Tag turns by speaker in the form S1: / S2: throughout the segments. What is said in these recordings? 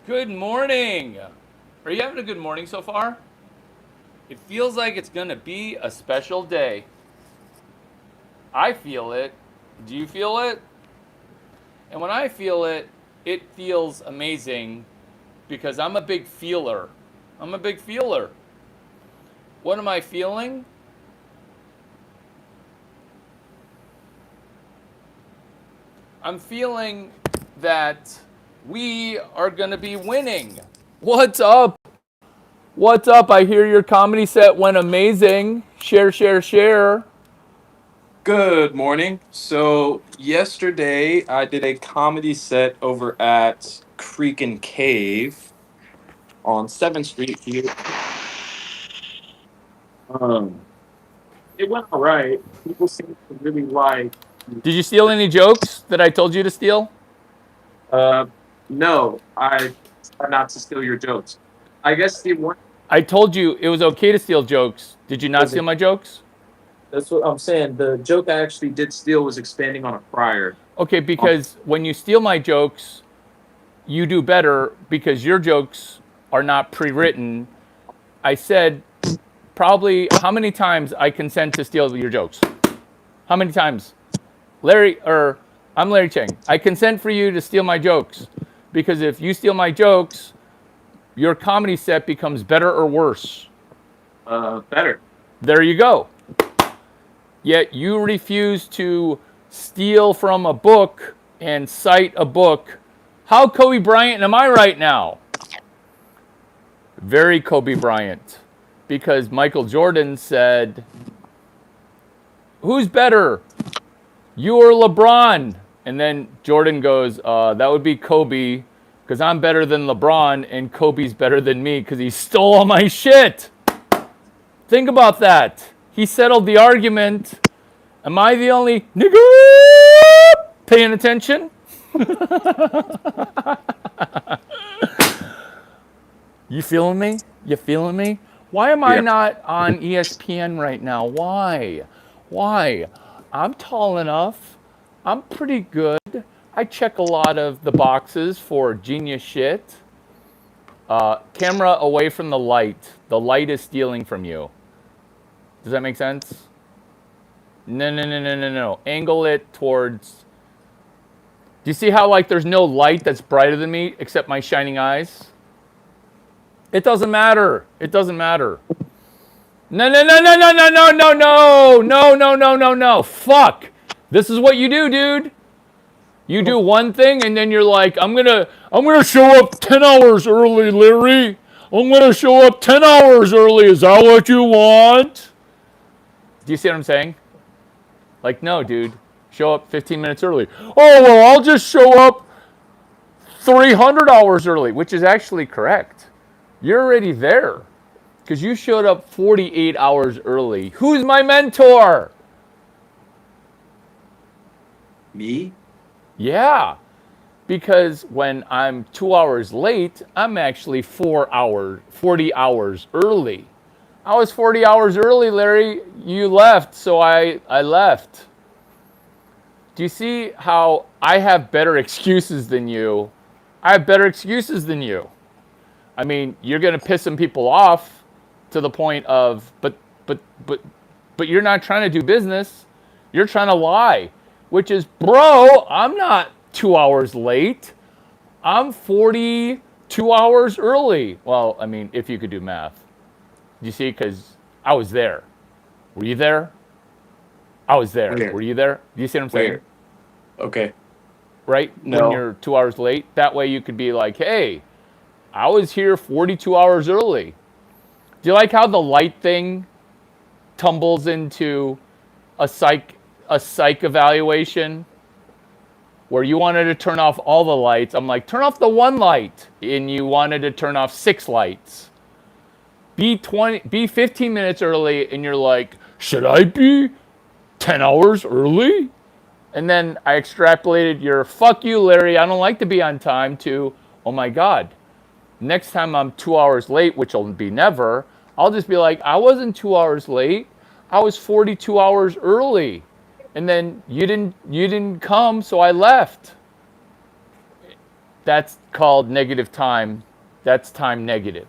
S1: Good morning. Are you having a good morning so far? It feels like it's going to be a special day. I feel it. Do you feel it? And when I feel it, it feels amazing because I'm a big feeler. I'm a big feeler. What am I feeling? I'm feeling that we are going to be winning. What's up? What's up? I hear your comedy set went amazing. Share, share, share.
S2: Good morning. So yesterday I did a comedy set over at Creek and Cave on 7th Street here. Um, it went all right. People seem to really like.
S1: Did you steal any jokes that I told you to steal?
S2: Uh, no, I try not to steal your jokes. I guess the one
S1: I told you it was okay to steal jokes. Did you not
S2: was
S1: steal my jokes?
S2: that's what I'm saying. The joke I actually did steal was expanding on a prior.
S1: Okay,
S2: Um,
S1: because when you steal my jokes, you do better because your jokes are not pre written. I said probably how many times I consent to steal your jokes? How many times? I'm Larry Cheng. I consent for you to steal my jokes because if you steal my jokes, your comedy set becomes better or worse.
S2: better.
S1: There you go. Yet you refuse to steal from a book and cite a book. How Kobe Bryant am I right now? Very Kobe Bryant. Because Michael Jordan said, who's better, you or LeBron? And then Jordan goes, that would be Kobe, because I'm better than LeBron, and Kobe's better than me because he stole all my shit. Think about that. He settled the argument. Am I the only nigga paying attention? You feeling me? You feeling me? Why am I
S2: Yeah.
S1: not on ESPN right now? Why? Why? I'm tall enough. I'm pretty good. I check a lot of the boxes for genius shit. Camera away from the light. The light is stealing from you. Does that make sense? No, no, no, no, no, no. Angle it towards. Do you see how like there's no light that's brighter than me except my shining eyes? It doesn't matter. It doesn't matter. No, no, no, no, no, no, no, no, no, no, no, no, no, no. Fuck. This is what you do, dude. You do one thing and then you're like, I'm gonna show up 10 hours early, Larry. I'm gonna show up 10 hours early. Is that what you want? Do you see what I'm saying? Like, no, dude. Show up 15 minutes early. Oh, well, I'll just show up 300 hours early, which is actually correct. You're already there because you showed up 48 hours early. Who's my mentor?
S2: Me?
S1: Yeah, because when I'm 2 hours late, I'm actually 4 hours, 40 hours early. I was 40 hours early, Larry. You left, so I left. Do you see how I have better excuses than you? I have better excuses than you. I mean, you're going to piss some people off to the point of, but, but, but you're not trying to do business. You're trying to lie, which is, bro, I'm not 2 hours late. I'm 42 hours early. Well, I mean, if you could do math. Do you see? Because I was there. Were you there? I was there.
S2: Where?
S1: Were you there? Do you see what I'm saying?
S2: Where? Okay.
S1: Right? When
S2: No.
S1: you're 2 hours late, that way you could be like, hey, I was here 42 hours early. Do you like how the light thing tumbles into a psych a psych evaluation where you wanted to turn off all the lights? I'm like, turn off the one light, and you wanted to turn off six lights. Be 15 minutes early, and you're like, should I be 10 hours early? And then I extrapolated your fuck you, Larry, I don't like to be on time to, oh my God, next time I'm 2 hours late, which will be never, I'll just be like, I wasn't 2 hours late. I was 42 hours early. And then you didn't come, so I left. That's called negative time. That's time negative.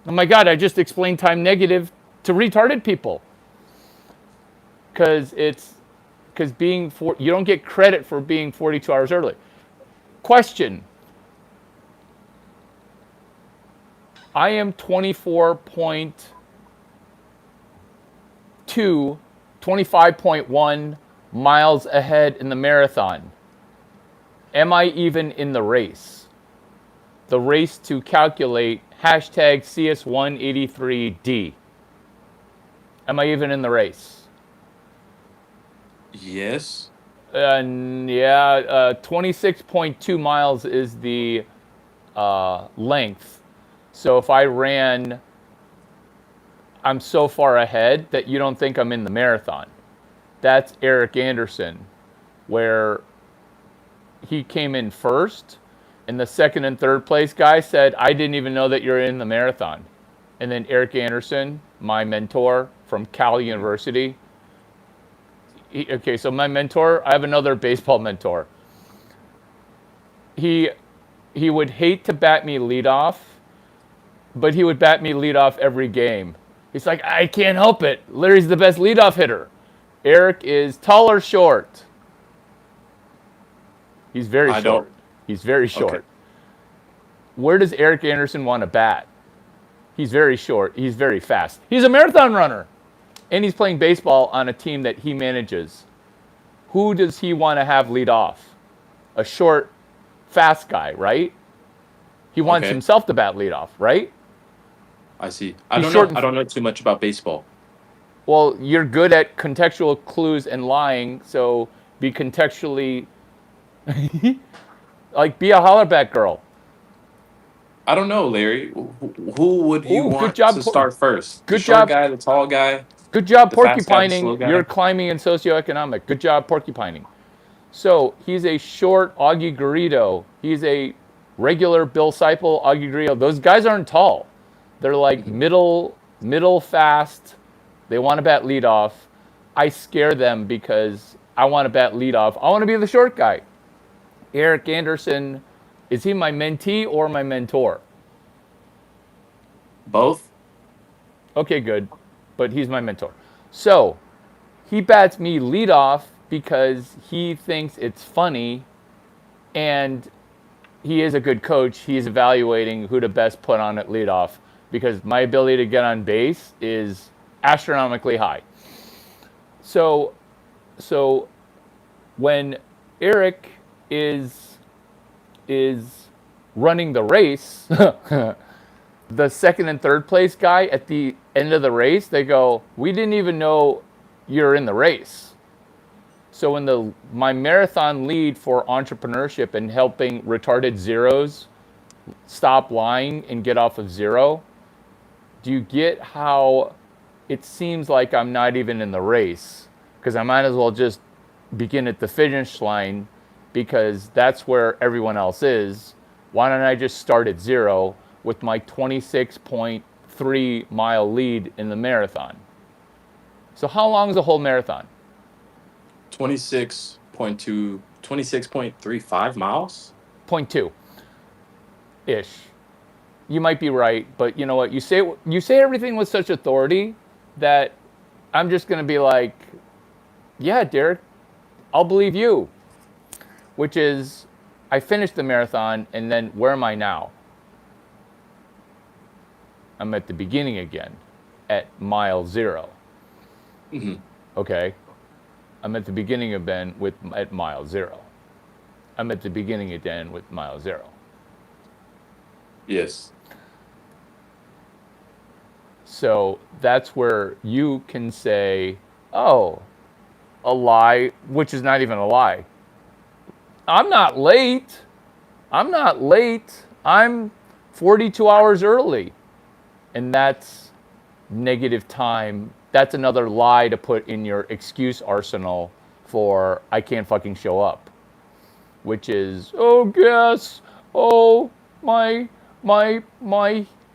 S1: Oh my God, I just explained time negative to retarded people. Because you don't get credit for being 42 hours early. Question. I am 25.1 miles ahead in the marathon. Am I even in the race? The race to calculate hashtag CS183D. Am I even in the race?
S2: Yes.
S1: Yeah, 26.2 miles is the length. So if I ran, I'm so far ahead that you don't think I'm in the marathon. That's Eric Anderson, where he came in first, and the second and third place guy said, I didn't even know that you're in the marathon. And then Eric Anderson, my mentor from Cal University. Okay, so my mentor, I have another baseball mentor. He would hate to bat me leadoff, but he would bat me leadoff every game. He's like, I can't help it. Larry's the best leadoff hitter. Eric is tall or short? He's very
S2: I
S1: short.
S2: don't.
S1: He's very
S2: Okay.
S1: short. Where does Eric Anderson want to bat? He's very short. He's very fast. He's a marathon runner. And he's playing baseball on a team that he manages. Who does he want to have lead off? A short, fast guy, right? He wants
S2: Okay.
S1: himself to bat lead off, right?
S2: I see. I
S1: He's
S2: don't
S1: short
S2: know.
S1: and
S2: I don't know too much about baseball.
S1: well, you're good at contextual clues and lying, so be contextually like be a hollerback girl.
S2: I don't know, Larry. Who would you
S1: Ooh,
S2: want to start first? The
S1: good
S2: short
S1: job,
S2: guy, the tall guy,
S1: good job
S2: the fast guy, the slow
S1: porcupining. You're
S2: guy?
S1: climbing in socioeconomic. Good job porcupining. So he's a short Augie Garrido. He's a regular Bill Seipel, Augie Garrido. Those guys aren't tall. They're like
S2: Mhm.
S1: middle fast. They want to bat leadoff. I scare them because I want to bat leadoff. I want to be the short guy. Eric Anderson, is he my mentee or my mentor?
S2: Both.
S1: Okay, good. But he's my mentor. So he bats me leadoff because he thinks it's funny and he is a good coach. He's evaluating who to best put on at leadoff because my ability to get on base is astronomically high. So, so when Eric is running the race, the second and third place guy at the end of the race, they go, "We didn't even know you're in the race." So in my marathon lead for entrepreneurship and helping retarded zeros stop lying and get off of zero, do you get how it seems like I'm not even in the race? Because I might as well just begin at the finish line because that's where everyone else is. Why don't I just start at zero with my 26.3 mile lead in the marathon? So how long is a whole marathon?
S2: 26.2, 26.35 miles.
S1: Point two ish. You might be right, but you know what? You say everything with such authority that I'm just going to be like, yeah, Derek, I'll believe you. Which is, I finished the marathon, and then where am I now? I'm at the beginning again, at mile zero.
S2: Hmm.
S1: Okay, I'm at the beginning again at mile zero. I'm at the beginning again with mile zero.
S2: Yes.
S1: So that's where you can say, oh, a lie, which is not even a lie. I'm not late. I'm not late. I'm 42 hours early. And that's negative time. That's another lie to put in your excuse arsenal for I can't fucking show up. Which is, oh, guess, oh,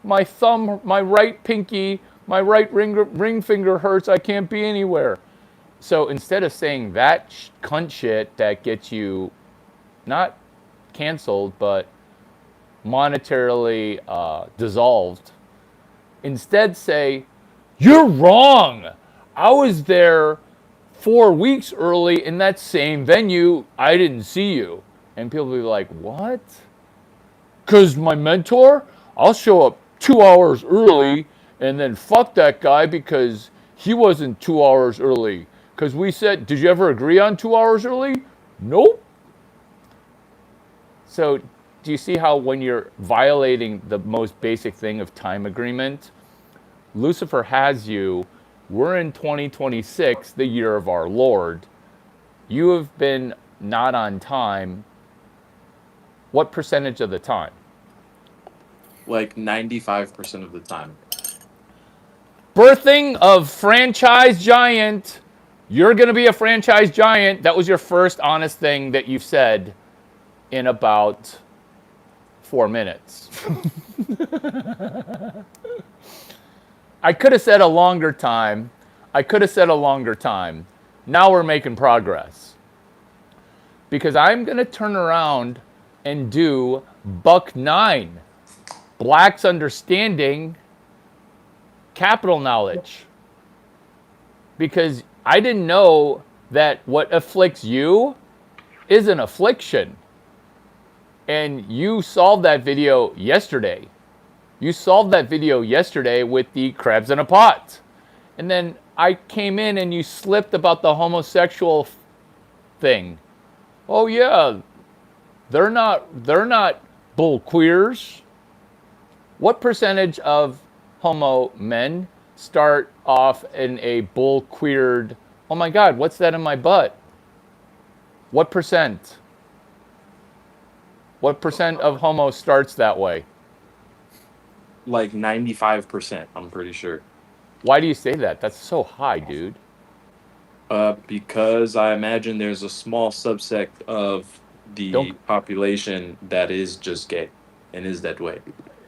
S1: my thumb, my right pinky, my right ring finger hurts. I can't be anywhere. So instead of saying that cunt shit that gets you not canceled, but monetarily dissolved. Instead, say, "You're wrong. I was there 4 weeks early in that same venue. I didn't see you." And people will be like, "What?" Because my mentor, I'll show up 2 hours early and then fuck that guy because he wasn't 2 hours early. Because we said, did you ever agree on 2 hours early? Nope. So, do you see how when you're violating the most basic thing of time agreement, Lucifer has you, we're in 2026, the year of our Lord. You have been not on time. What percentage of the time?
S2: Like 95% of the time.
S1: Birthing of franchise giant. You're going to be a franchise giant. That was your first honest thing that you've said in about 4 minutes. I could have said a longer time. I could have said a longer time. Now we're making progress. Because I'm going to turn around and do Buck 9. Black's understanding capital knowledge. Because I didn't know that what afflicts you is an affliction. And you solved that video yesterday. You solved that video yesterday with the crabs in a pot. And then I came in and you slipped about the homosexual thing. Oh yeah, they're not bull queers. What percentage of homo men start off in a bull queered, oh my God, what's that in my butt? What percent? What percent of homo starts that way?
S2: Like 95%, I'm pretty sure.
S1: Why do you say that? That's so high, dude.
S2: Because I imagine there's a small subsect of
S1: Don't.
S2: the population that is just gay and is that way.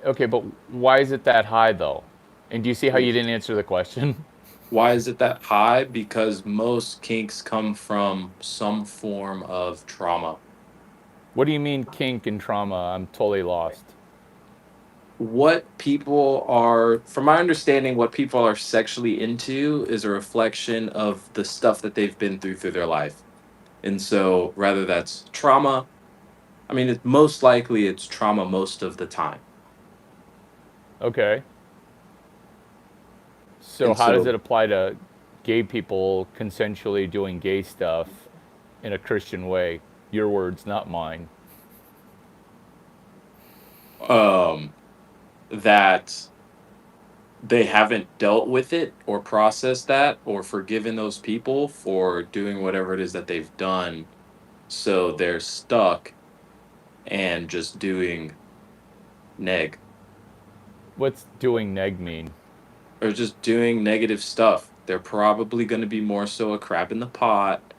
S1: Okay, but why is it that high though? And do you see how you didn't answer the question?
S2: Why is it that high? Because most kinks come from some form of trauma.
S1: What do you mean kink and trauma? I'm totally lost.
S2: What people are, from my understanding, what people are sexually into is a reflection of the stuff that they've been through their life. And so, rather that's trauma, I mean, it's most likely it's trauma most of the time.
S1: Okay. So
S2: And
S1: how does
S2: so,
S1: it apply to gay people consensually doing gay stuff in a Christian way? Your words, not mine.
S2: um, that they haven't dealt with it or processed that or forgiven those people for doing whatever it is that they've done. So they're stuck and just doing neg
S1: What's doing neg mean?
S2: or just doing negative stuff. They're probably going to be more so a crab in the pot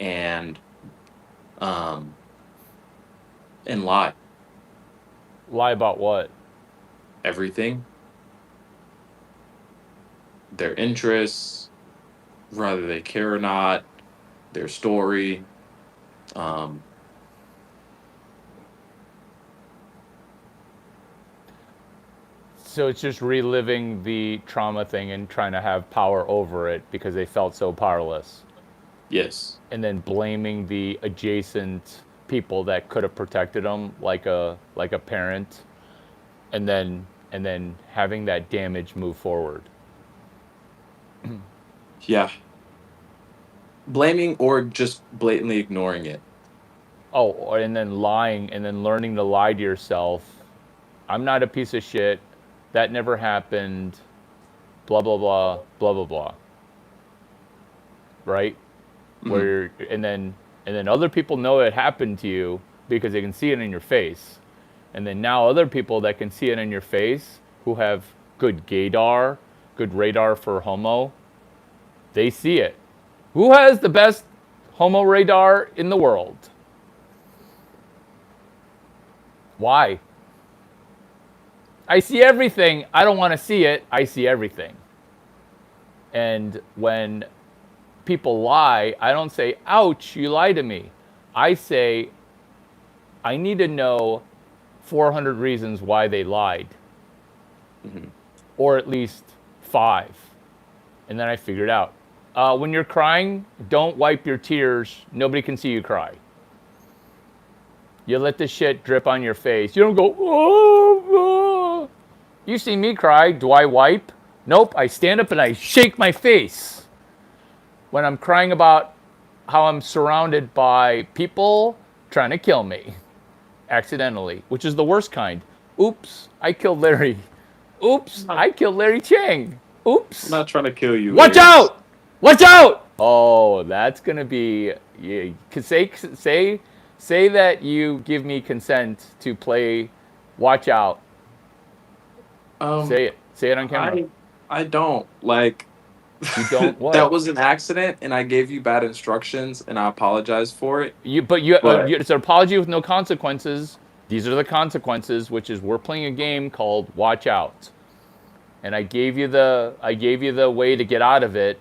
S2: and um lie
S1: Lie about what?
S2: everything, their interests, whether they care or not, their story. Um,
S1: So it's just reliving the trauma thing and trying to have power over it because they felt so powerless.
S2: yes.
S1: And then blaming the adjacent people that could have protected them like a parent and then having that damage move forward.
S2: Yeah. Blaming or just blatantly ignoring it.
S1: Oh, and then lying and then learning to lie to yourself. I'm not a piece of shit. That never happened. Blah blah blah blah blah blah. Right?
S2: Mhm.
S1: And then other people know it happened to you because they can see it in your face. And then now other people that can see it in your face who have good gaydar, good radar for homo, they see it. Who has the best homo radar in the world? Why? I see everything. I don't want to see it. I see everything. And when people lie, I don't say, ouch, you lied to me. I say, I need to know 400 reasons why they lied,
S2: Hmm.
S1: or at least five. And then I figured out. When you're crying, don't wipe your tears. Nobody can see you cry. You let the shit drip on your face. You don't go, oh, oh. You see me cry. Do I wipe? Nope. I stand up and I shake my face when I'm crying about how I'm surrounded by people trying to kill me accidentally, which is the worst kind. Oops, I killed Larry. Oops,
S2: I'm
S1: I killed Larry Chang. Oops,
S2: not trying to kill you,
S1: watch
S2: Aries.
S1: out! Watch out! Oh, that's gonna be. You say that you give me consent to play. Watch out.
S2: Um,
S1: Say it. Say it on camera.
S2: I I don't like
S1: You don't
S2: that
S1: what?
S2: was an accident, and I gave you bad instructions, and I apologize for it. But
S1: It's an apology with no consequences. These are the consequences, which is we're playing a game called Watch Out, and I gave you the way to get out of it,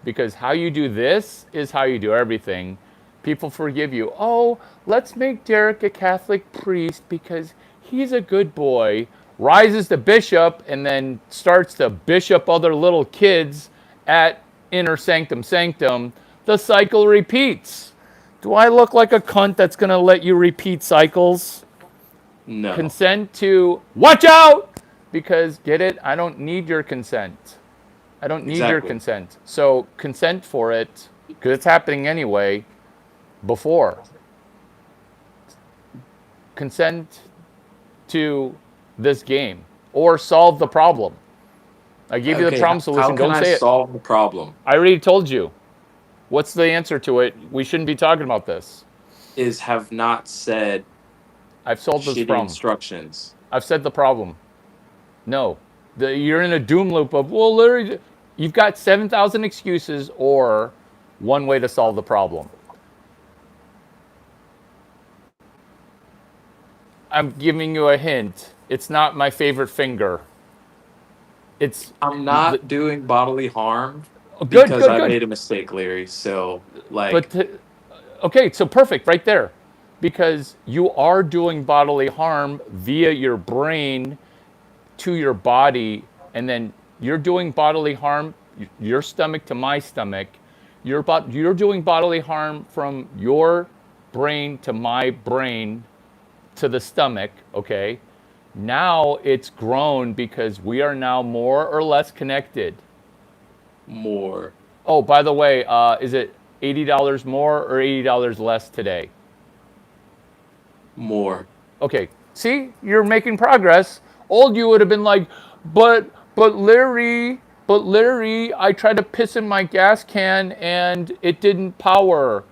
S1: because how you do this is how you do everything. People forgive you. Oh, let's make Derek a Catholic priest because he's a good boy. Rises to bishop and then starts to bishop other little kids at inner sanctum sanctum. The cycle repeats. Do I look like a cunt that's going to let you repeat cycles?
S2: no,
S1: Consent to watch out, because get it? I don't need your consent. I don't need your
S2: exactly.
S1: consent. So consent for it, because it's happening anyway, before. Consent to this game or solve the problem. I gave you the
S2: Okay,
S1: problem
S2: how
S1: solution.
S2: can
S1: Don't
S2: I
S1: say it.
S2: solve the problem?
S1: I already told you. What's the answer to it? We shouldn't be talking about this.
S2: Is have not said
S1: I've solved this
S2: shitty
S1: problem.
S2: instructions.
S1: I've said the problem. No. You're in a doom loop of, well, Larry, you've got 7,000 excuses or one way to solve the problem. I'm giving you a hint. It's not my favorite finger. It's
S2: I'm
S1: the,
S2: not doing bodily harm
S1: good,
S2: because
S1: good,
S2: I
S1: good.
S2: made a mistake, Larry. So, like,
S1: But okay, so perfect right there. Because you are doing bodily harm via your brain to your body, and then you're doing bodily harm, your stomach to my stomach. You're doing bodily harm from your brain to my brain to the stomach, okay? Now it's grown because we are now more or less connected.
S2: more,
S1: Oh, by the way, is it $80 more or $80 less today?
S2: more.
S1: Okay, see, you're making progress. Old you would have been like, but Larry, I tried to piss in my gas can and it didn't power.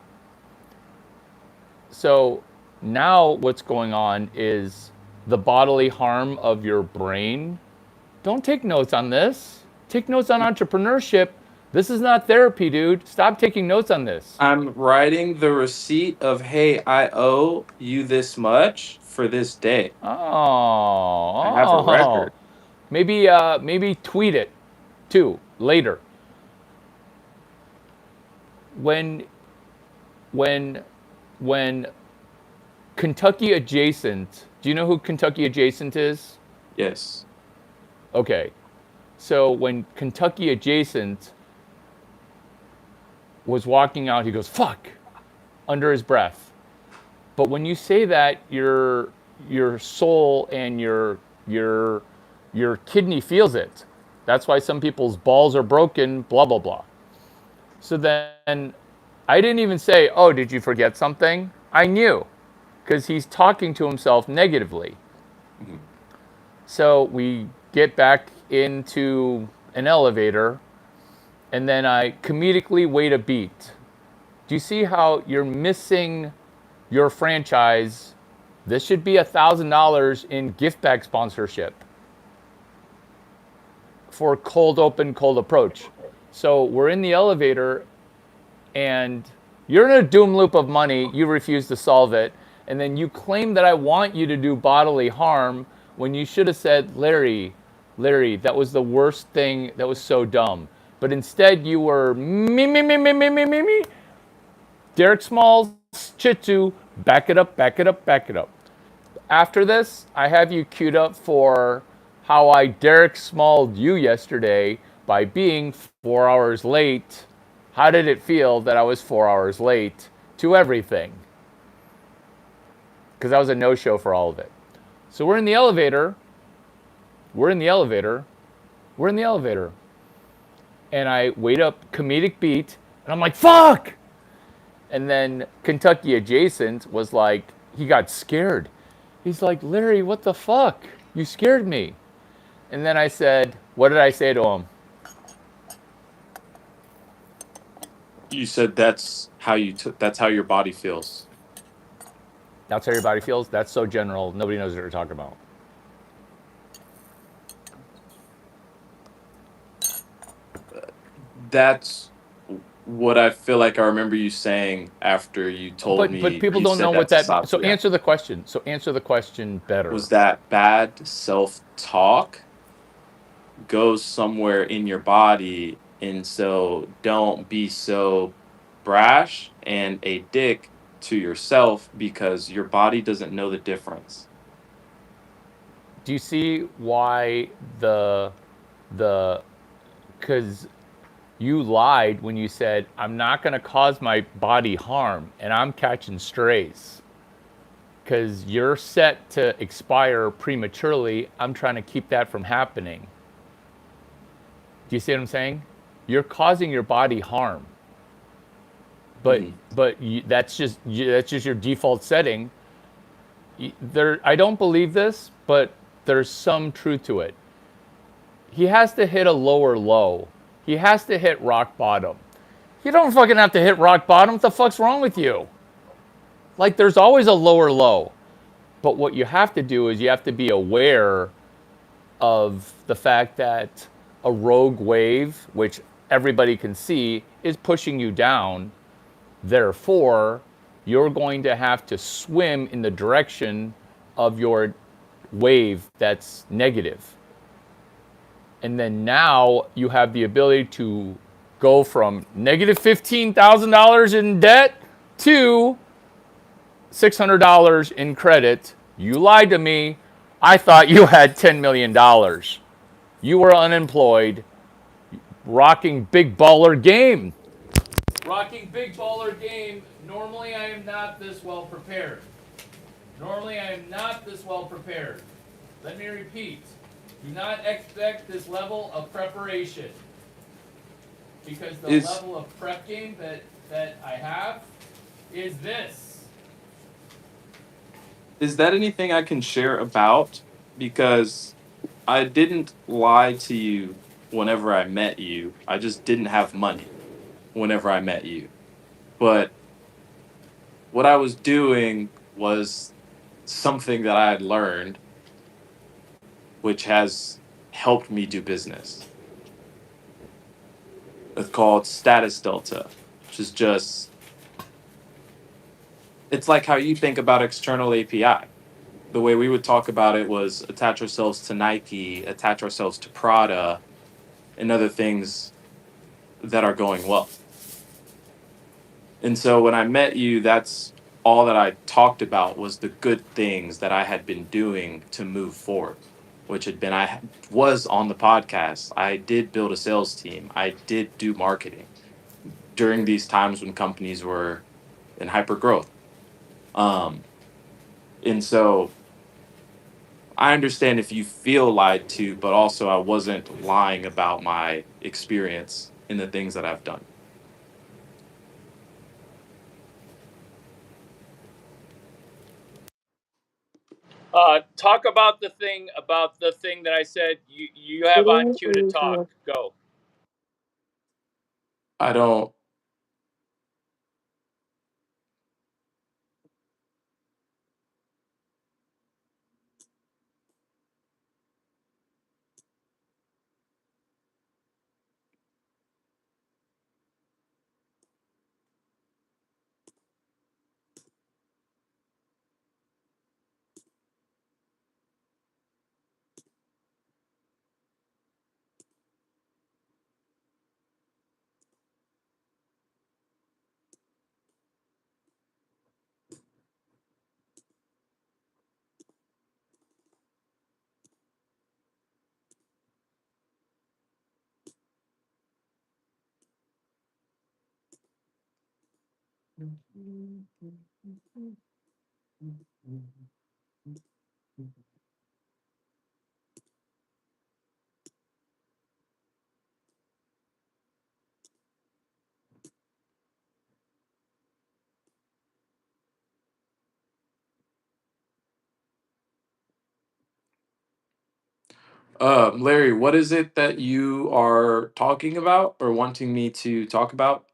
S1: So now what's going on is the bodily harm of your brain. Don't take notes on this. Take notes on entrepreneurship. This is not therapy, dude. Stop taking notes on this.
S2: I'm writing the receipt of, hey, I owe you this much for this day. I have a
S1: Oh.
S2: record.
S1: Maybe tweet it too later. When when when Kentucky adjacent, do you know who Kentucky adjacent is?
S2: Yes.
S1: Okay. So when Kentucky adjacent was walking out, he goes, fuck, under his breath. But when you say that, your soul and your kidney feels it. That's why some people's balls are broken, blah blah blah. So then I didn't even say, "Oh, did you forget something?" I knew because he's talking to himself negatively.
S2: Mhm.
S1: So we get back into an elevator, and then I comedically wait a beat. Do you see how you're missing your franchise? This should be $1,000 in gift bag sponsorship for cold open, cold approach. So we're in the elevator, and you're in a doom loop of money. You refuse to solve it, and then you claim that I want you to do bodily harm when you should have said, Larry, that was the worst thing. That was so dumb. But instead, you were me. Derek Smalls, Chitsu, back it up, back it up, back it up. After this, I have you queued up for how I Derek Smalled you yesterday by being 4 hours late. How did it feel that I was 4 hours late to everything? Because I was a no-show for all of it. So we're in the elevator. We're in the elevator. We're in the elevator. And I wait up comedic beat, and I'm like, fuck! And then Kentucky Adjacent was like, he got scared. He's like, Larry, what the fuck? You scared me. And then I said, what did I say to him?
S2: You said that's how your body feels.
S1: That's how your body feels? That's so general, nobody knows what you're talking about.
S2: That's what I feel like I remember you saying after you told
S1: But
S2: me
S1: people
S2: you
S1: don't know
S2: said
S1: what
S2: that to
S1: that. So
S2: Satya.
S1: answer the question. So answer the question better.
S2: Was that bad self-talk goes somewhere in your body, and so don't be so brash and a dick to yourself because your body doesn't know the difference.
S1: Do you see why the because you lied when you said I'm not going to cause my body harm and I'm catching strays because you're set to expire prematurely. I'm trying to keep that from happening. Do you see what I'm saying? You're causing your body harm, but
S2: Mhm.
S1: that's just your default setting. There, I don't believe this, but there's some truth to it. He has to hit a lower low. He has to hit rock bottom. You don't fucking have to hit rock bottom. What the fuck's wrong with you? Like, there's always a lower low. But what you have to do is you have to be aware of the fact that a rogue wave, which everybody can see, is pushing you down. Therefore, you're going to have to swim in the direction of your wave that's negative. And then now you have the ability to go from negative $15,000 in debt to $600 in credit. You lied to me. I thought you had $10 million. You were unemployed, rocking big baller game. Rocking big baller game. Normally, I am not this well prepared. Normally, I am not this well prepared. Let me repeat. Do not expect this level of preparation. Because the
S2: Is
S1: level of prep game that I have is this.
S2: is that anything I can share about? Because I didn't lie to you whenever I met you. I just didn't have money whenever I met you. But what I was doing was something that I had learned, which has helped me do business. It's called status delta, which is just, it's like how you think about external API. The way we would talk about it was attach ourselves to Nike, attach ourselves to Prada, and other things that are going well. And so when I met you, that's all that I talked about was the good things that I had been doing to move forward, which had been was on the podcast. I did build a sales team. I did do marketing during these times when companies were in hyper growth. Um, and so I understand if you feel lied to, but also I wasn't lying about my experience in the things that I've done.
S1: Talk about the thing that I said you have on cue to talk. Go.
S2: I don't Larry, what is it that you are talking about or wanting me to talk about?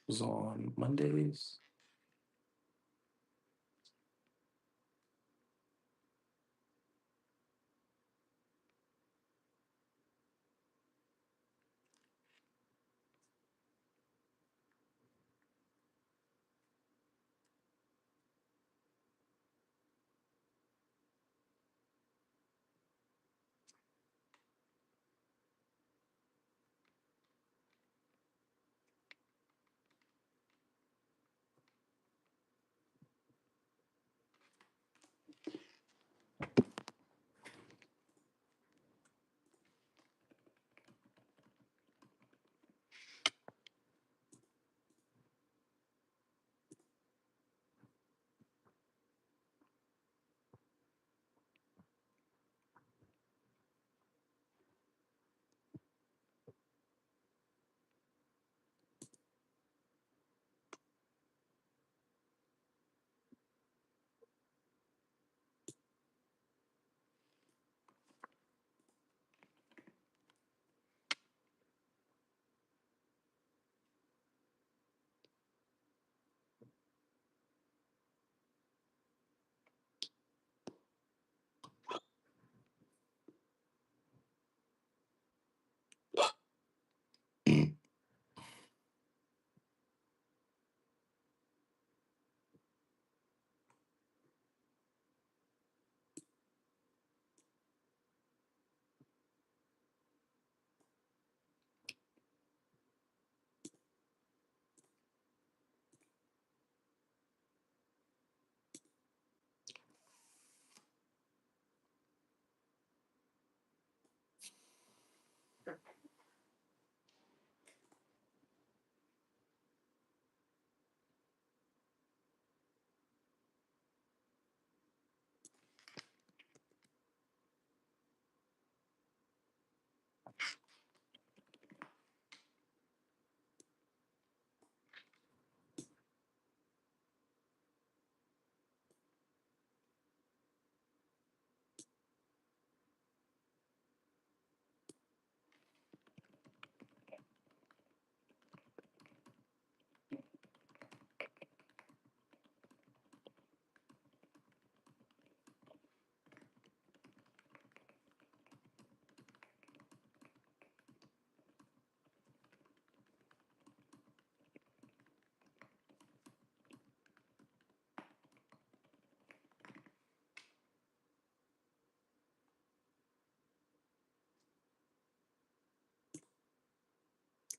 S2: Was on Mondays.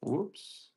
S2: Whoops.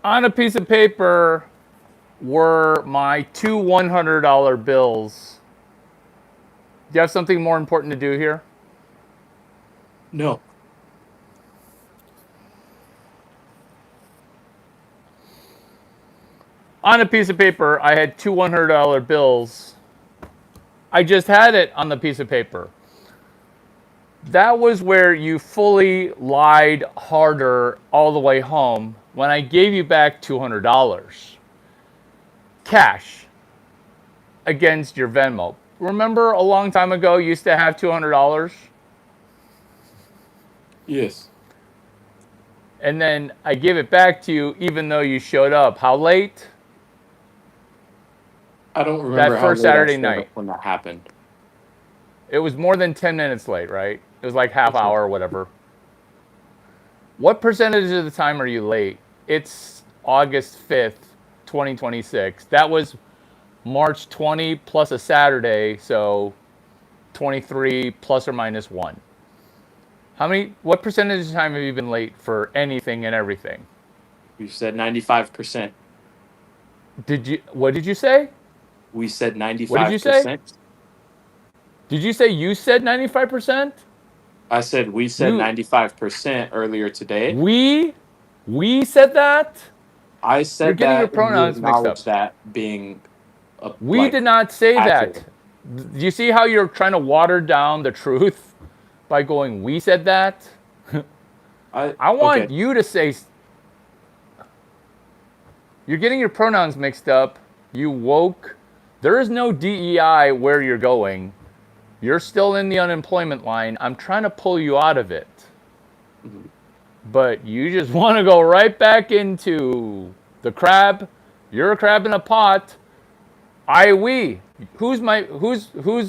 S1: On a piece of paper were my two $100 bills. Do you have something more important to do here?
S2: No.
S1: On a piece of paper, I had two $100 bills. I just had it on the piece of paper. That was where you fully lied harder all the way home when I gave you back $200 cash against your Venmo. Remember a long time ago you used to have $200?
S2: Yes.
S1: And then I give it back to you even though you showed up. How late?
S2: I don't remember
S1: That
S2: how
S1: first
S2: late I
S1: Saturday
S2: showed up
S1: night.
S2: when that happened.
S1: It was more than 10 minutes late, right? It was like half
S2: Okay.
S1: hour or whatever. What percentage of the time are you late? It's August 5th, 2026. That was March 20 plus a Saturday, so 23 plus or minus 1. What percentage of the time have you been late for anything and everything?
S2: We said 95%.
S1: What did you say?
S2: We said
S1: What did you say?
S2: 95%.
S1: Did you say you said 95%?
S2: I said we said
S1: You,
S2: 95% earlier today.
S1: we, we said that?
S2: I
S1: You're
S2: said
S1: getting your
S2: that and you
S1: pronouns mixed up.
S2: acknowledged that being
S1: We
S2: like
S1: did not say that.
S2: accurate.
S1: Do you see how you're trying to water down the truth by going, we said that?
S2: I
S1: I want
S2: okay.
S1: you to say, you're getting your pronouns mixed up. You woke. There is no DEI where you're going. You're still in the unemployment line. I'm trying to pull you out of it.
S2: Mhm.
S1: But you just want to go right back into the crab. You're a crab in a pot. We. Who's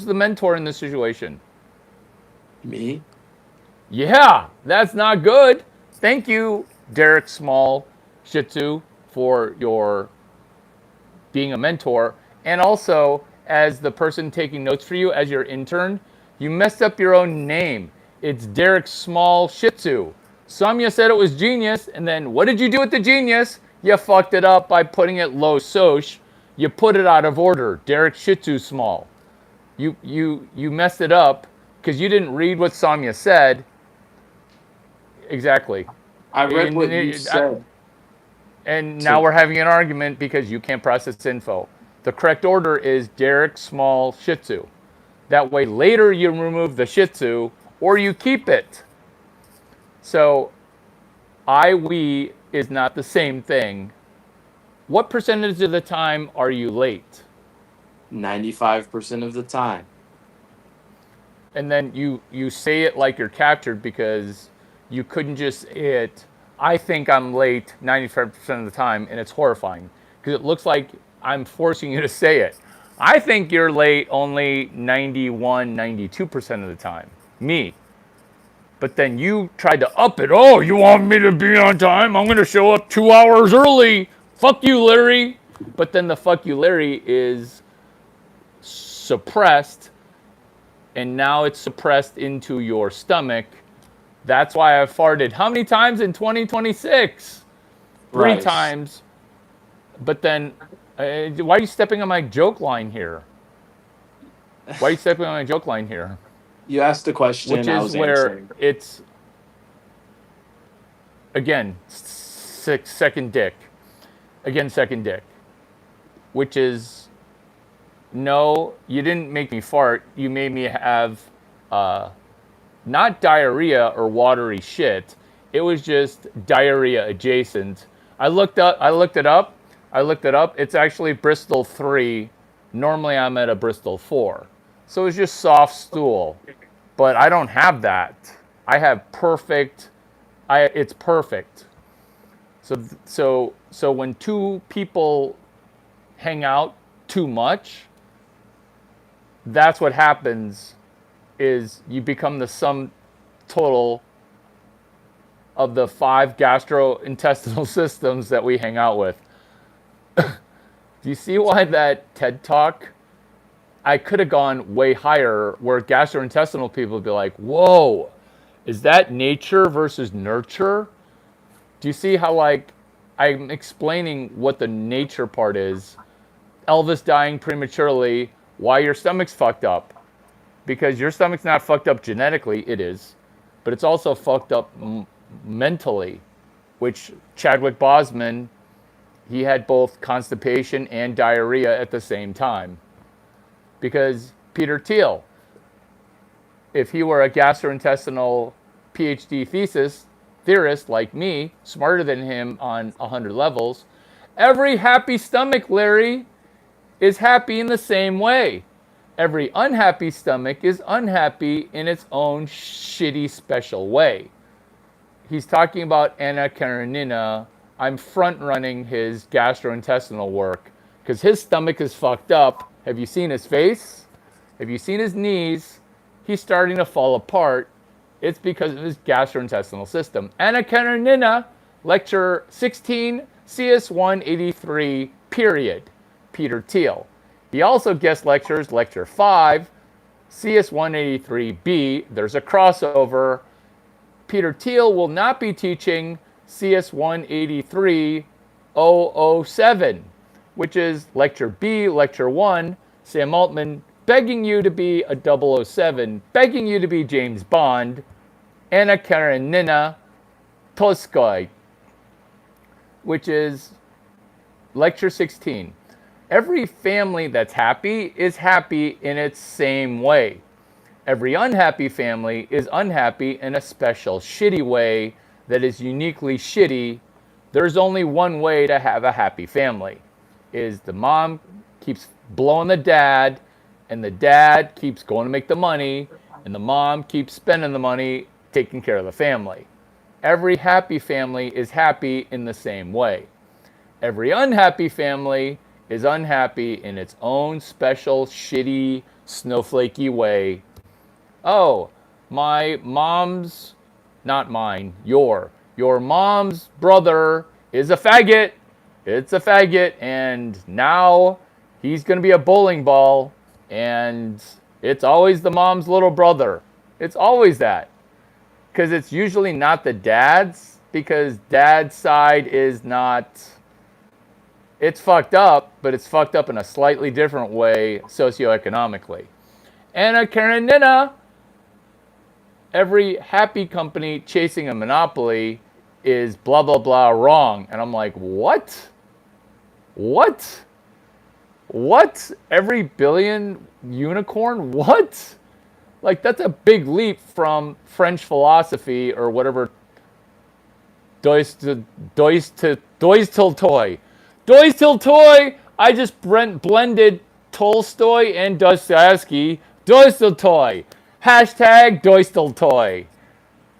S1: the mentor in this situation?
S2: Me?
S1: Yeah, that's not good. Thank you, Derek Small Shih Tzu, for your being a mentor. And also, as the person taking notes for you, as your intern, you messed up your own name. It's Derek Small Shih Tzu. Samya said it was genius, and then what did you do with the genius? You fucked it up by putting it low soch. You put it out of order. Derek Shih Tzu Small. You messed it up because you didn't read what Samya said. Exactly.
S2: I read
S1: And,
S2: what you
S1: and,
S2: said
S1: now
S2: to
S1: we're having an argument because you can't process info. The correct order is Derek Small Shih Tzu. That way later you remove the Shih Tzu or you keep it. So we is not the same thing. What percentage of the time are you late?
S2: 95% of the time.
S1: And then you say it like you're captured because you couldn't just say it. I think I'm late 95% of the time, and it's horrifying because it looks like I'm forcing you to say it. I think you're late only 91, 92% of the time. Me. But then you tried to up it. Oh, you want me to be on time? I'm going to show up 2 hours early. Fuck you, Larry. But then the fuck you, Larry is suppressed, and now it's suppressed into your stomach. That's why I farted. How many times in 2026? Three
S2: Right.
S1: times. But then, why are you stepping on my joke line here? Why are you stepping on my joke line here?
S2: You asked the
S1: Which
S2: question, I
S1: is
S2: was
S1: where
S2: answering.
S1: it's, again, second dick. Again, second dick. Which is, no, you didn't make me fart. You made me have not diarrhea or watery shit. It was just diarrhea adjacent. I looked it up. It's actually Bristol 3. Normally I'm at a Bristol 4. So it's just soft stool. But I don't have that. I have perfect. It's perfect. So when two people hang out too much, that's what happens is you become the sum total of the 5 gastrointestinal systems that we hang out with. Do you see why that TED Talk, I could have gone way higher where gastrointestinal people would be like, whoa, is that nature versus nurture? Do you see how, like, I'm explaining what the nature part is. Elvis dying prematurely, why your stomach's fucked up. Because your stomach's not fucked up genetically, it is, but it's also fucked up mentally, which Chadwick Boseman, he had both constipation and diarrhea at the same time. Because Peter Thiel, if he were a gastrointestinal PhD theorist like me, smarter than him on 100 levels, every happy stomach, Larry, is happy in the same way. Every unhappy stomach is unhappy in its own shitty special way. He's talking about Anna Karenina. I'm front running his gastrointestinal work because his stomach is fucked up. Have you seen his face? Have you seen his knees? He's starting to fall apart. It's because of his gastrointestinal system. Anna Karenina, lecture 16, CS183, period. Peter Thiel. He also guest lectures lecture 5, CS183B. There's a crossover. Peter Thiel will not be teaching CS183-007, which is lecture B, lecture 1. Sam Altman begging you to be a 007, begging you to be James Bond. Anna Karenina Tolstoy, which is lecture 16. Every family that's happy is happy in its same way. Every unhappy family is unhappy in a special shitty way that is uniquely shitty. There's only one way to have a happy family, is the mom keeps blowing the dad, and the dad keeps going to make the money, and the mom keeps spending the money taking care of the family. Every happy family is happy in the same way. Every unhappy family is unhappy in its own special, shitty, snowflakey way. Oh, my mom's, not mine, your mom's brother is a faggot. It's a faggot, and now he's going to be a bowling ball, and it's always the mom's little brother. It's always that. Because it's usually not the dad's, because dad's side is not... It's fucked up, but it's fucked up in a slightly different way socioeconomically. Anna Karenina, every happy company chasing a monopoly is blah, blah, blah wrong. And I'm like, what? What? What? Every billion unicorn? What? Like, that's a big leap from French philosophy or whatever. Dois till toy. Dois till toy, I just blended Tolstoy and Dostoevsky. Dois till toy. Hashtag Dois till toy.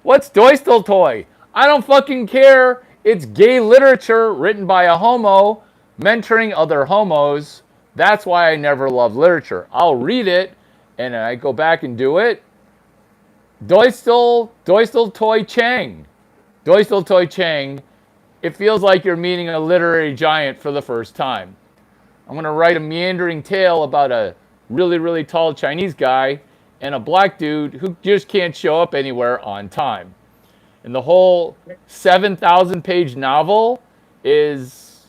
S1: What's Dois till toy? I don't fucking care. It's gay literature written by a homo mentoring other homos. That's why I never loved literature. I'll read it and I go back and do it. Dois till toy Chang. Dois till toy Chang. It feels like you're meeting a literary giant for the first time. I'm going to write a meandering tale about a really, really tall Chinese guy and a black dude who just can't show up anywhere on time. And the whole 7,000 page novel is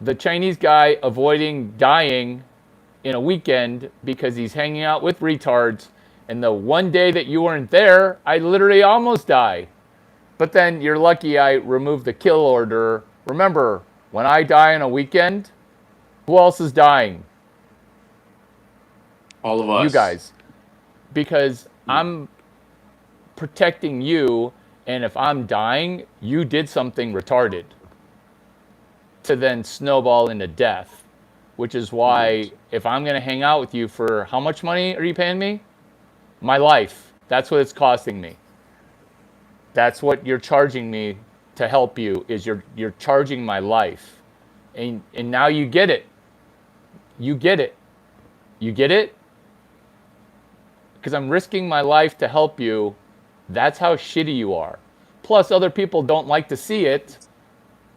S1: the Chinese guy avoiding dying in a weekend because he's hanging out with retards. And the one day that you weren't there, I literally almost died. But then you're lucky I removed the kill order. Remember, when I die on a weekend, who else is dying?
S2: All of us.
S1: You guys. Because I'm protecting you, and if I'm dying, you did something retarded to then snowball into death. Which is why if I'm going to hang out with you for how much money are you paying me? My life. That's what it's costing me. That's what you're charging me to help you, is you're charging my life. And now you get it. You get it. You get it? Because I'm risking my life to help you. That's how shitty you are. Plus, other people don't like to see it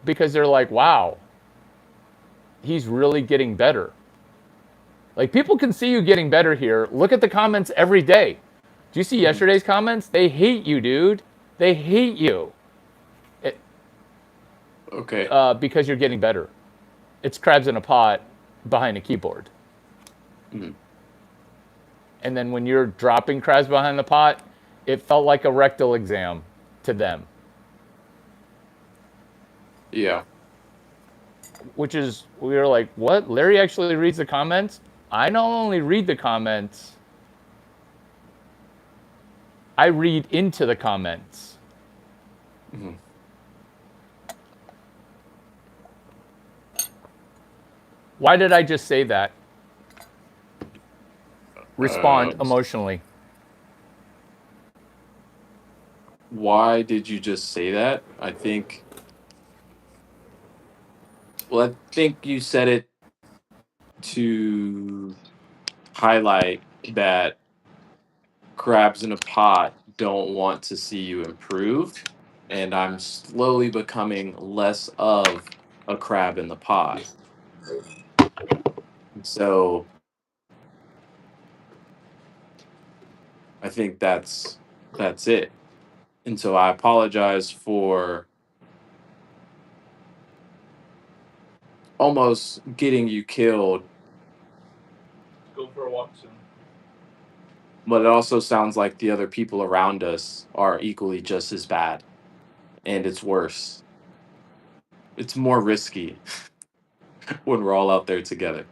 S1: because they're like, wow, he's really getting better. Like, people can see you getting better here. Look at the comments every day. Do you see yesterday's comments? They hate you, dude. They hate you.
S2: Okay.
S1: because you're getting better. It's crabs in a pot behind a keyboard.
S2: Mhm.
S1: And then when you're dropping crabs behind the pot, it felt like a rectal exam to them,
S2: Yeah.
S1: which is, we were like, what? Larry actually reads the comments? I not only read the comments, I read into the comments.
S2: Mhm.
S1: Why did I just say that? Respond
S2: Um,
S1: emotionally.
S2: why did you just say that? I think you said it to highlight that crabs in a pot don't want to see you improve, and I'm slowly becoming less of a crab in the pot. So I think that's it. And so I apologize for almost getting you killed,
S1: Go for a walk soon.
S2: but it also sounds like the other people around us are equally just as bad, and it's worse. It's more risky when we're all out there together.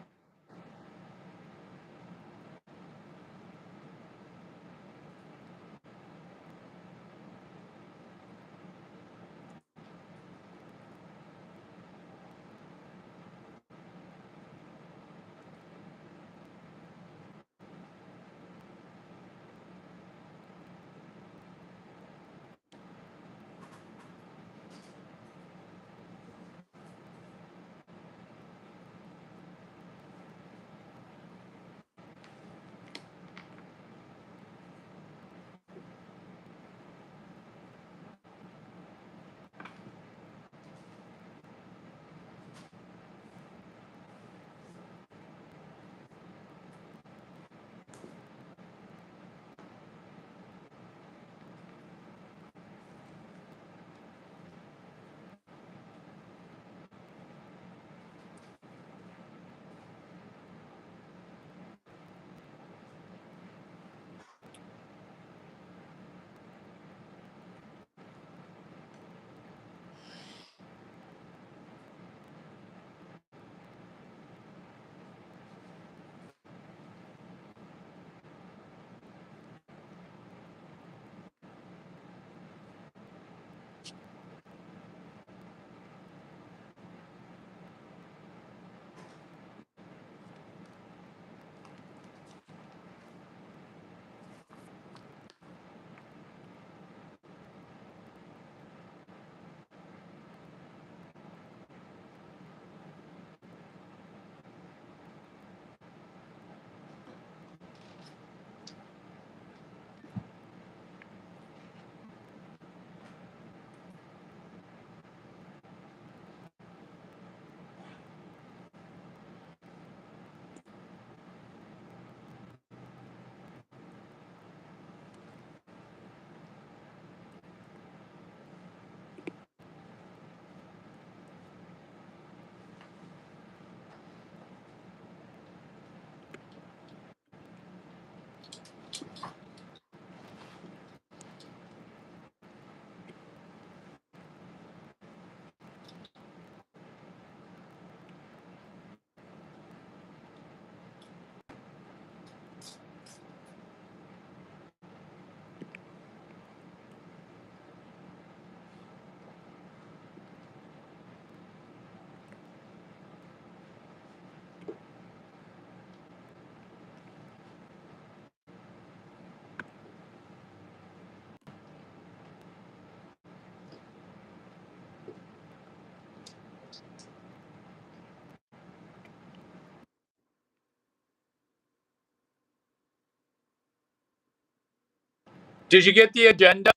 S1: Did you get the agenda?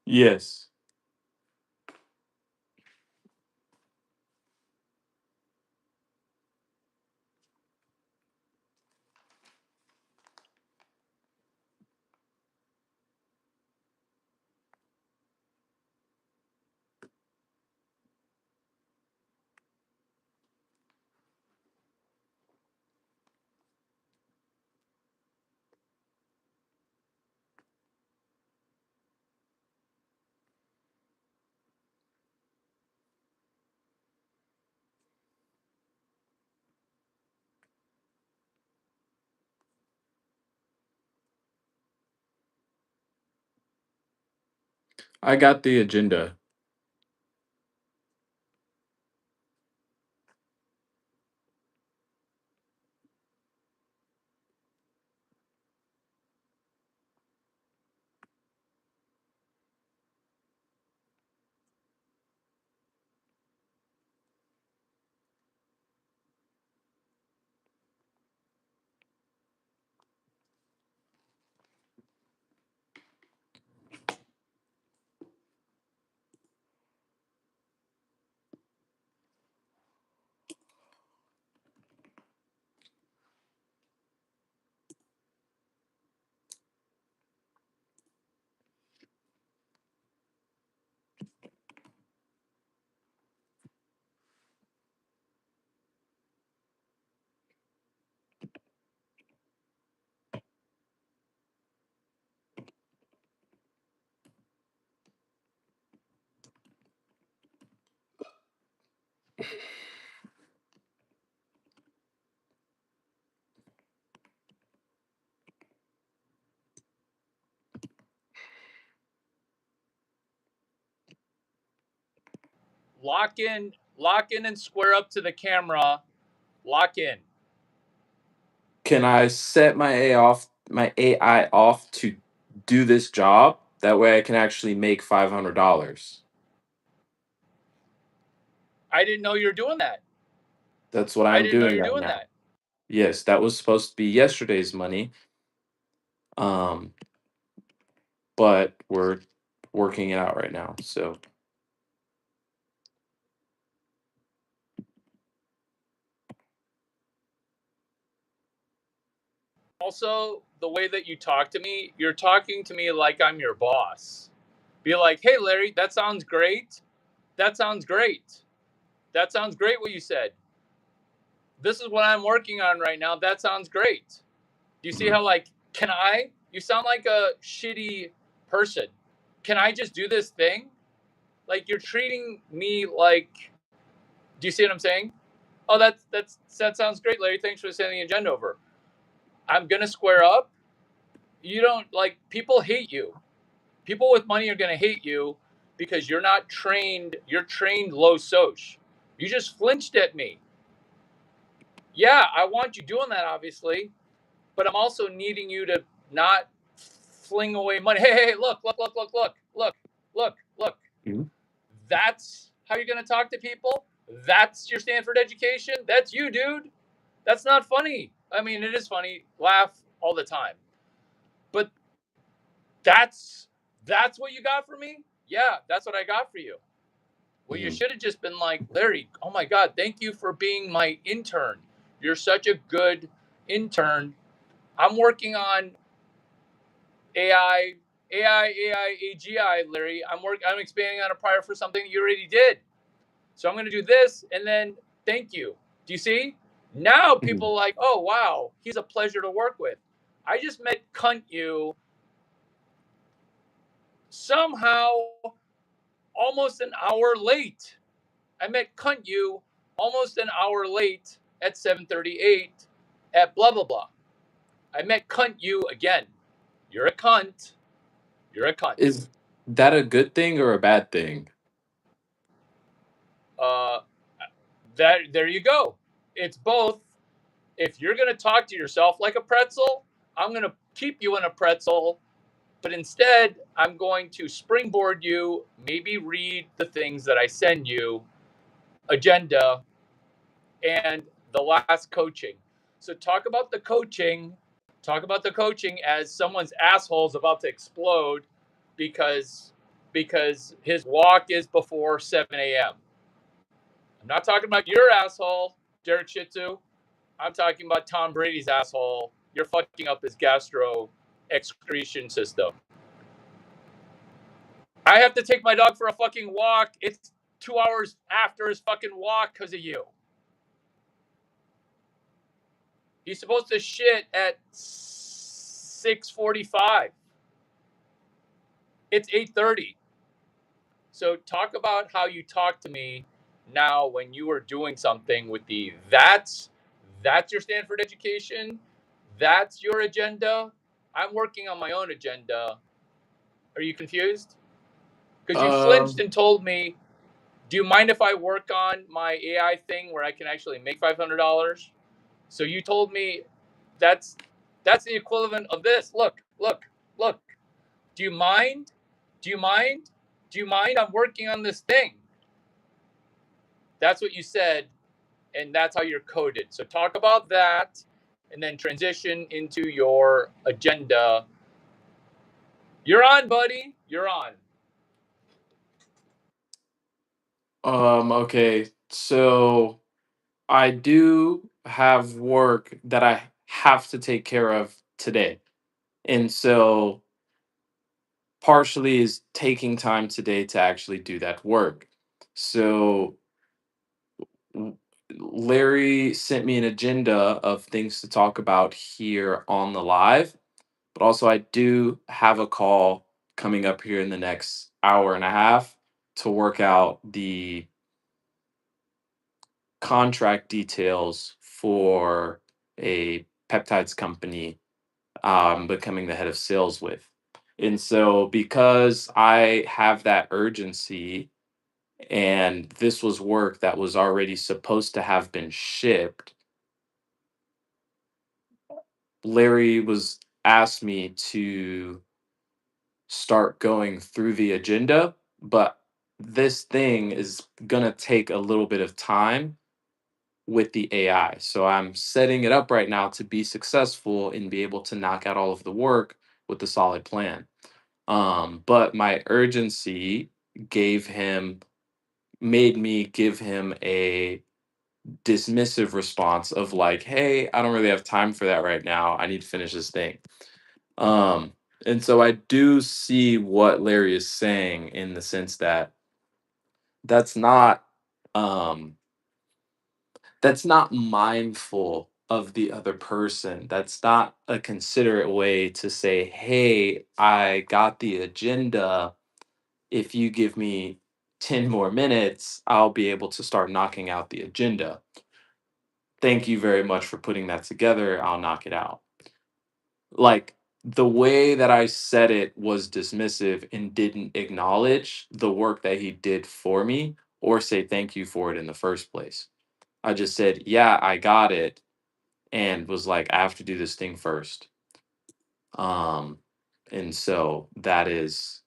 S2: Yes. I got the agenda.
S1: Lock in and square up to the camera. Lock in.
S2: Can I set my AI off to do this job? That way I can actually make $500.
S1: I didn't know you were doing that.
S2: That's what
S1: I
S2: I'm
S1: didn't know
S2: doing
S1: you're
S2: right
S1: doing
S2: now.
S1: that.
S2: Yes, that was supposed to be yesterday's money. Um, but we're working it out right now. So
S1: Also, the way that you talk to me, you're talking to me like I'm your boss. Be like, hey, Larry, that sounds great. That sounds great. That sounds great what you said. This is what I'm working on right now. That sounds great. Do you see
S2: mhm.
S1: how, like, can I? You sound like a shitty person. Can I just do this thing? Like, you're treating me like, do you see what I'm saying? Oh, that sounds great, Larry. Thanks for sending the agenda over. I'm gonna square up. You don't like people hate you. People with money are gonna hate you because you're not trained. You're trained low soc. You just flinched at me. Yeah, I want you doing that, obviously, but I'm also needing you to not fling away money. Hey, look.
S2: Mhm.
S1: That's how you're gonna talk to people. That's your Stanford education. That's you, dude. That's not funny. I mean, it is funny. Laugh all the time. But that's that's what you got for me? Yeah, that's what I got for you. Well, you
S2: Mhm.
S1: should have just been like, Larry, oh my God, thank you for being my intern. You're such a good intern. I'm working on AI, Larry. I'm expanding on a prior for something you already did. So I'm gonna do this and then thank you. Do you see? Now
S2: Mhm.
S1: people are like, oh wow, he's a pleasure to work with. I just met cunt you somehow almost an hour late. I met cunt you almost an hour late at 7:38 at blah blah blah. I met cunt you again. You're a cunt. You're a cunt.
S2: Is that a good thing or a bad thing?
S1: Uh, that there you go. It's both. If you're gonna talk to yourself like a pretzel, I'm gonna keep you in a pretzel. But instead, I'm going to springboard you. Maybe read the things that I send you, agenda, and the last coaching. So talk about the coaching. Talk about the coaching as someone's asshole is about to explode because his walk is before 7 a.m. I'm not talking about your asshole, Derek Shitzu. I'm talking about Tom Brady's asshole. You're fucking up his gastro excretion system. I have to take my dog for a fucking walk. It's 2 hours after his fucking walk because of you. He's supposed to shit at 6:45. It's 8:30. So talk about how you talk to me now when you are doing something with the that's your Stanford education. That's your agenda. I'm working on my own agenda. Are you confused? Because you flinched
S2: Um,
S1: and told me, "Do you mind if I work on my AI thing where I can actually make $500?" So you told me that's that's the equivalent of this. Look, look, look. Do you mind? Do you mind? Do you mind? I'm working on this thing. That's what you said, and that's how you're coded. So talk about that, and then transition into your agenda. You're on, buddy. You're on.
S2: okay. So I do have work that I have to take care of today. And so partially is taking time today to actually do that work. So w- Larry sent me an agenda of things to talk about here on the live, but also I do have a call coming up here in the next hour and a half to work out the contract details for a peptides company becoming the head of sales with. And so, because I have that urgency, and this was work that was already supposed to have been shipped, Larry was asked me to start going through the agenda, but this thing is going to take a little bit of time with the AI. So I'm setting it up right now to be successful and be able to knock out all of the work with the solid plan. But my urgency gave him made me give him a dismissive response of like, "Hey, I don't really have time for that right now. I need to finish this thing." Um, and so I do see what Larry is saying in the sense that that's not um that's not mindful of the other person. That's not a considerate way to say, "Hey, I got the agenda. If you give me 10 more minutes, I'll be able to start knocking out the agenda. Thank you very much for putting that together. I'll knock it out." Like, the way that I said it was dismissive and didn't acknowledge the work that he did for me or say thank you for it in the first place. I just said, "Yeah, I got it," and was like, "I have to do this thing first." Um, and so that is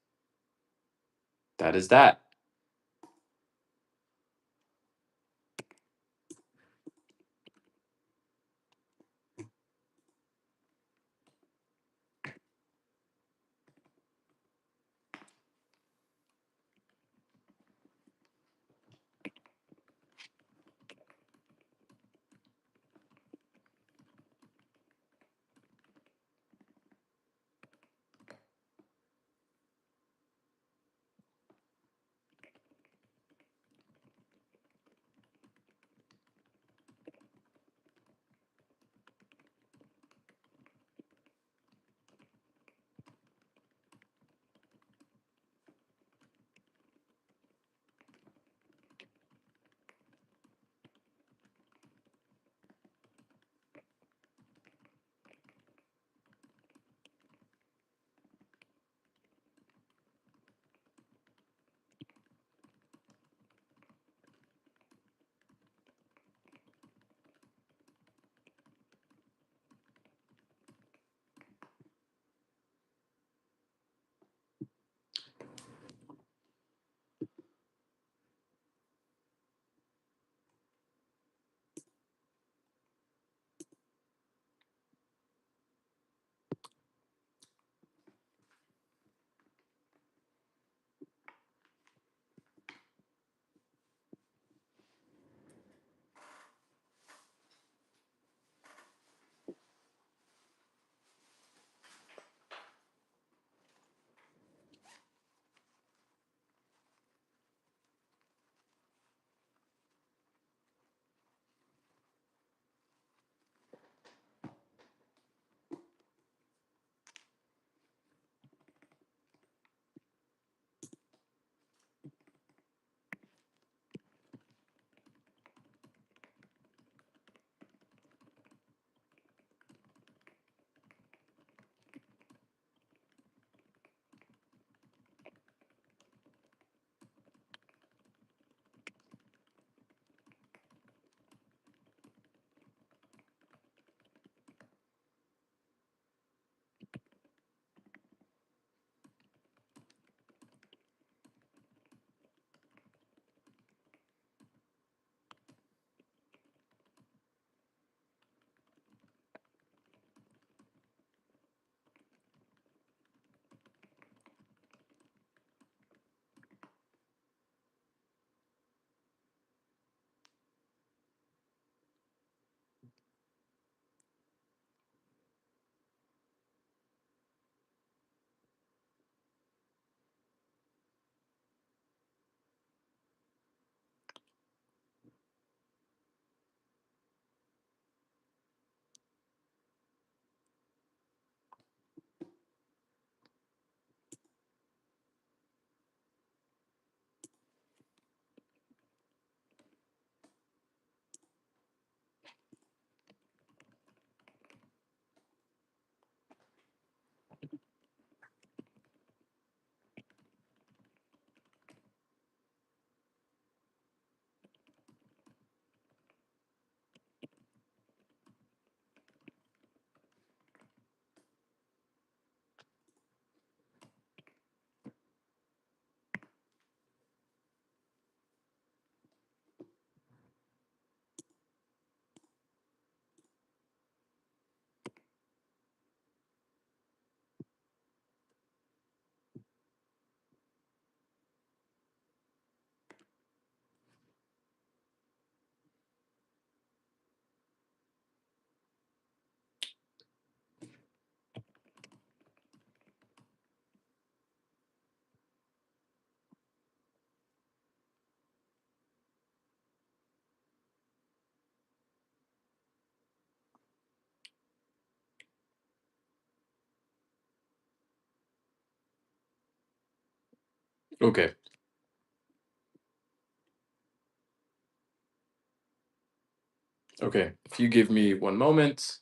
S2: that. Okay. Okay. If you give me one moment.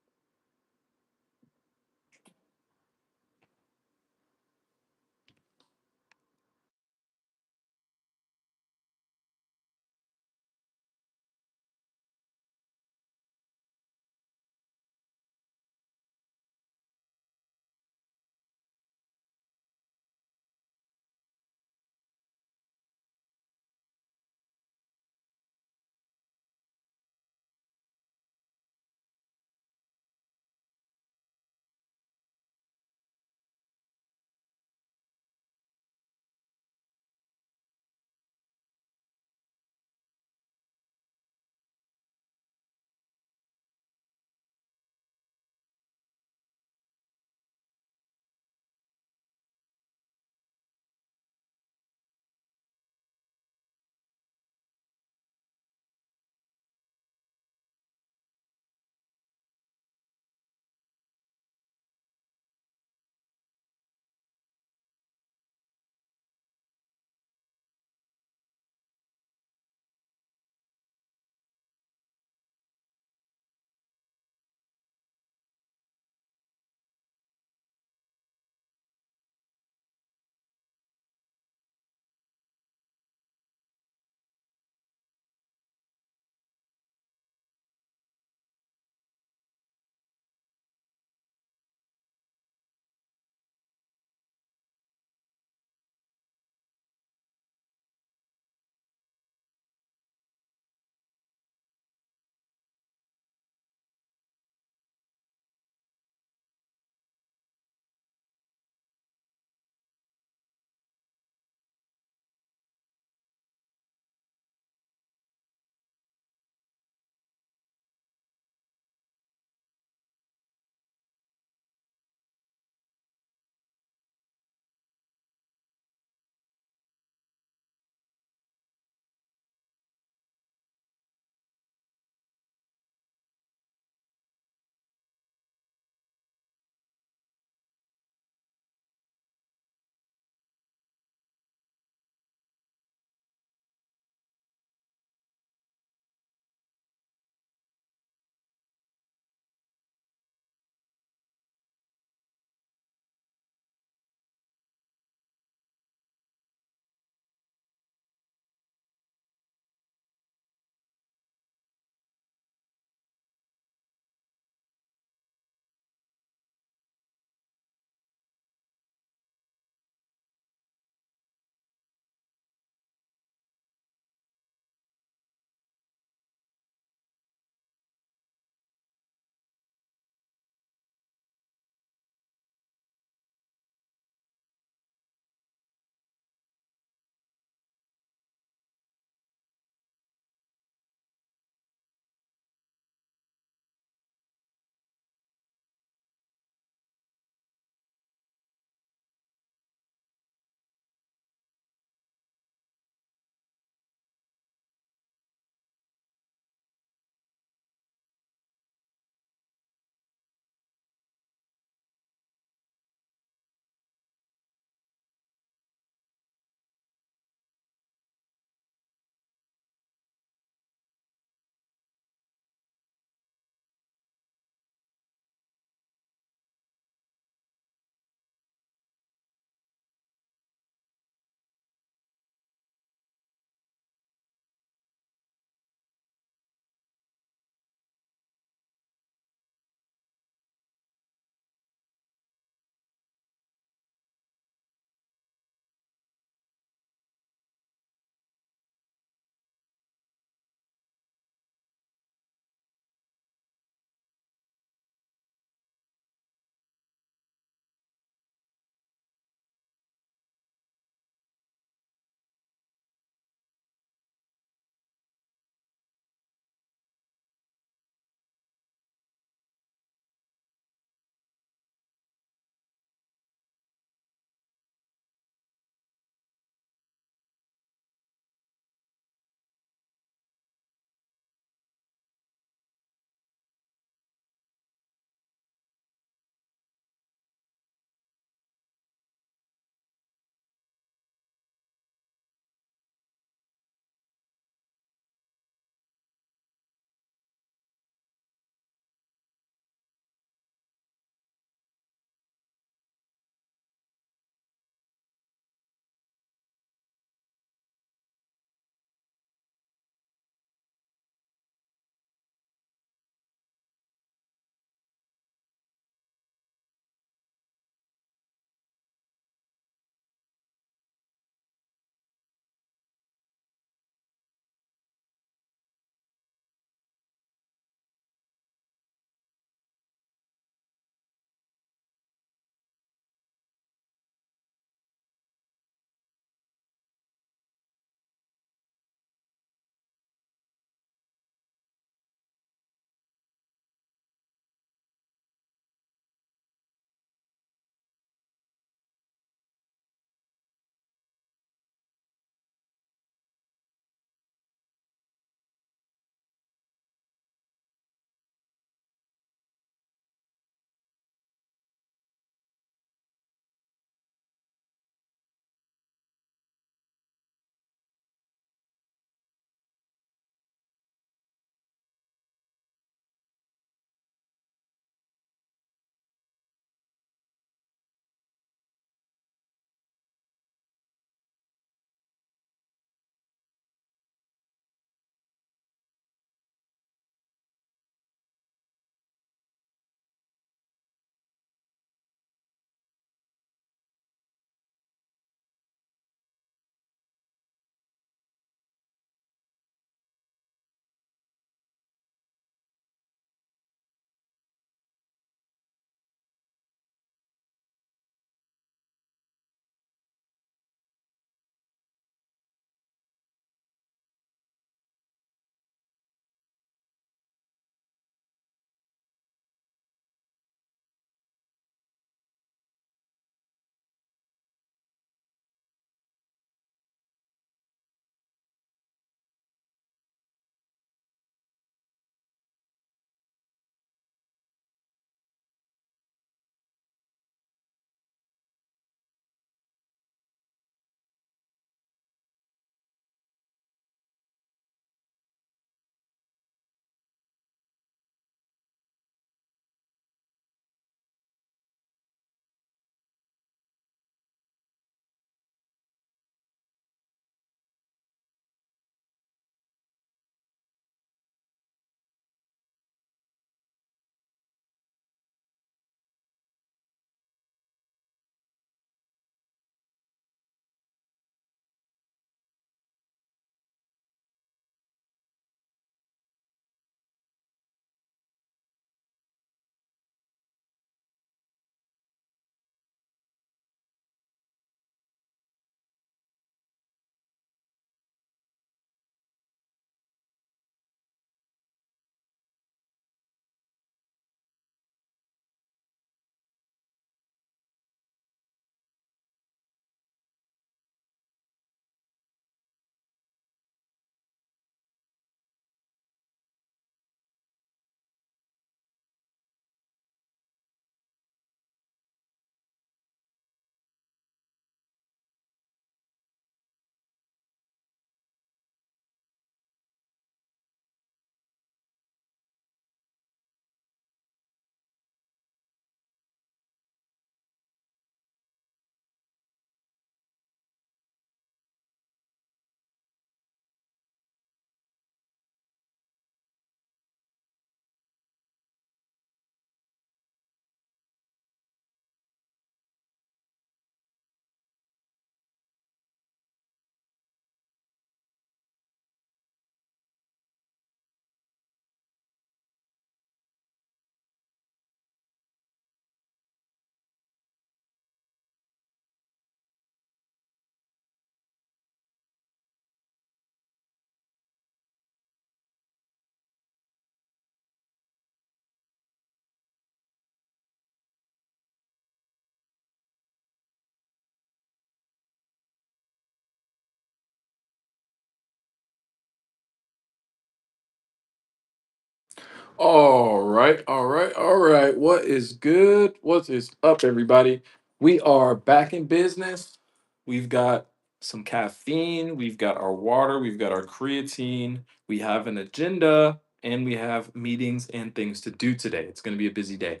S2: All right, all right, all right. What is good? What is up, everybody? We are back in business. We've got some caffeine, we've got our water, we've got our creatine, we have an agenda, and we have meetings and things to do today. It's going to be a busy day.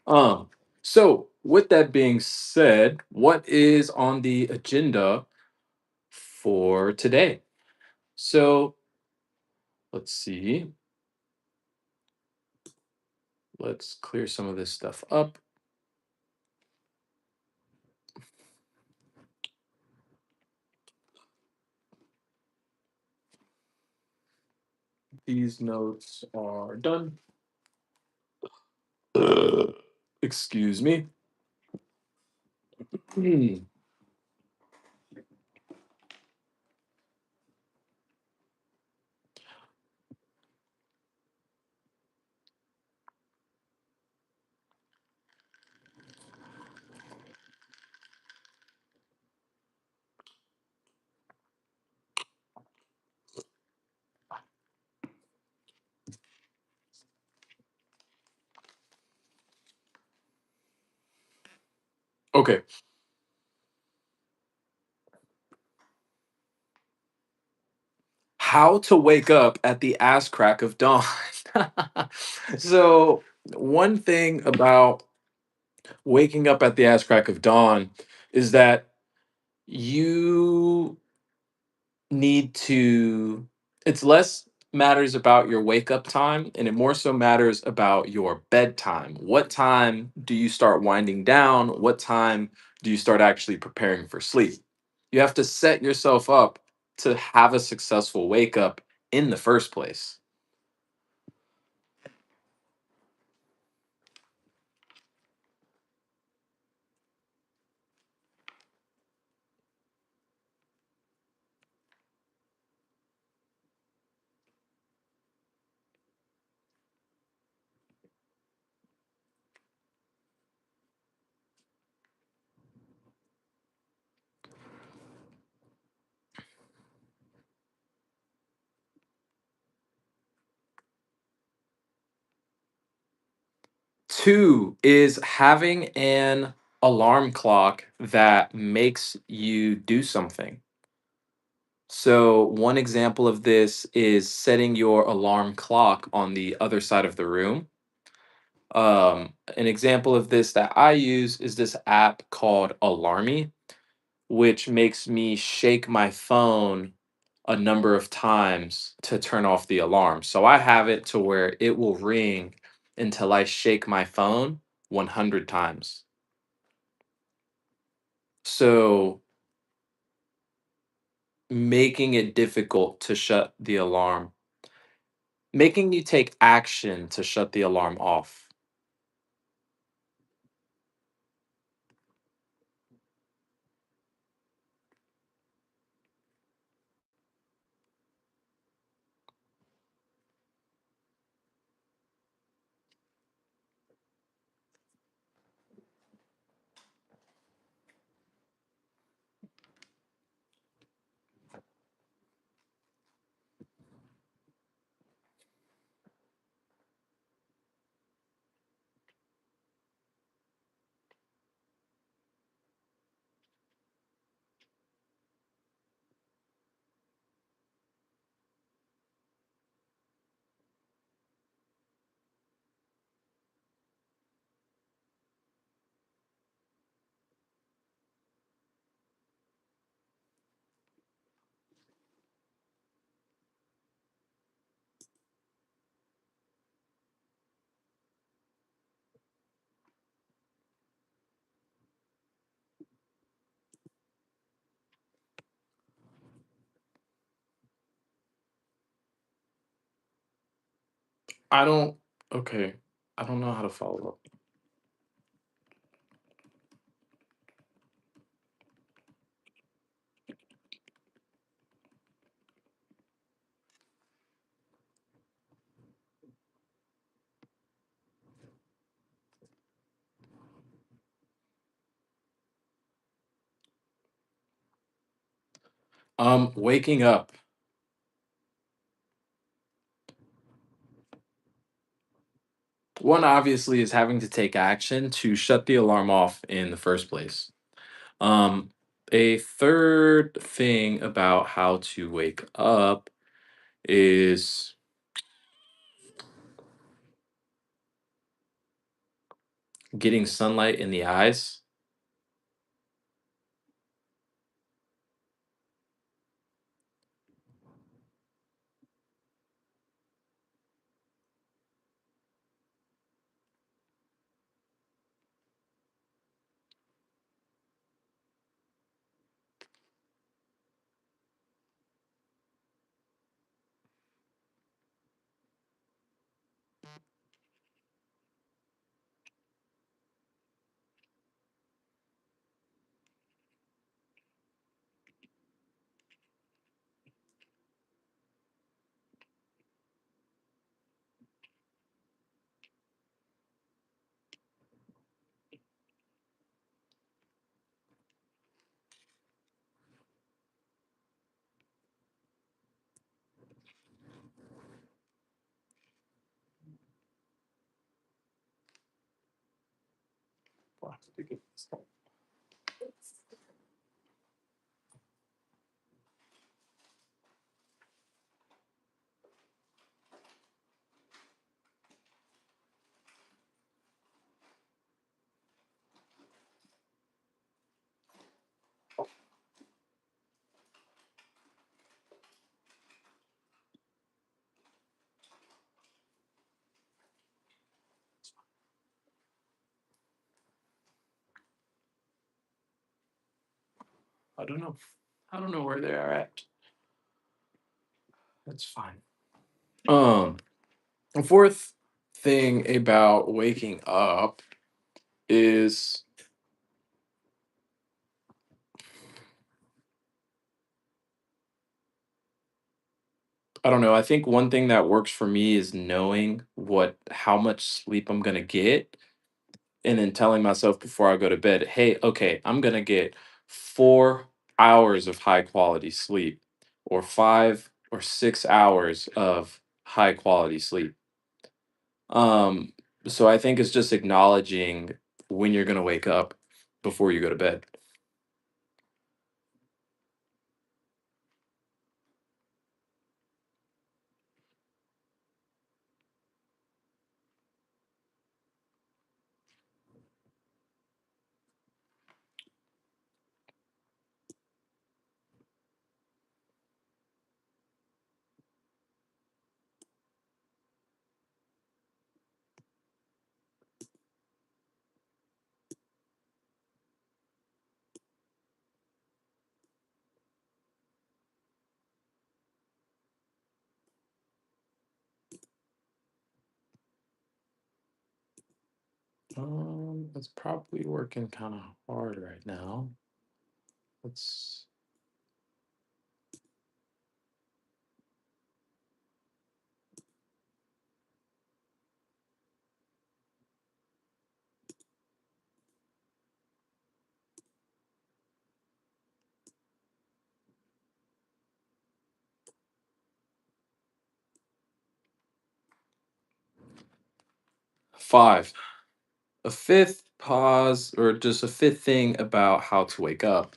S2: Um, so with that being said, what is on the agenda for today? So let's see. Let's clear some of this stuff up. These notes are done. Uh, Excuse me. Hmm. Okay. How to wake up at the ass crack of dawn. So, one thing about waking up at the ass crack of dawn is that you need to, it's less matters about your wake up time and it more so matters about your bedtime. What time do you start winding down? What time do you start actually preparing for sleep? You have to set yourself up to have a successful wake up in the first place. Two is having an alarm clock that makes you do something. So, one example of this is setting your alarm clock on the other side of the room. An example of this that I use is this app called Alarmy, which makes me shake my phone a number of times to turn off the alarm. So, I have it to where it will ring until I shake my phone 100 times. So, making it difficult to shut the alarm, making you take action to shut the alarm off. I don't, okay, I don't know how to follow up. Waking up. One obviously is having to take action to shut the alarm off in the first place. Um, a third thing about how to wake up is getting sunlight in the eyes. 'Cause I don't know. I don't know where they are at. That's fine. Um, a fourth thing about waking up is I don't know. I think one thing that works for me is knowing how much sleep I'm gonna get, and then telling myself before I go to bed, hey, okay, I'm gonna get 4 hours of high quality sleep, or 5 or 6 hours of high quality sleep. Um, so I think it's just acknowledging when you're gonna wake up before you go to bed. It's probably working kind of hard right now. Let's 5. A fifth pause, or just a fifth thing about how to wake up.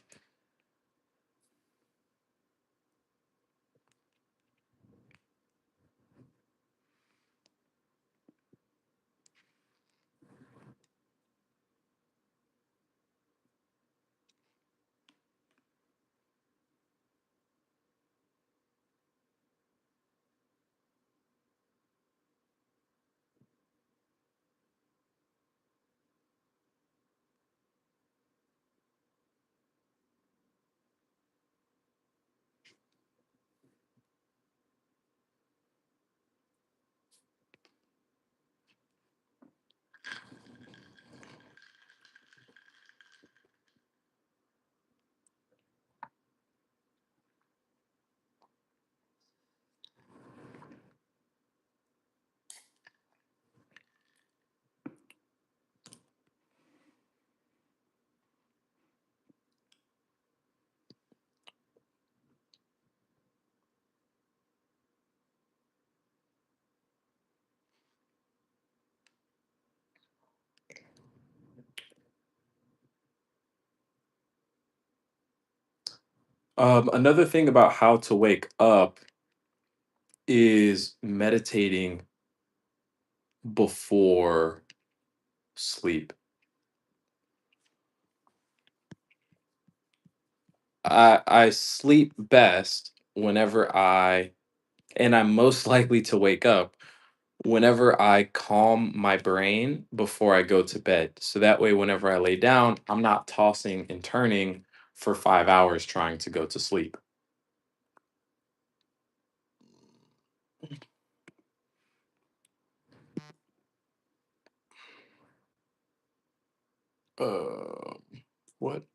S2: Another thing about how to wake up is meditating before sleep. I sleep best whenever and I'm most likely to wake up whenever I calm my brain before I go to bed. So that way, whenever I lay down, I'm not tossing and turning for 5 hours trying to go to sleep. Uh, what?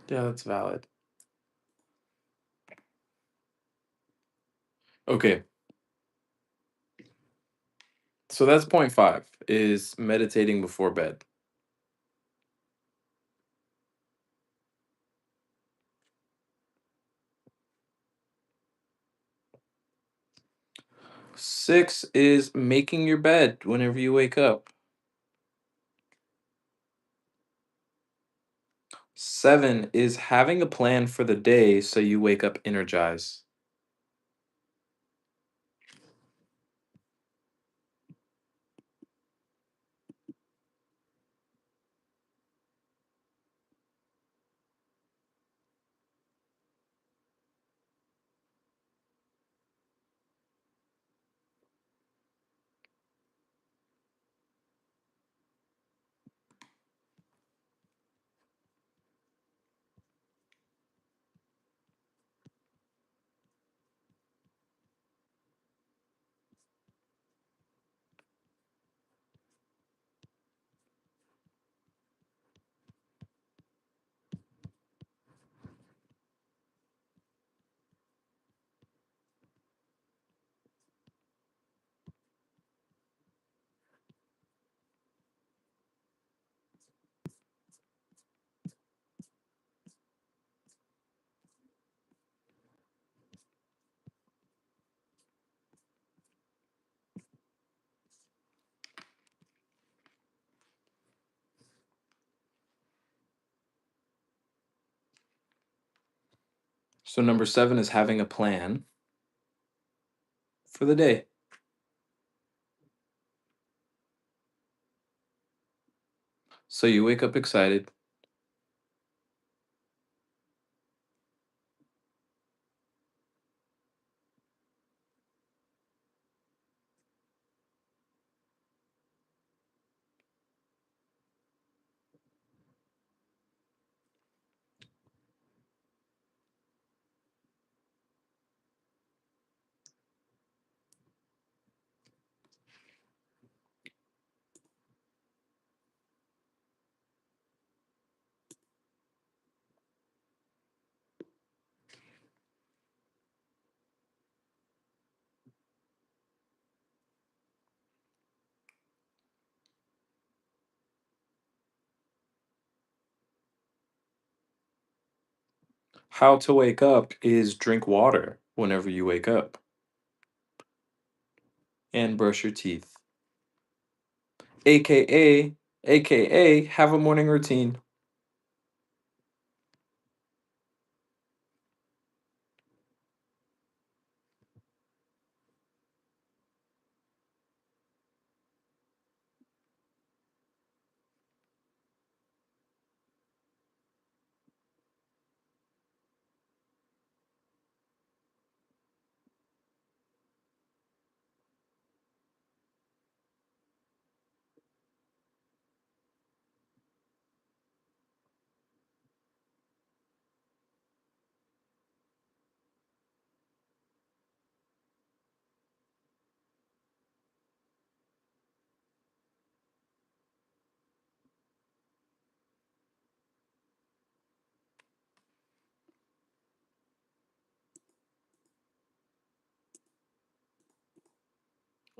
S2: Yeah, that's valid. Okay, so that's point five is meditating before bed. 6 is making your bed whenever you wake up. 7 is having a plan for the day so you wake up energized. So number 7 is having a plan for the day. So you wake up excited. How to wake up is drink water whenever you wake up and brush your teeth. AKA have a morning routine.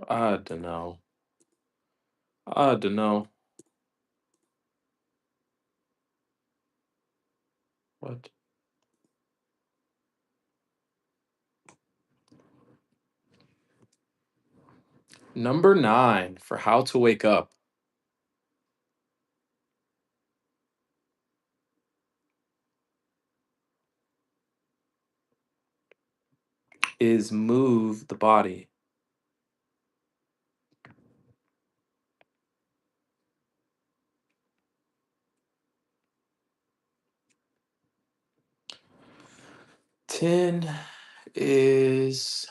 S2: I don't know. I don't know. What? Number 9 for how to wake up is move the body. Ten is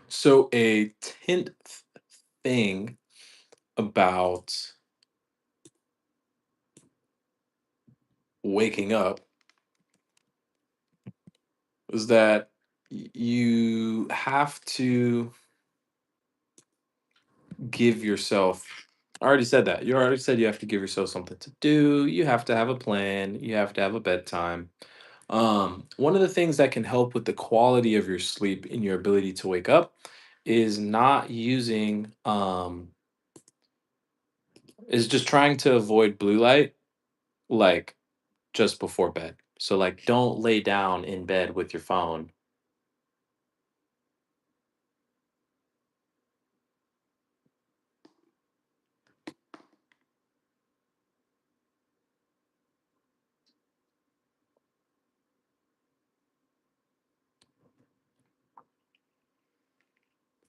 S2: so a tenth thing about waking up is that you have to give yourself. I already said that. You already said you have to give yourself something to do. You have to have a plan. You have to have a bedtime. One of the things that can help with the quality of your sleep and your ability to wake up is not using is just trying to avoid blue light like just before bed. So like don't lay down in bed with your phone.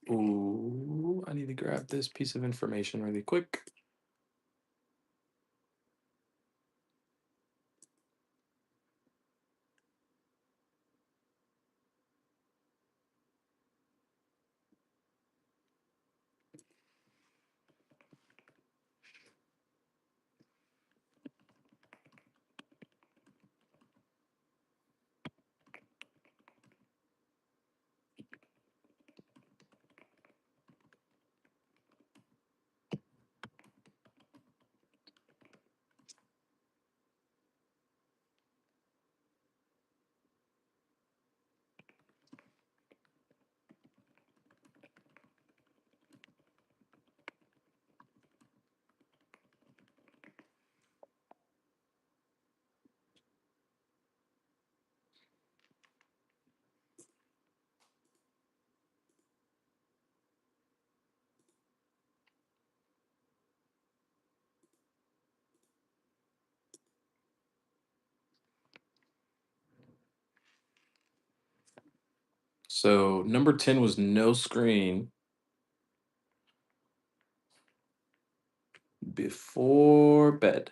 S2: Ooh, I need to grab this piece of information really quick. So number 10 was no screen before bed.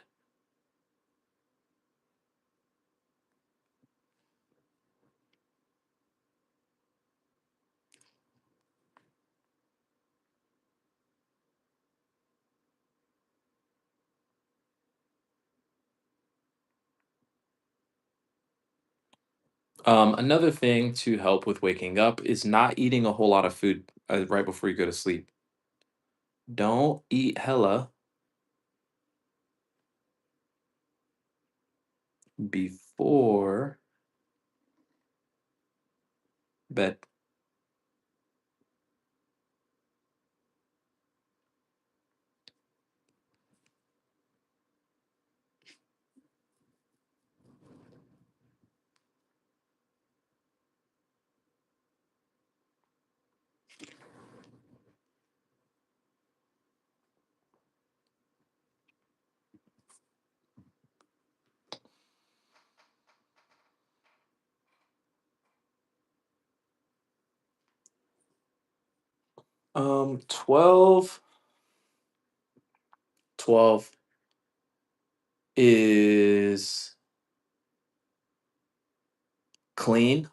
S2: Another thing to help with waking up is not eating a whole lot of food right before you go to sleep. Don't eat hella before bed. Um, 12, 12 is clean.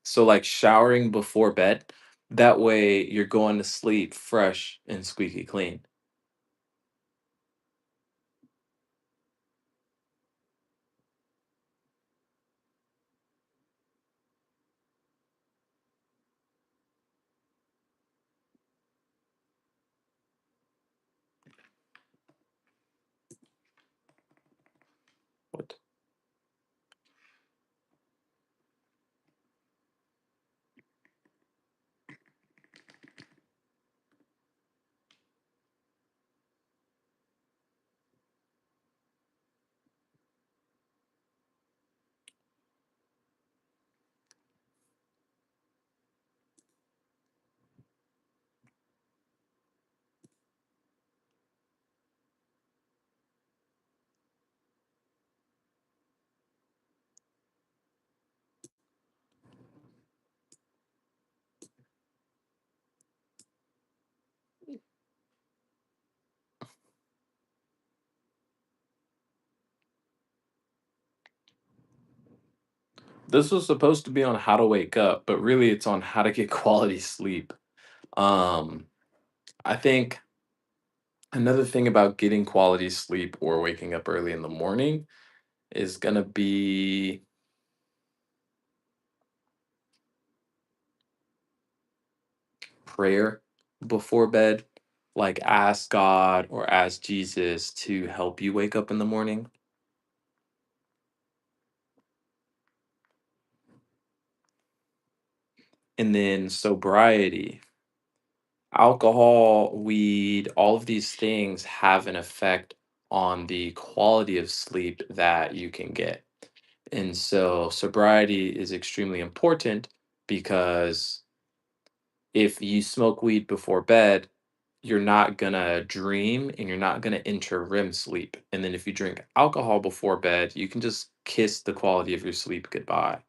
S2: So like showering before bed. That way you're going to sleep fresh and squeaky clean. What? This was supposed to be on how to wake up, but really it's on how to get quality sleep. Um, I think another thing about getting quality sleep or waking up early in the morning is gonna be prayer before bed. Like ask God or ask Jesus to help you wake up in the morning. And then sobriety. Alcohol, weed, all of these things have an effect on the quality of sleep that you can get. And so sobriety is extremely important because if you smoke weed before bed, you're not gonna dream and you're not gonna enter REM sleep. And then if you drink alcohol before bed, you can just kiss the quality of your sleep goodbye.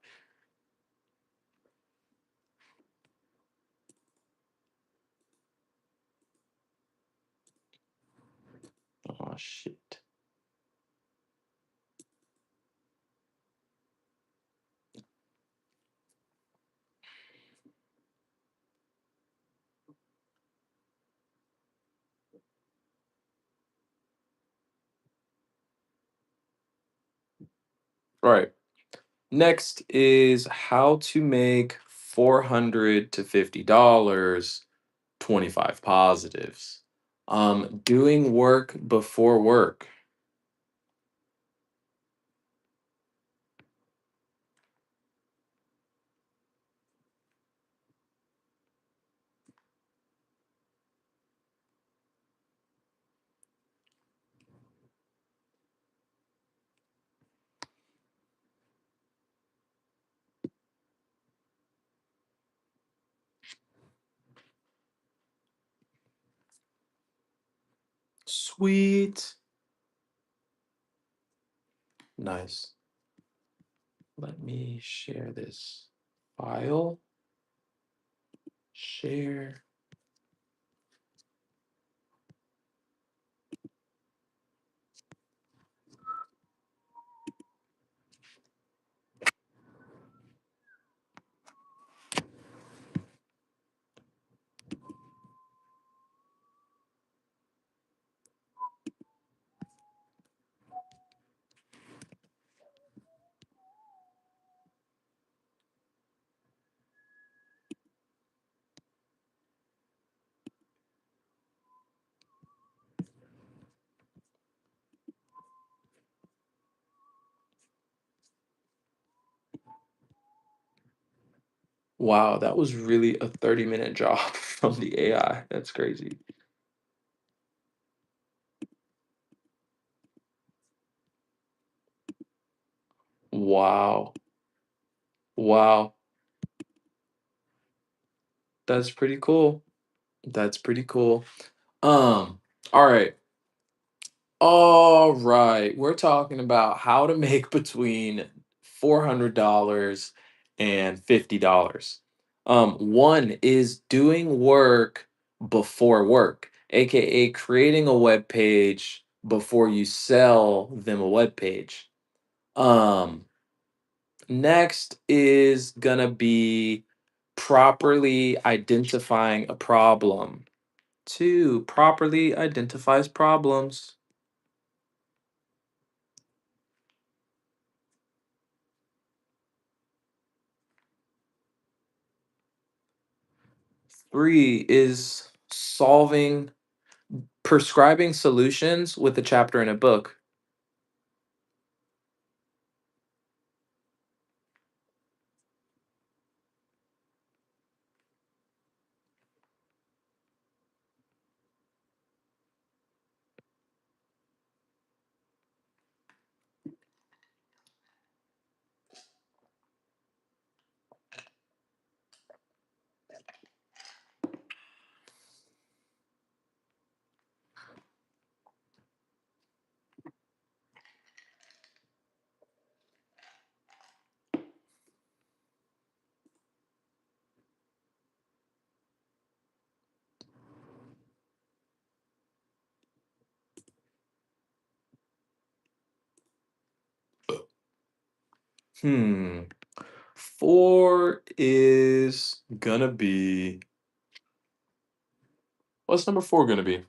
S2: Oh, shit. All right. Next is how to make 400 to $50, 25 positives. Doing work before work. Sweet. Nice. Let me share this file. Share. Wow, that was really a 30-minute job from the AI. That's crazy. Wow. Wow. That's pretty cool. That's pretty cool. All right. All right. We're talking about how to make between $400 and $50. One is doing work before work, aka creating a web page before you sell them a web page. Um, Next is gonna be properly identifying a problem. Two, properly identifies problems. Three is prescribing solutions with a chapter in a book. Hmm. Four is gonna be. What's number four gonna be?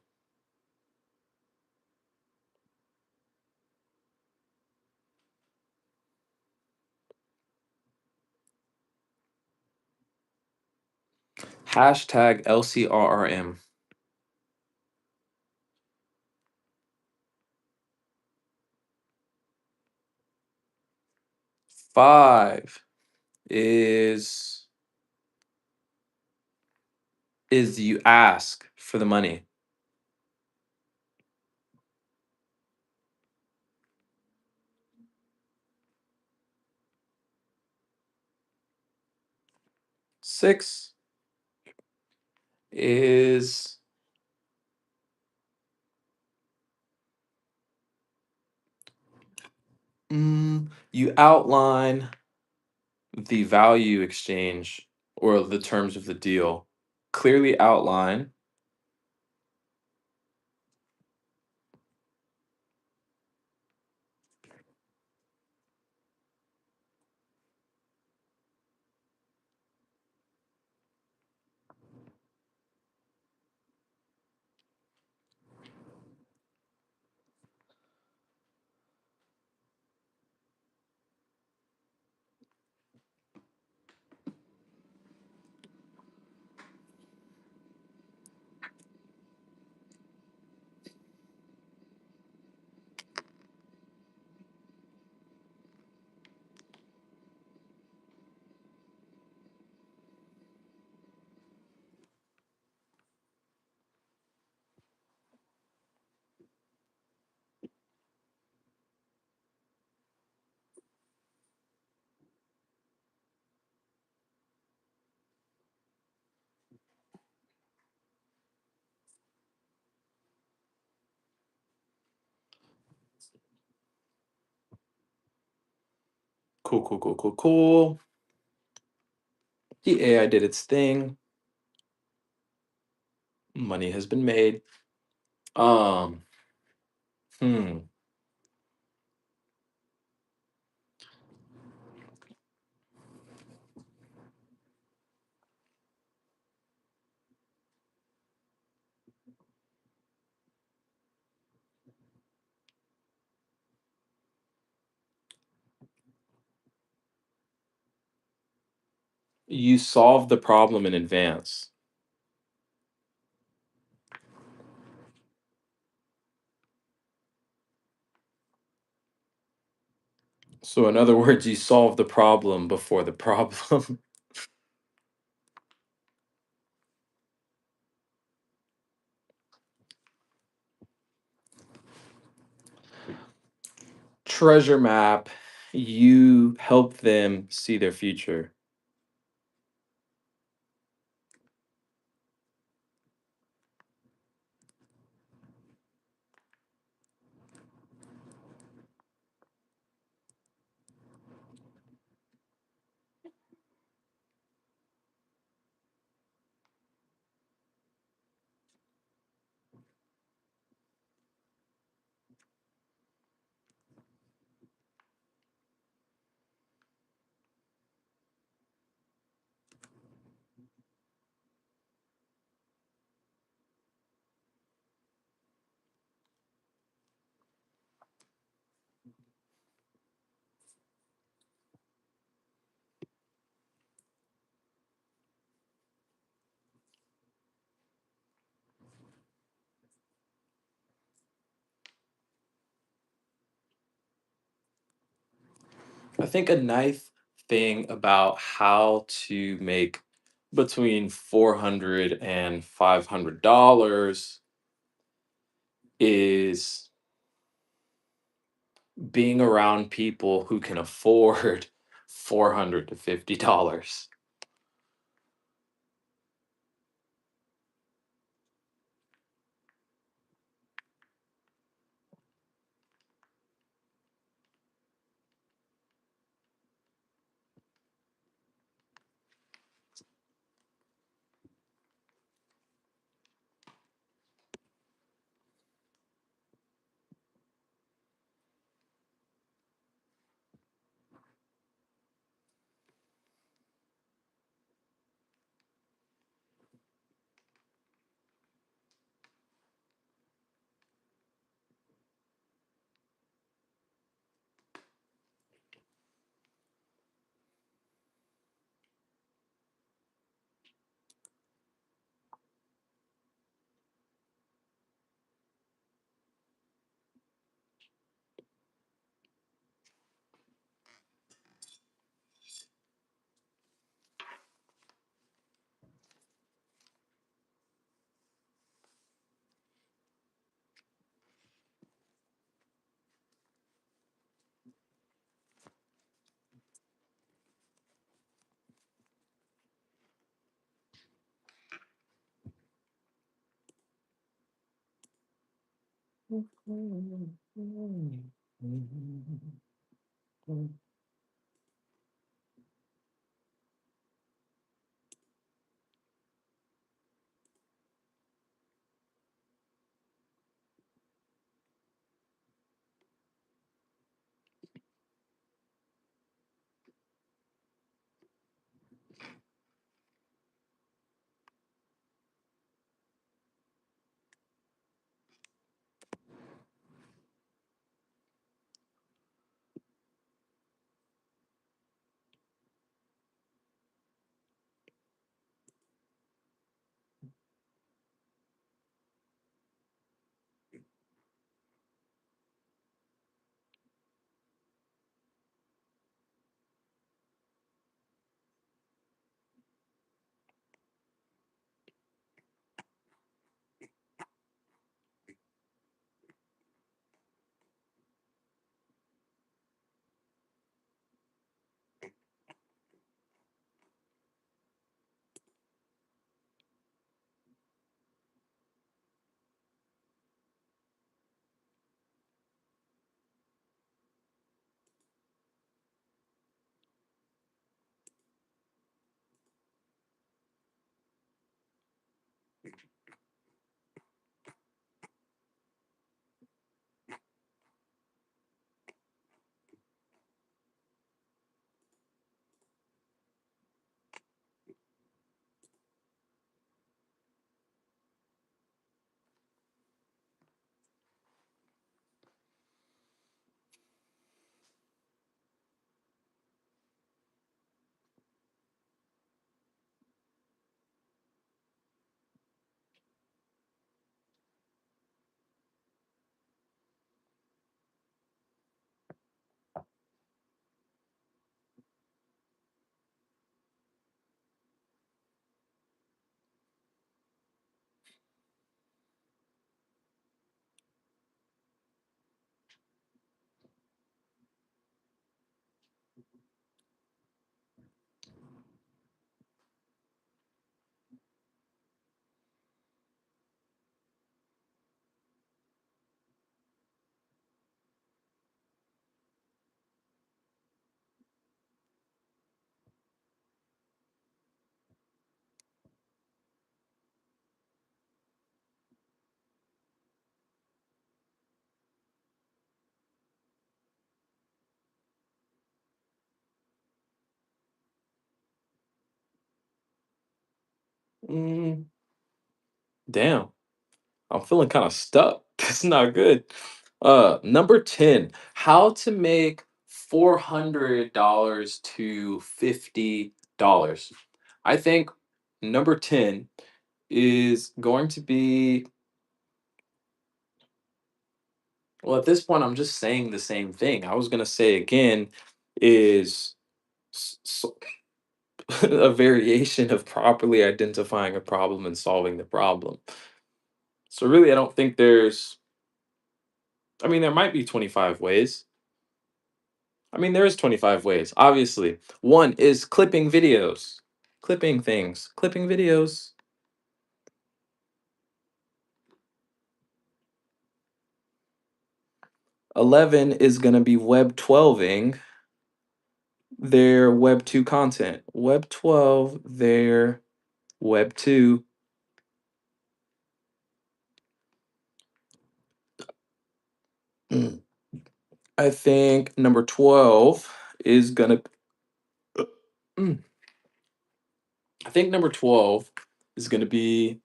S2: Hashtag LCRRM. Five is you ask for the money. Six is you outline the value exchange or the terms of the deal. Clearly outline. Cool, cool, cool, cool, cool. The AI did its thing. Money has been made. Um, hmm. You solve the problem in advance. So, in other words, you solve the problem before the problem. Treasure map, you help them see their future. I think a nice thing about how to make between 400 and $500 is being around people who can afford $450. Mm, damn, I'm feeling kind of stuck. That's not good. Number 10, how to make $400 to $50. I think number 10 is going to be, well, at this point, I'm just saying the same thing. I was going to say again, is a variation of properly identifying a problem and solving the problem. So really, I don't think there's. I mean, there might be 25 ways. I mean, there is 25 ways. Obviously, one is clipping videos, clipping things, clipping videos. 11 is going to be web 12ing their web 2 content. Web 12 their web 2. Mm. I think number 12 is going to I think number 12 is going to be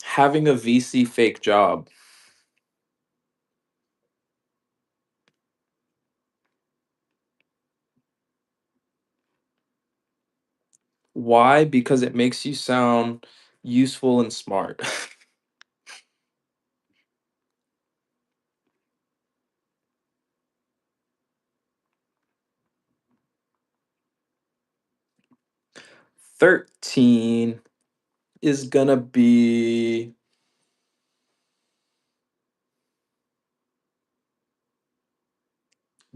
S2: having a VC fake job. Why? Because it makes you sound useful and smart. 13 is going to be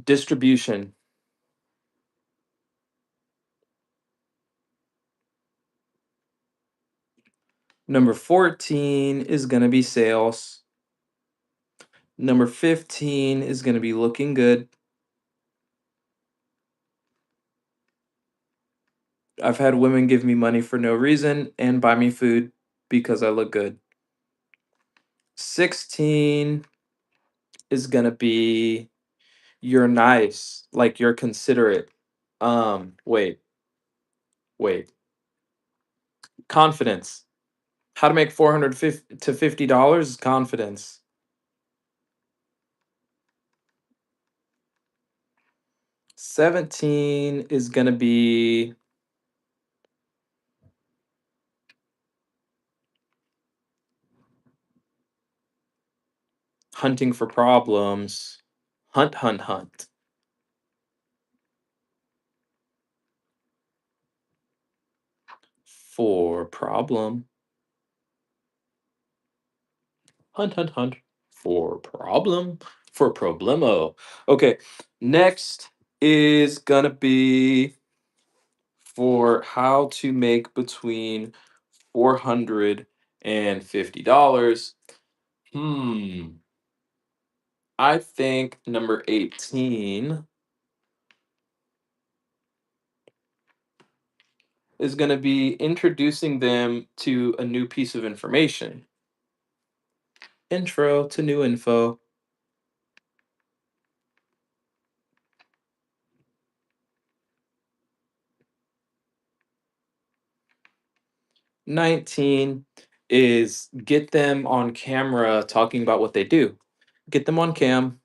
S2: distribution. Number 14 is going to be sales. Number 15 is going to be looking good. I've had women give me money for no reason and buy me food because I look good. 16 is going to be you're nice, like you're considerate. Wait, wait. Confidence. How to make 450 to $50 is confidence. 17 is going to be hunting for problems. Hunt, hunt, hunt. For problem. Hunt, hunt, hunt. For problem. For problemo. Okay. Next is gonna be for how to make between $450. Hmm. I think number 18 is going to be introducing them to a new piece of information. Intro to new info. 19 is get them on camera talking about what they do. Get them on cam.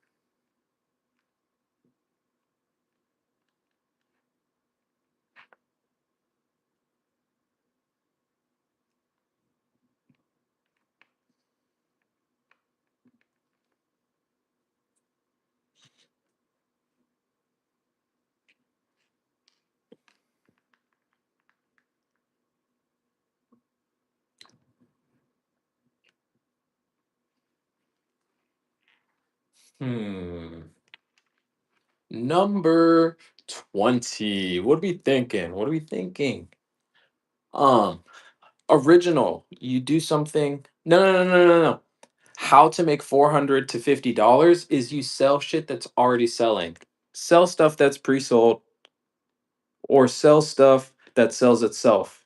S2: Hmm. Number 20. What are we thinking? What are we thinking? Um, Original. You do something. No, no, no, no, no, no. How to make 400 to $50 is you sell shit that's already selling. Sell stuff that's pre-sold or sell stuff that sells itself.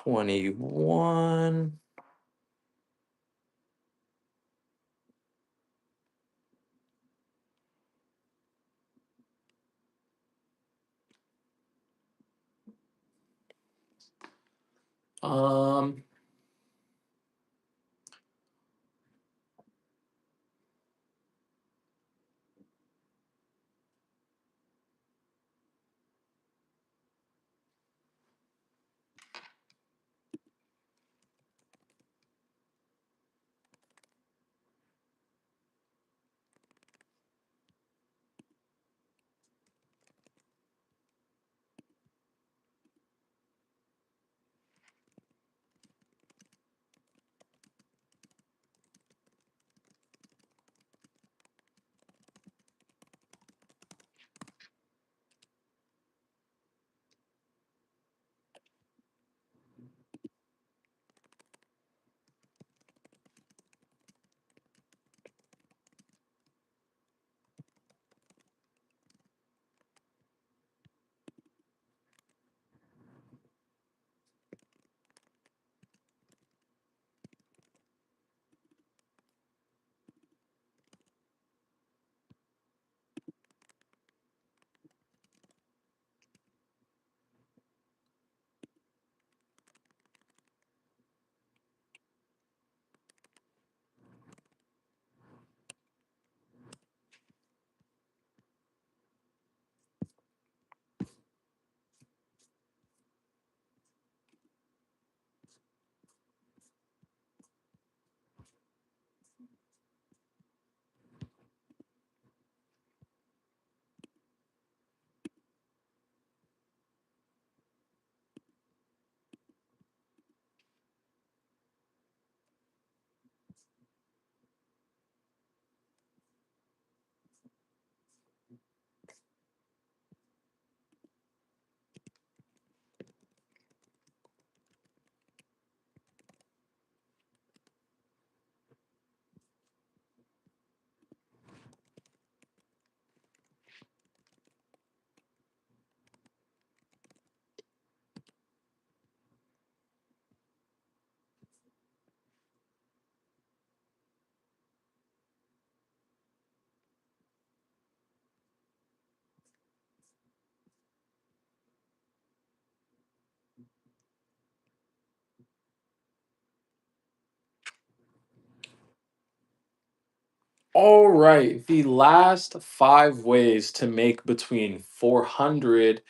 S2: 21. Um, All right, the last five ways to make between $450.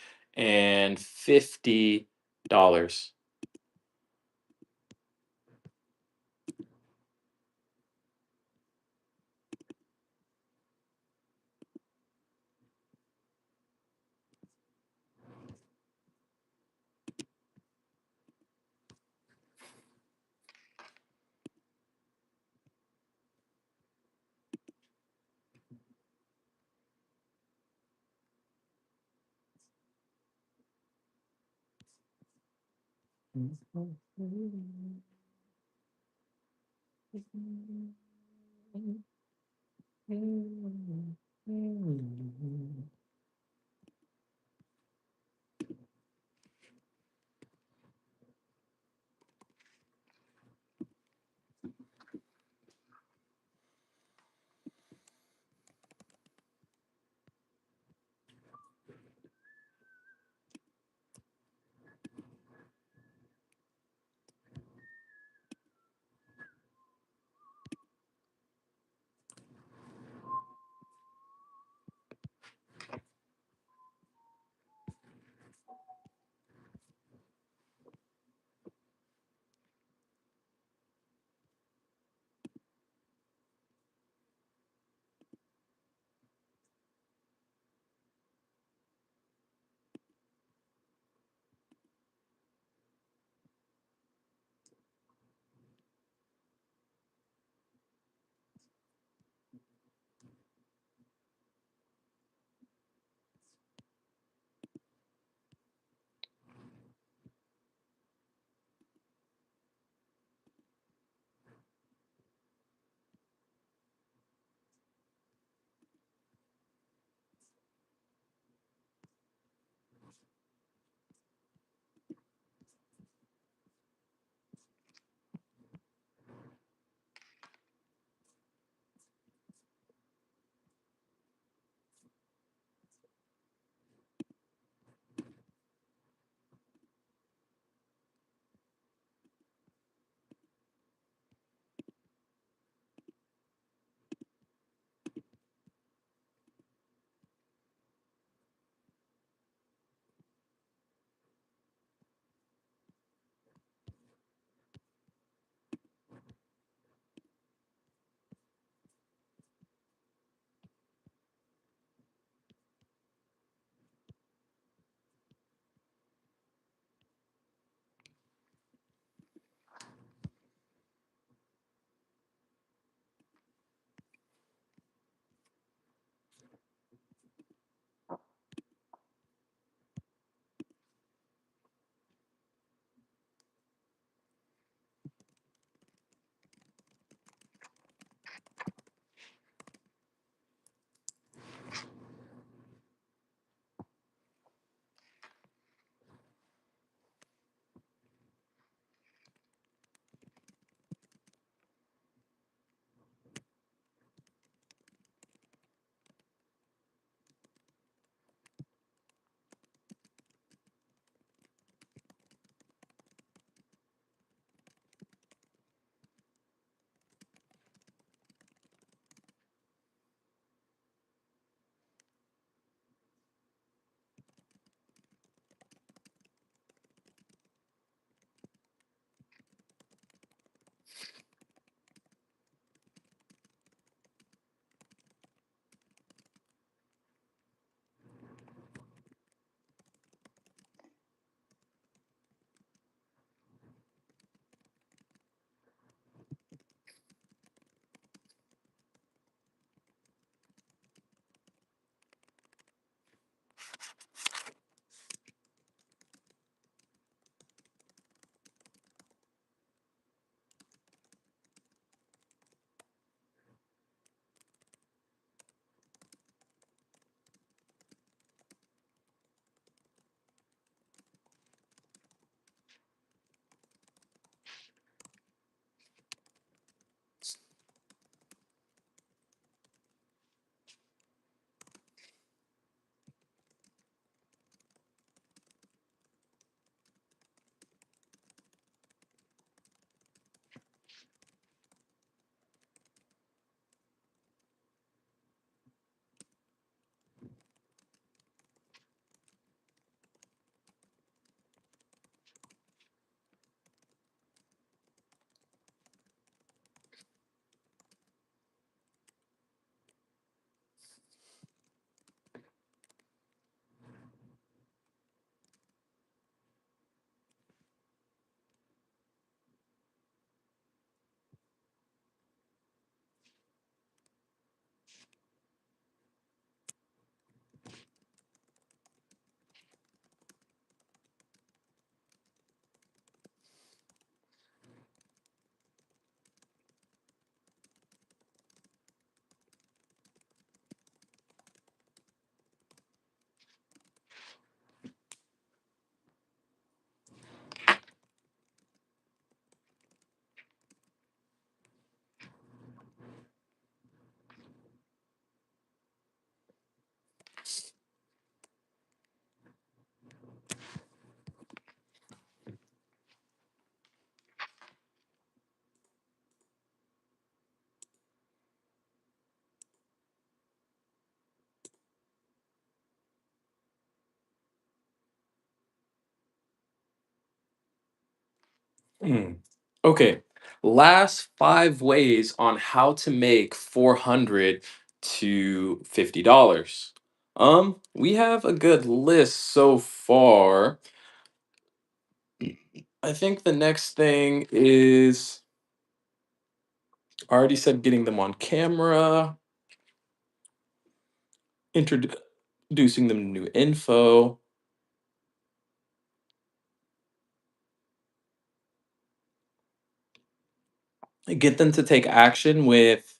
S2: Mm. Okay. Last five ways on how to make 400 to $50. We have a good list so far. I think the next thing is I already said getting them on camera, introducing them to new info, get them to take action with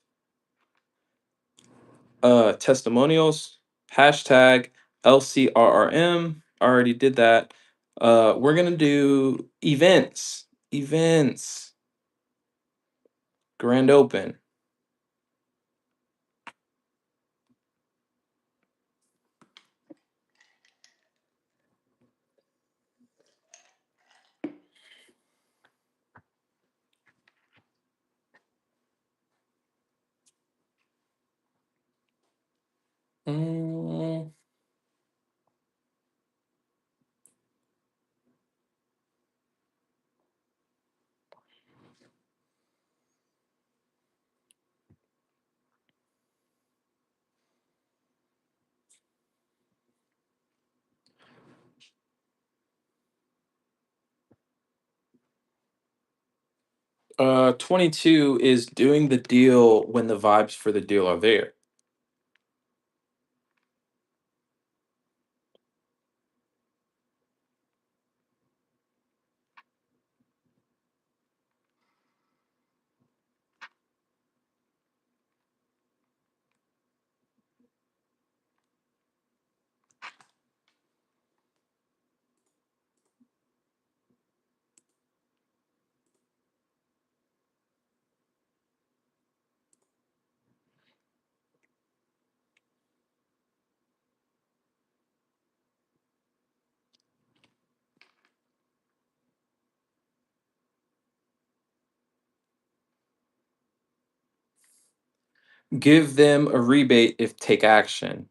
S2: testimonials, hashtag LCRRM. Already did that. We're gonna do events, grand open. Mm, 22 is doing the deal when the vibes for the deal are there. Give them a rebate if take action.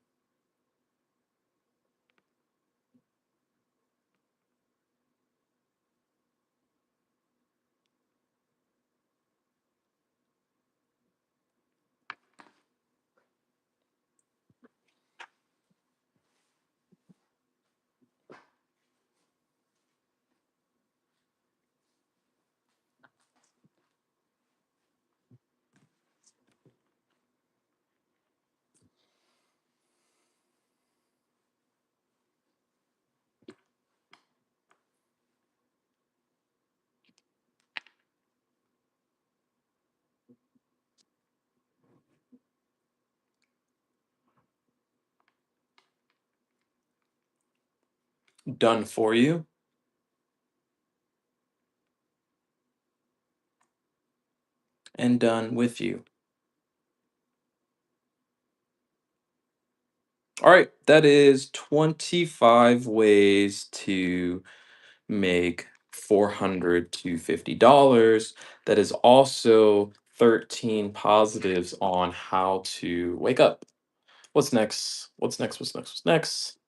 S2: Done for you and done with you. All right, that is 25 ways to make 400 to $50. That is also 13 positives on how to wake up. What's next? What's next? What's next? What's next?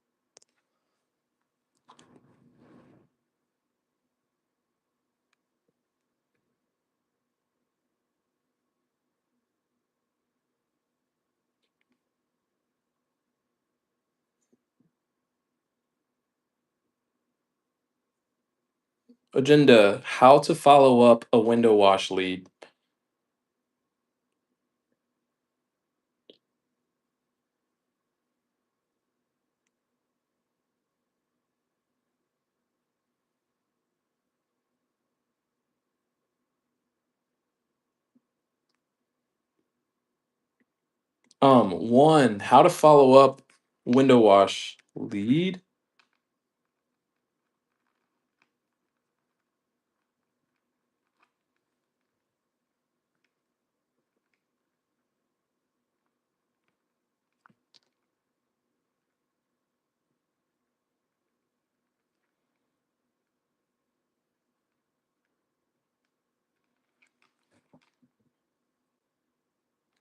S2: Agenda, how to follow up a window wash lead. One, how to follow up window wash lead.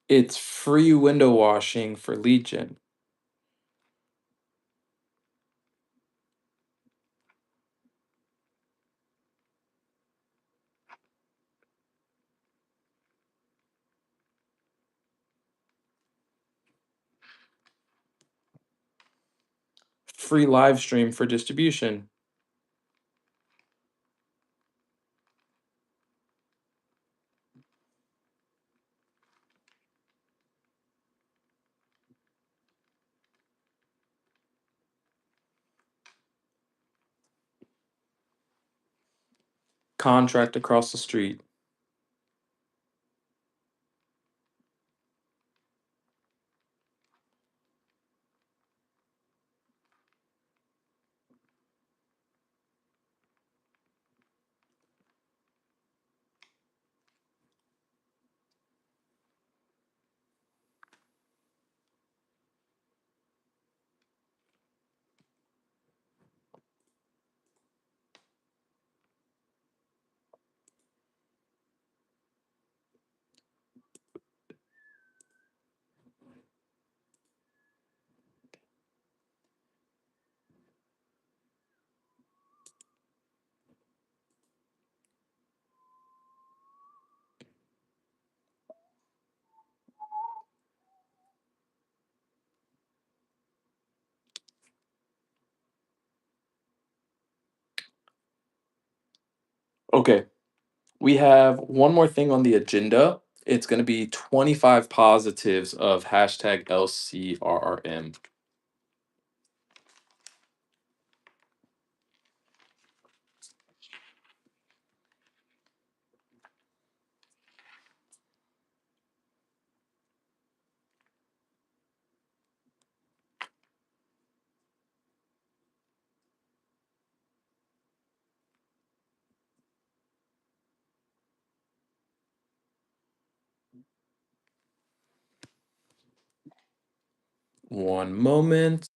S2: It's free window washing for Legion. free live stream for distribution. Contract across the street. Okay, we have one more thing on the agenda. It's going to be 25 positives of hashtag LCRRM. One moment.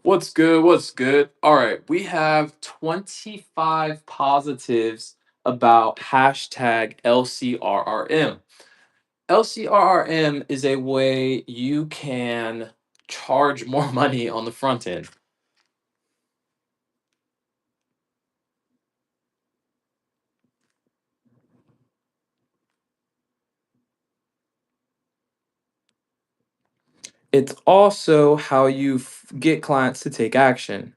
S2: What's good? What's good? All right, we have 25 positives about hashtag LCRRM. LCRRM is a way you can charge more money on the front end. It's also how you get clients to take action.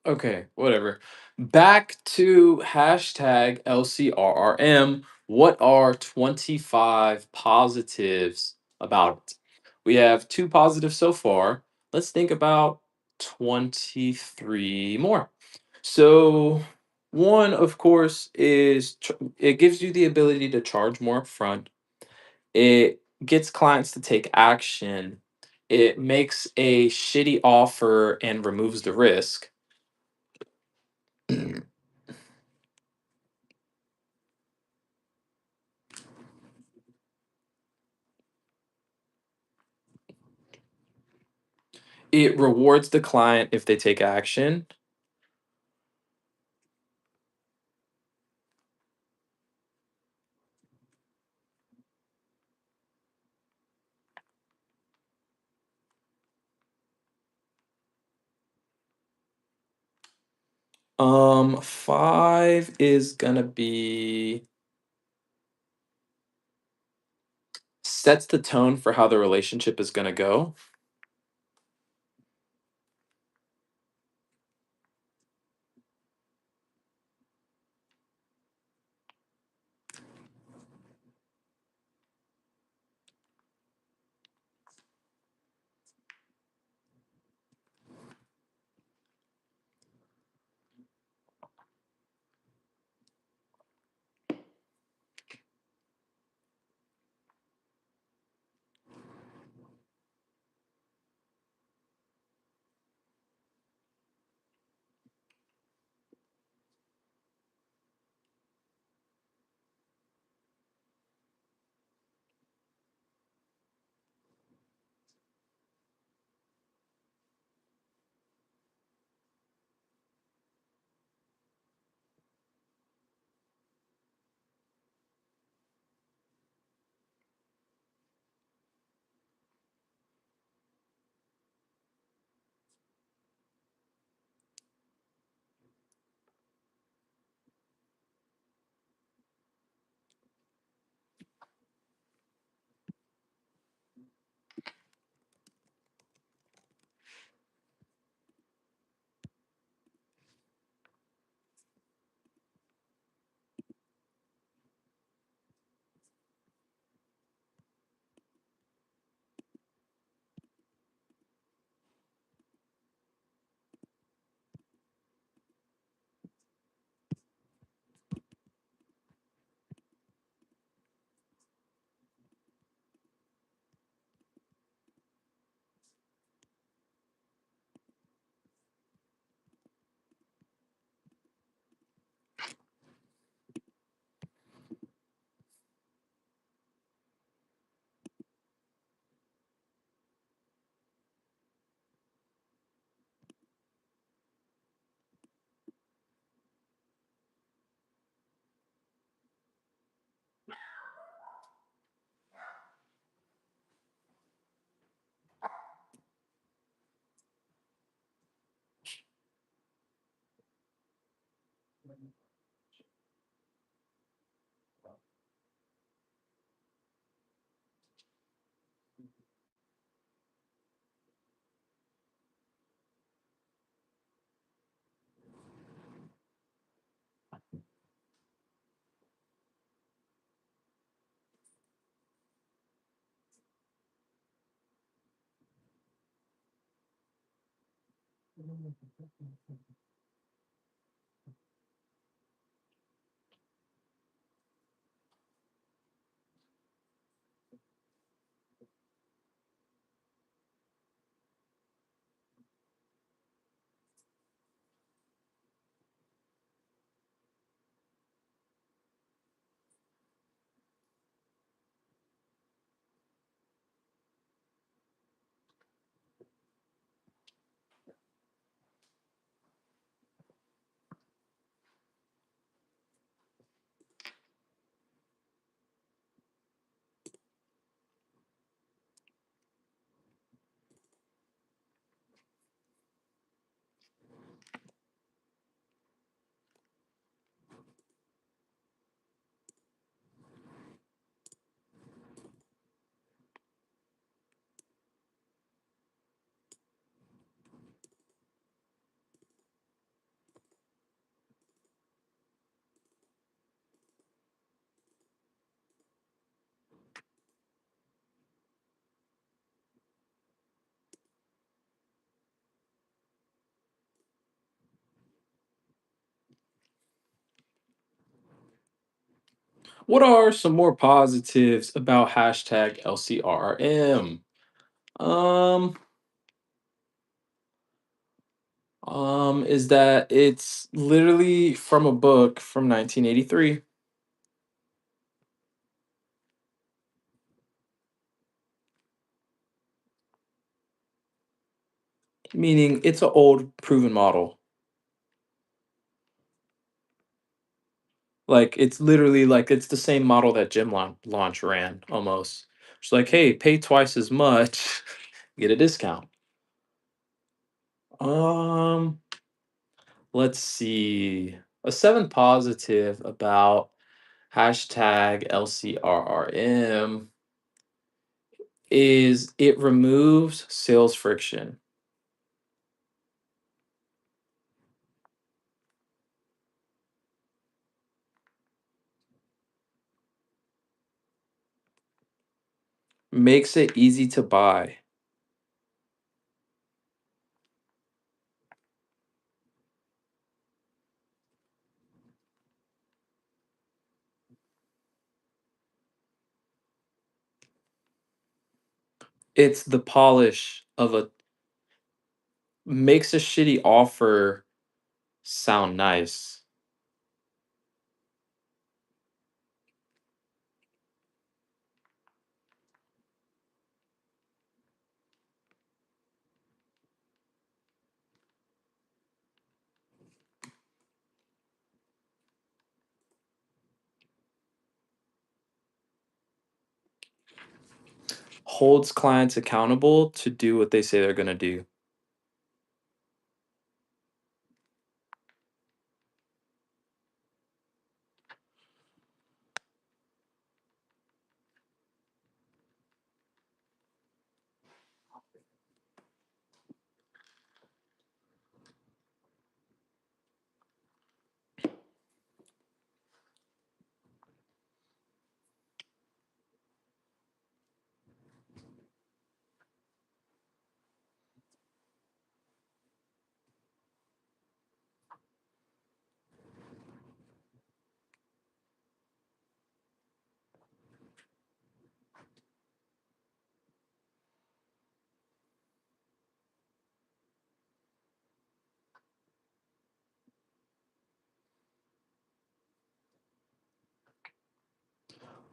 S2: Okay, whatever. Back to hashtag LCRRM. What are 25 positives about it? We have two positives so far. Let's think about 23 more. So, one, of course, is it gives you the ability to charge more upfront. It gets clients to take action. It makes a shitty offer and removes the risk. It rewards the client if they take action. Five is gonna be sets the tone for how the relationship is gonna go. What are some more positives about hashtag LCRRM? Um, is that it's literally from a book from 1983, meaning it's an old proven model. Like it's literally like it's the same model that Launch ran almost. It's like, hey, pay twice as much, get a discount. Um, let's see. A seven positive about hashtag LCRRM is it removes sales friction. Makes it easy to buy. It's the polish of a makes a shitty offer sound nice. Holds clients accountable to do what they say they're going to do.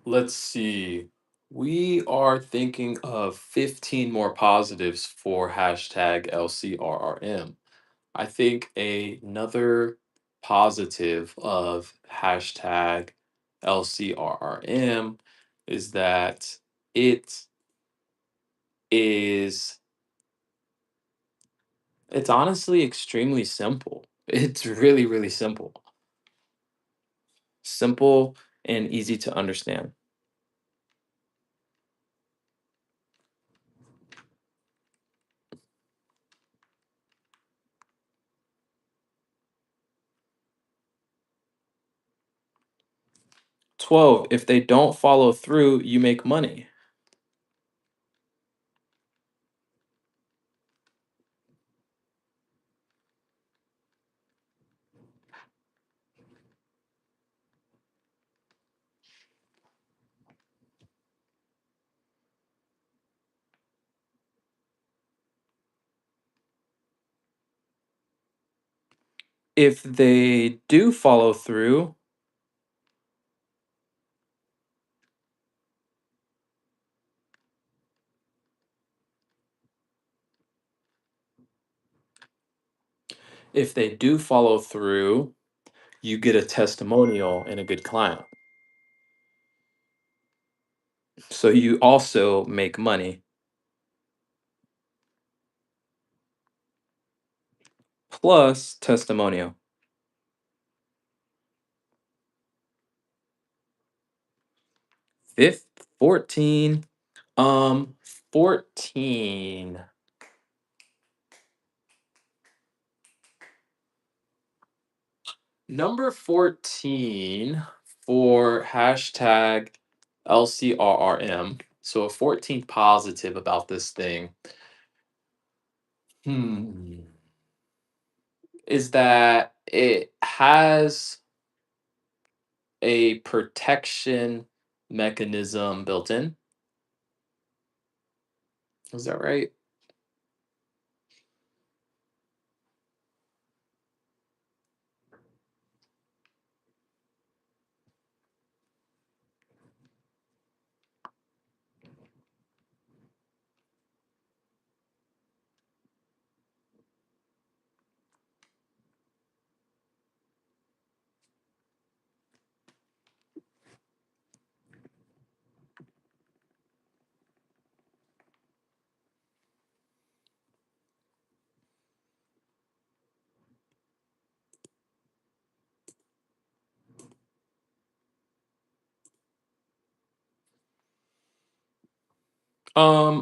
S2: Let's see. We are thinking of 15 more positives for hashtag LCRRM. I think another positive of hashtag LCRRM is that it is it's honestly extremely simple. It's really, really simple. Simple and easy to understand. 12. If they don't follow through, you make money. If they do follow through, if they do follow through, you get a testimonial and a good client. So you also make money plus testimonial. 14. Um, 14. Number 14 for hashtag LCRRM. So a 14 positive about this thing. Hmm. Is that it has a protection mechanism built in. Is that right?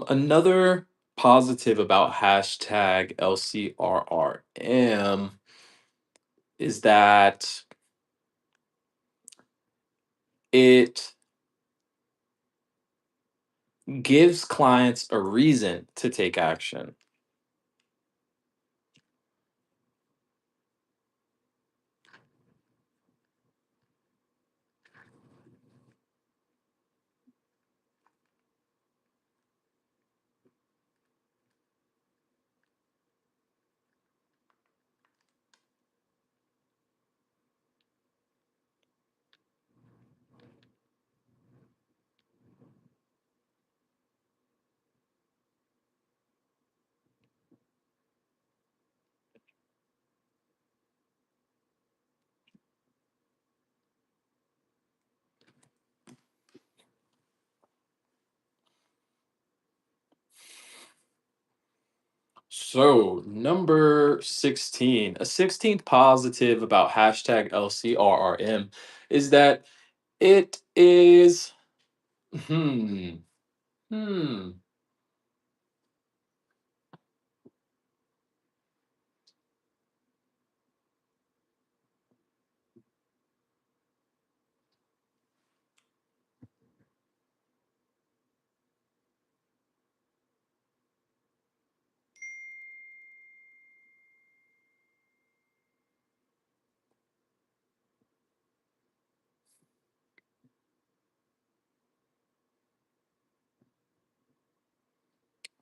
S2: Another positive about hashtag LCRRM is that it gives clients a reason to take action. So, number 16, a 16th positive about hashtag LCRRM is that it is, hmm, hmm.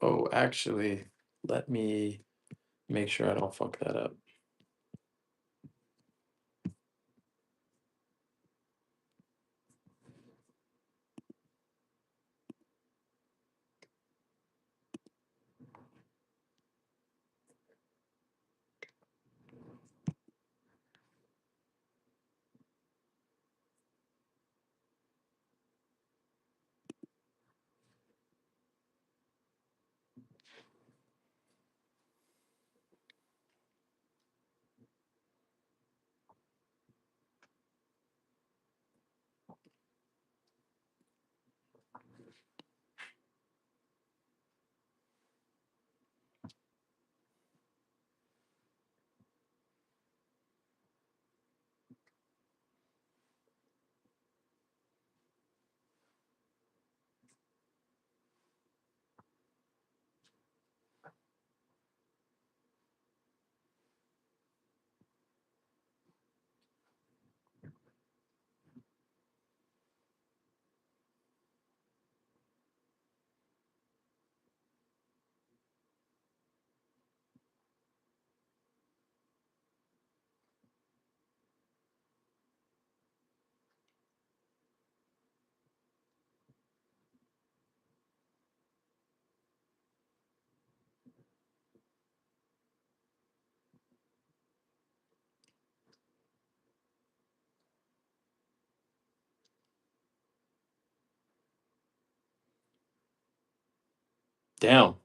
S2: Oh, actually, let me make sure I don't fuck that up. Damn,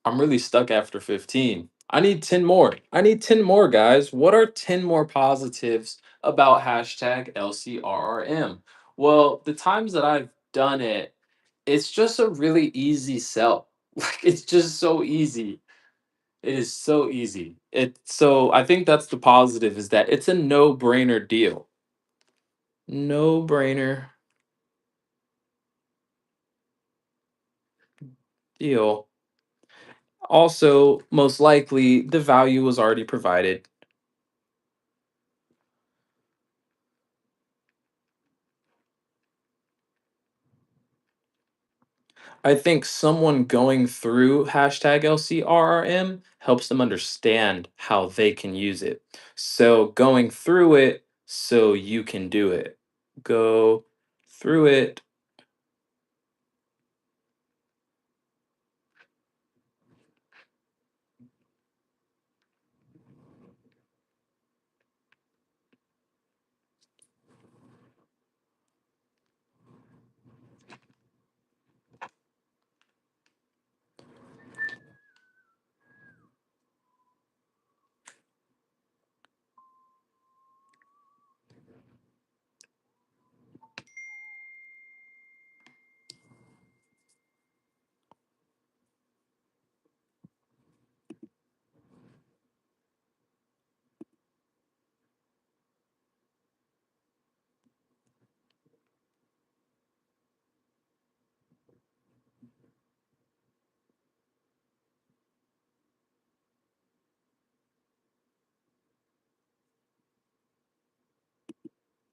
S2: I'm really stuck after 15. I need 10 more. I need 10 more, guys. What are 10 more positives about hashtag LCRRM? Well, the times that I've done it, it's just a really easy sell. Like, it's just so easy. It is so easy. So I think that's the positive, is that it's a no-brainer deal. No-brainer deal. Also, most likely the value was already provided. I think someone going through hashtag LCRRM helps them understand how they can use it. So going through it so you can do it. Go through it.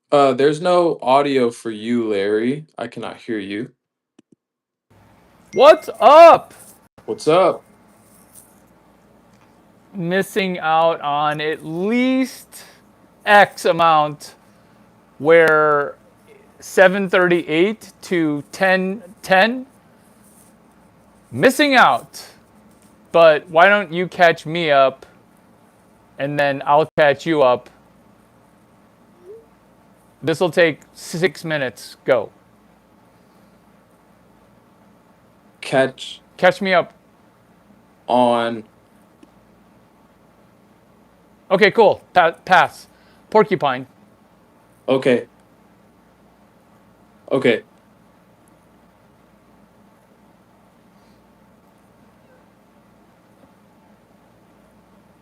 S2: There's no audio for you, Larry. I cannot hear you.
S1: What's up?
S2: What's up?
S1: Missing out on at least X amount where 7:38 to 10:10 missing out. But why don't you catch me up and then I'll catch you up. This will take 6 minutes. Go.
S2: Catch
S1: Catch me up.
S2: on.
S1: Okay, cool. Pass. Porcupine.
S2: Okay. Okay.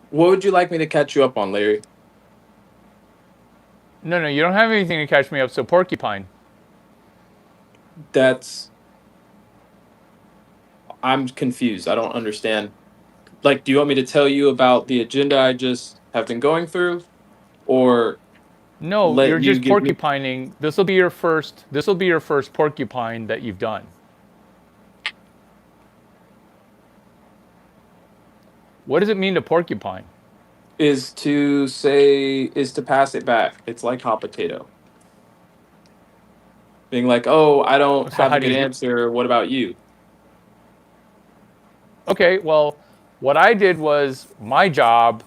S2: What would you like me to catch you up on, Larry?
S1: No, you don't have anything to catch me up, so porcupine.
S2: That's I'm confused. I don't understand. Like, do you want me to tell you about the agenda I just have been going through, or
S1: No,
S2: let
S1: you're
S2: you
S1: just
S2: give me?
S1: porcupining. This will be your first porcupine that you've done. What does it mean to porcupine?
S2: Is to pass it back. It's like hot potato. Being like, oh, I don't
S1: So
S2: have a
S1: how do
S2: good
S1: you do?
S2: answer. What about you?
S1: Okay, well, what I did was my job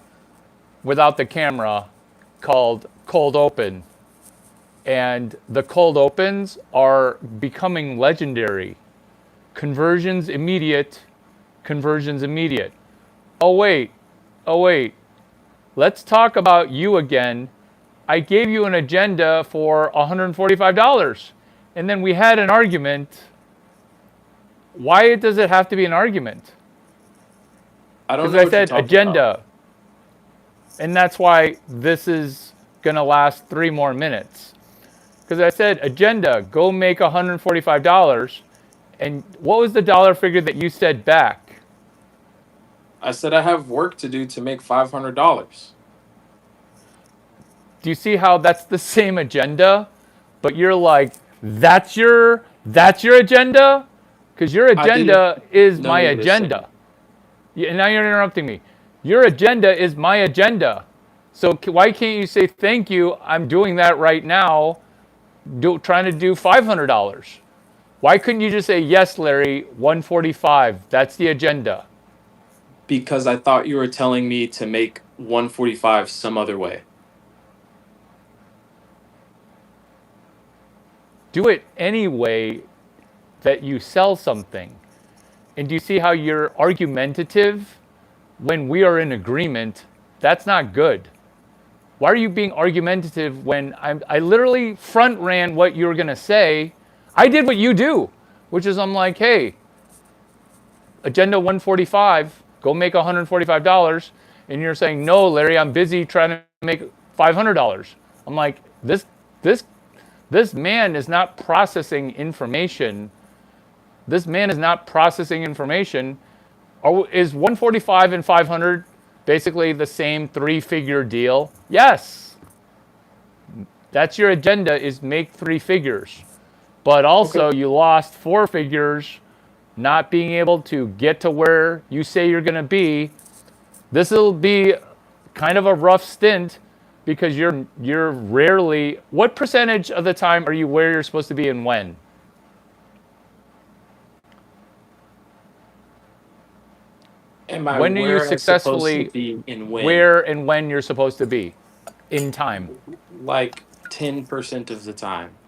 S1: without the camera called cold open. And the cold opens are becoming legendary. Conversions immediate, conversions immediate. Oh, wait, oh, wait. Let's talk about you again. I gave you an agenda for $145. And then we had an argument. Why does it have to be an argument?
S2: I don't
S1: Because
S2: know
S1: I
S2: what you're
S1: said
S2: talking about.
S1: agenda. And that's why this is going to last 3 more minutes. Because I said agenda, go make $145. And what was the dollar figure that you said back?
S2: I said I have work to do to make $500.
S1: Do you see how that's the same agenda? But you're like, that's your agenda? Because your
S2: I didn't
S1: agenda is
S2: know
S1: my
S2: you were the same.
S1: agenda. And now you're interrupting me. Your agenda is my agenda. So why can't you say thank you? I'm doing that right now, trying to do $500. Why couldn't you just say yes, Larry? 145. That's the agenda.
S2: Because I thought you were telling me to make 145 some other way.
S1: Do it anyway. that you sell something. And do you see how you're argumentative when we are in agreement? That's not good. Why are you being argumentative when I literally front ran what you were going to say? I did what you do, which is I'm like, hey, Agenda 145, go make $145. And you're saying, no, Larry, I'm busy trying to make $500. I'm like, this, this man is not processing information. This man is not processing information. Is 145 and 500 basically the same three-figure deal? Yes. That's your agenda, is make three figures. But
S2: Okay.
S1: also you lost four figures not being able to get to where you say you're going to be. This will be kind of a rough stint because you're rarely, what percentage of the time are you where you're supposed to be and when?
S2: Am I
S1: When are you
S2: where I'm supposed to
S1: successfully
S2: be and when?
S1: where and when you're supposed to be in time?
S2: Like 10% of the time.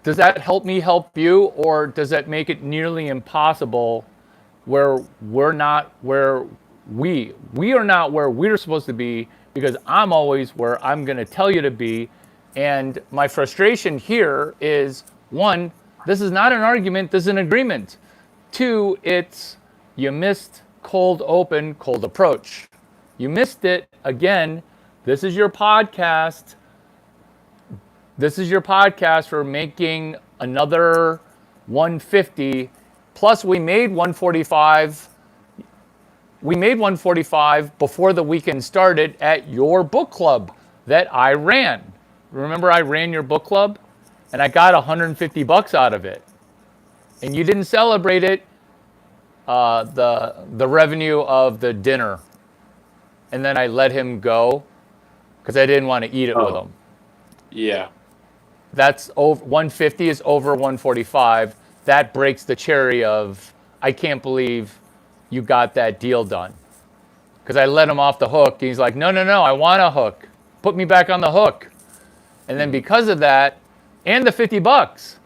S1: Does that help me help you, or does that make it nearly impossible where we are not where we're supposed to be because I'm always where I'm going to tell you to be. And my frustration here is, one, this is not an argument, this is an agreement. Two, it's you missed cold open, cold approach. You missed it again. This is your podcast. This is your podcast for making another 150. Plus, we made 145. We made 145 before the weekend started at your book club that I ran. Remember, I ran your book club, and I got 150 bucks out of it. And you didn't celebrate it, the revenue of the dinner. And then I let him go because I didn't want to eat it with
S2: Oh,
S1: him.
S2: yeah.
S1: That's over 150 is over 145. That breaks the cherry of I can't believe you got that deal done. Because I let him off the hook. He's like, no, no, no, I want a hook. Put me back on the hook. And then
S2: Mhm.
S1: because of that, and the 50 bucks,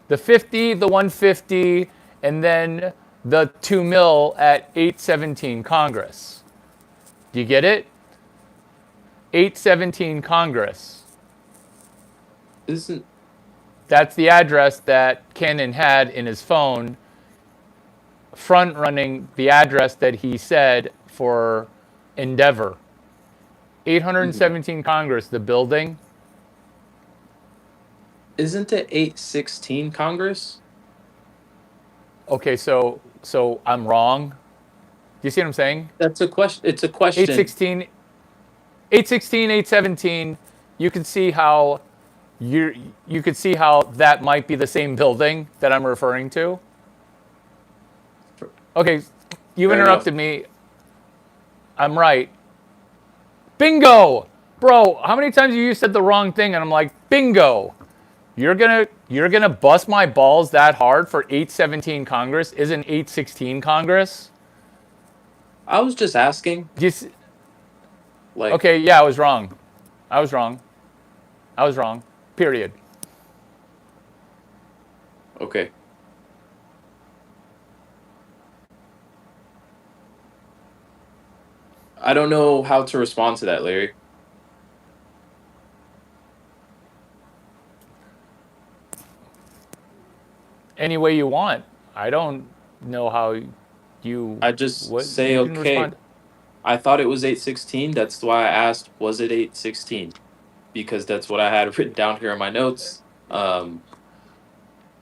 S1: the 50, the 150, and then the 2 mil at 817 Congress. Do you get it? 817 Congress.
S2: Isn't
S1: That's the address that Kenan had in his phone, front running the address that he said for Endeavor.
S2: mhm.
S1: 817 Congress, the building.
S2: Isn't it 816 Congress?
S1: Okay, so I'm wrong. Do you see what I'm saying?
S2: That's a question. It's a question.
S1: 816, 816, 817. You can see how you could see how that might be the same building that I'm referring to. Okay, you
S2: Fair enough.
S1: interrupted me. I'm right. Bingo! Bro, how many times have you said the wrong thing and I'm like, bingo. You're gonna bust my balls that hard for 817 Congress? Isn't 816 Congress?
S2: I was just asking,
S1: Just,
S2: like,
S1: okay, yeah, I was wrong. I was wrong. I was wrong. Period.
S2: okay. I don't know how to respond to that, Larry.
S1: Any way you want. I don't know how you
S2: I just
S1: what
S2: say,
S1: you can
S2: okay,
S1: respond.
S2: I thought it was 816. That's why I asked, was it 816? Because that's what I had written down here in my notes.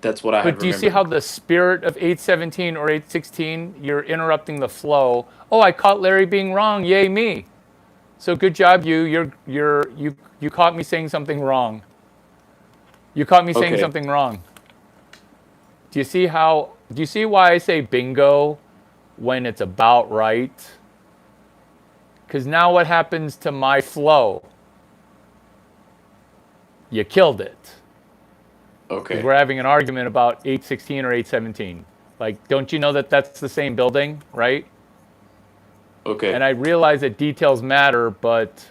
S2: That's what I had
S1: But do you see how
S2: remembered.
S1: the spirit of 817 or 816, you're interrupting the flow? Oh, I caught Larry being wrong. Yay me. So good job you. You caught me saying something wrong. You caught me saying
S2: Okay.
S1: something wrong. Do you see why I say bingo when it's about right? Cuz now what happens to my flow? You killed it. Because
S2: Okay.
S1: we're having an argument about 816 or 817. Like, don't you know that that's the same building, right?
S2: Okay.
S1: And I realize that details matter, but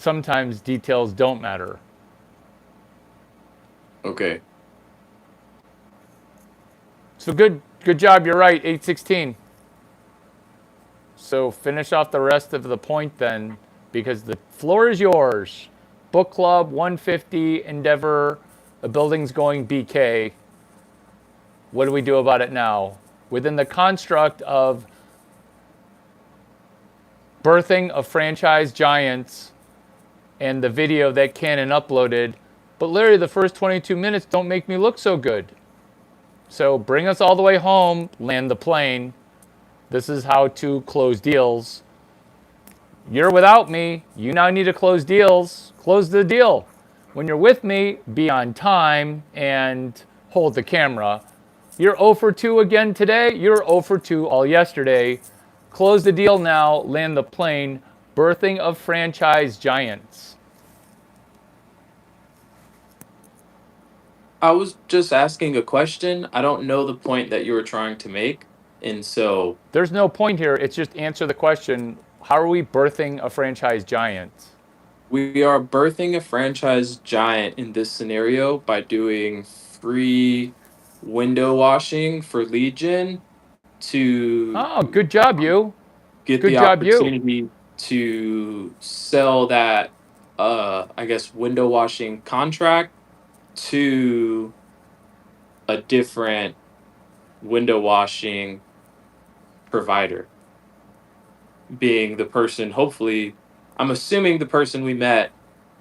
S1: sometimes details don't matter.
S2: Okay.
S1: So good job. You're right. 816. So finish off the rest of the point then, because the floor is yours. Book Club 150 Endeavor. The building's going BK. What do we do about it now? Within the construct of birthing of franchise giants and the video that Canon uploaded, but Larry, the first 22 minutes don't make me look so good. So bring us all the way home, land the plane. This is how to close deals. You're without me. You now need to close deals. Close the deal. When you're with me, be on time and hold the camera. You're 0 for 2 again today. You're 0 for 2 all yesterday. Close the deal now. Land the plane. Birthing of franchise giants.
S2: I was just asking a question. I don't know the point that you were trying to make. And so
S1: There's no point here. It's just answer the question. How are we birthing a franchise giant?
S2: we are birthing a franchise giant in this scenario by doing free window washing for lead gen to
S1: Oh, good job, you.
S2: get
S1: Good
S2: the
S1: job, you.
S2: opportunity to sell that I guess window washing contract to a different window washing provider, being the person, hopefully, I'm assuming the person we met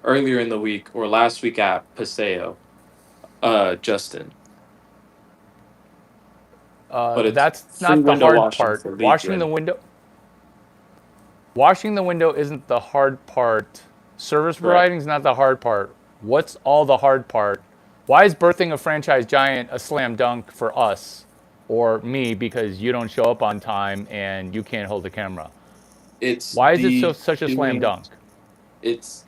S2: earlier in the week or last week at Paseo, Justin. But it's
S1: That's
S2: free
S1: not the
S2: window
S1: hard
S2: washing
S1: part.
S2: for lead gen.
S1: Washing the window isn't the hard part. Service
S2: Correct.
S1: providing is not the hard part. What's all the hard part? Why is birthing a franchise giant a slam dunk for us or me because you don't show up on time and you can't hold the camera?
S2: It's
S1: Why is it
S2: the
S1: such a slam
S2: doing,
S1: dunk?
S2: it's,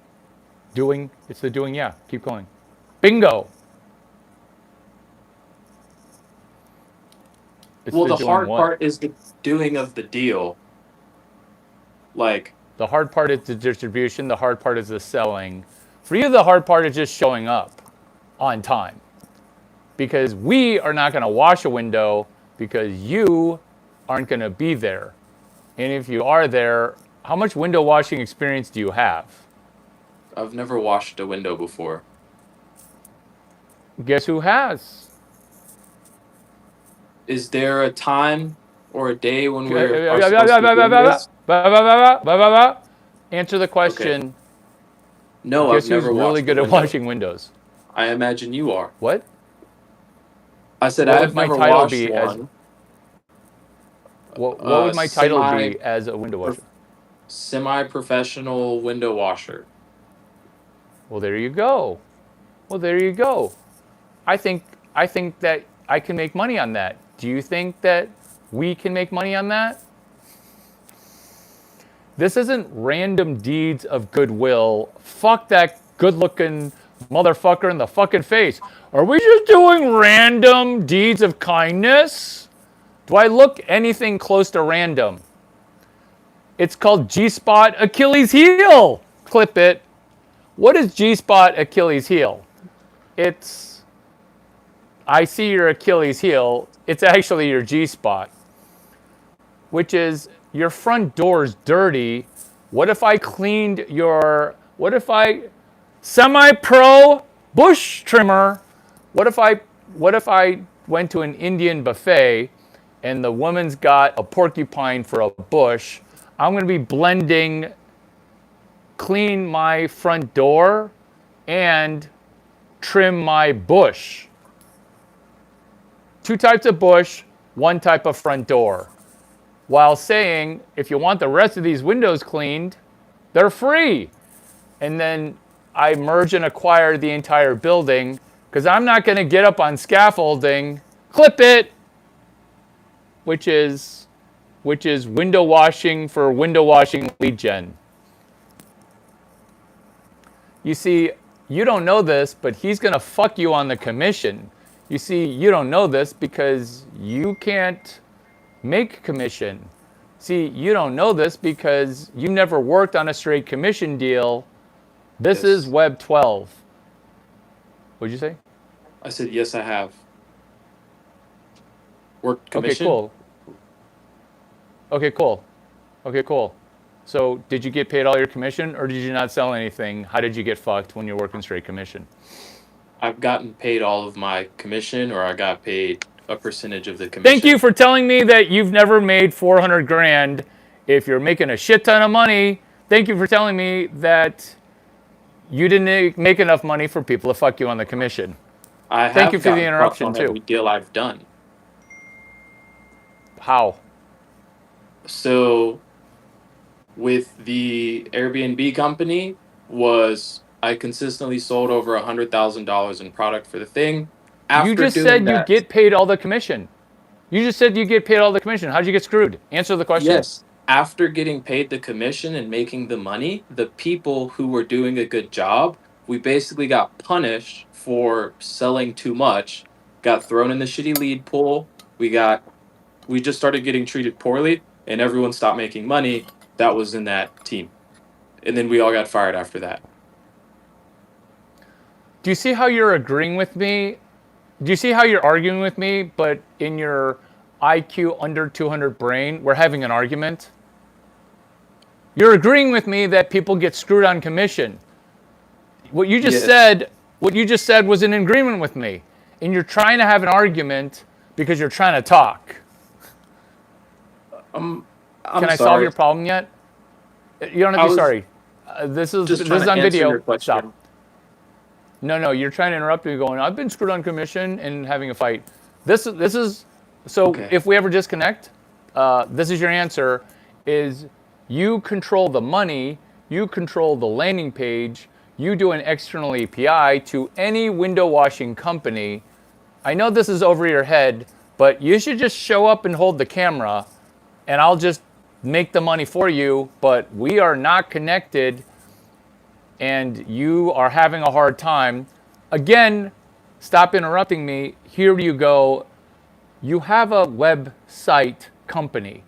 S1: Doing, it's the doing, yeah. Keep going. Bingo. It's
S2: well,
S1: the
S2: the
S1: doing
S2: hard
S1: what?
S2: part is the doing of the deal. Like,
S1: The hard part is the distribution. The hard part is the selling. For you, the hard part is just showing up on time. Because we are not going to wash a window because you aren't going to be there. And if you are there, how much window washing experience do you have?
S2: I've never washed a window before.
S1: Guess who has?
S2: Is there a time or a day when we are supposed to be doing this?
S1: Answer the
S2: Okay.
S1: question.
S2: No, I've
S1: Guess who's
S2: never
S1: really
S2: washed a
S1: good at
S2: window.
S1: washing windows?
S2: I imagine you are.
S1: What?
S2: I said
S1: What would
S2: I've
S1: my
S2: never
S1: title
S2: washed
S1: be as
S2: one.
S1: what would my title
S2: Semi
S1: be as a window washer?
S2: semi-professional window washer.
S1: Well, there you go. Well, there you go. I think I think that I can make money on that. Do you think that we can make money on that? This isn't random deeds of goodwill. Fuck that good-looking motherfucker in the fucking face. Are we just doing random deeds of kindness? Do I look anything close to random? It's called G-spot Achilles heel. Clip it. What is G-spot Achilles heel? It's I see your Achilles heel. It's actually your G-spot, which is your front door's dirty. What if I cleaned your, what if I, semi-pro bush trimmer, what if I went to an Indian buffet and the woman's got a porcupine for a bush? I'm going to be blending clean my front door and trim my bush. Two types of bush, one type of front door. While saying, if you want the rest of these windows cleaned, they're free. And then I merge and acquire the entire building because I'm not going to get up on scaffolding, clip it, which is window washing for window washing lead gen. You see, you don't know this, but he's going to fuck you on the commission. You see, you don't know this because you can't make commission. See, you don't know this because you never worked on a straight commission deal. This is
S2: Yes.
S1: Web 12. What'd you say?
S2: I said, yes, I have. Worked
S1: Okay,
S2: commission?
S1: cool. Okay, cool. Okay, cool. So, did you get paid all your commission, or did you not sell anything? How did you get fucked when you're working straight commission?
S2: I've gotten paid all of my commission, or I got paid a percentage of the
S1: Thank you
S2: commission.
S1: for telling me that you've never made 400 grand. If you're making a shit ton of money, thank you for telling me that you didn't make enough money for people to fuck you on the commission.
S2: I
S1: Thank you
S2: have
S1: for the
S2: gotten fucked
S1: interruption,
S2: on
S1: too.
S2: every deal I've done.
S1: How?
S2: So with the Airbnb company, was I consistently sold over $100,000 in product for the thing.
S1: You
S2: After
S1: just
S2: doing
S1: said you
S2: that,
S1: get paid all the commission. You just said you get paid all the commission. How'd you get screwed? Answer the question.
S2: yes, after getting paid the commission and making the money, the people who were doing a good job, we basically got punished for selling too much, got thrown in the shitty lead pool. We just started getting treated poorly, and everyone stopped making money that was in that team. And then we all got fired after that.
S1: Do you see how you're agreeing with me? Do you see how you're arguing with me, but in your IQ under 200 brain, we're having an argument? You're agreeing with me that people get screwed on commission. What you just
S2: Yes.
S1: said, what you just said was in agreement with me. And you're trying to have an argument because you're trying to talk.
S2: I'm
S1: Can
S2: I'm
S1: I solve
S2: sorry.
S1: your problem yet? You don't have to
S2: I
S1: be
S2: was
S1: sorry. This is
S2: just
S1: this
S2: trying
S1: is
S2: to
S1: on
S2: answer
S1: video.
S2: your
S1: Stop.
S2: question.
S1: No, you're trying to interrupt me going, I've been screwed on commission and having a fight. This is so
S2: Okay.
S1: if we ever disconnect, this is your answer is you control the money, you control the landing page, you do an external API to any window washing company. I know this is over your head, but you should just show up and hold the camera and I'll just make the money for you, but we are not connected and you are having a hard time, again, stop interrupting me. Here you go. You have a website company.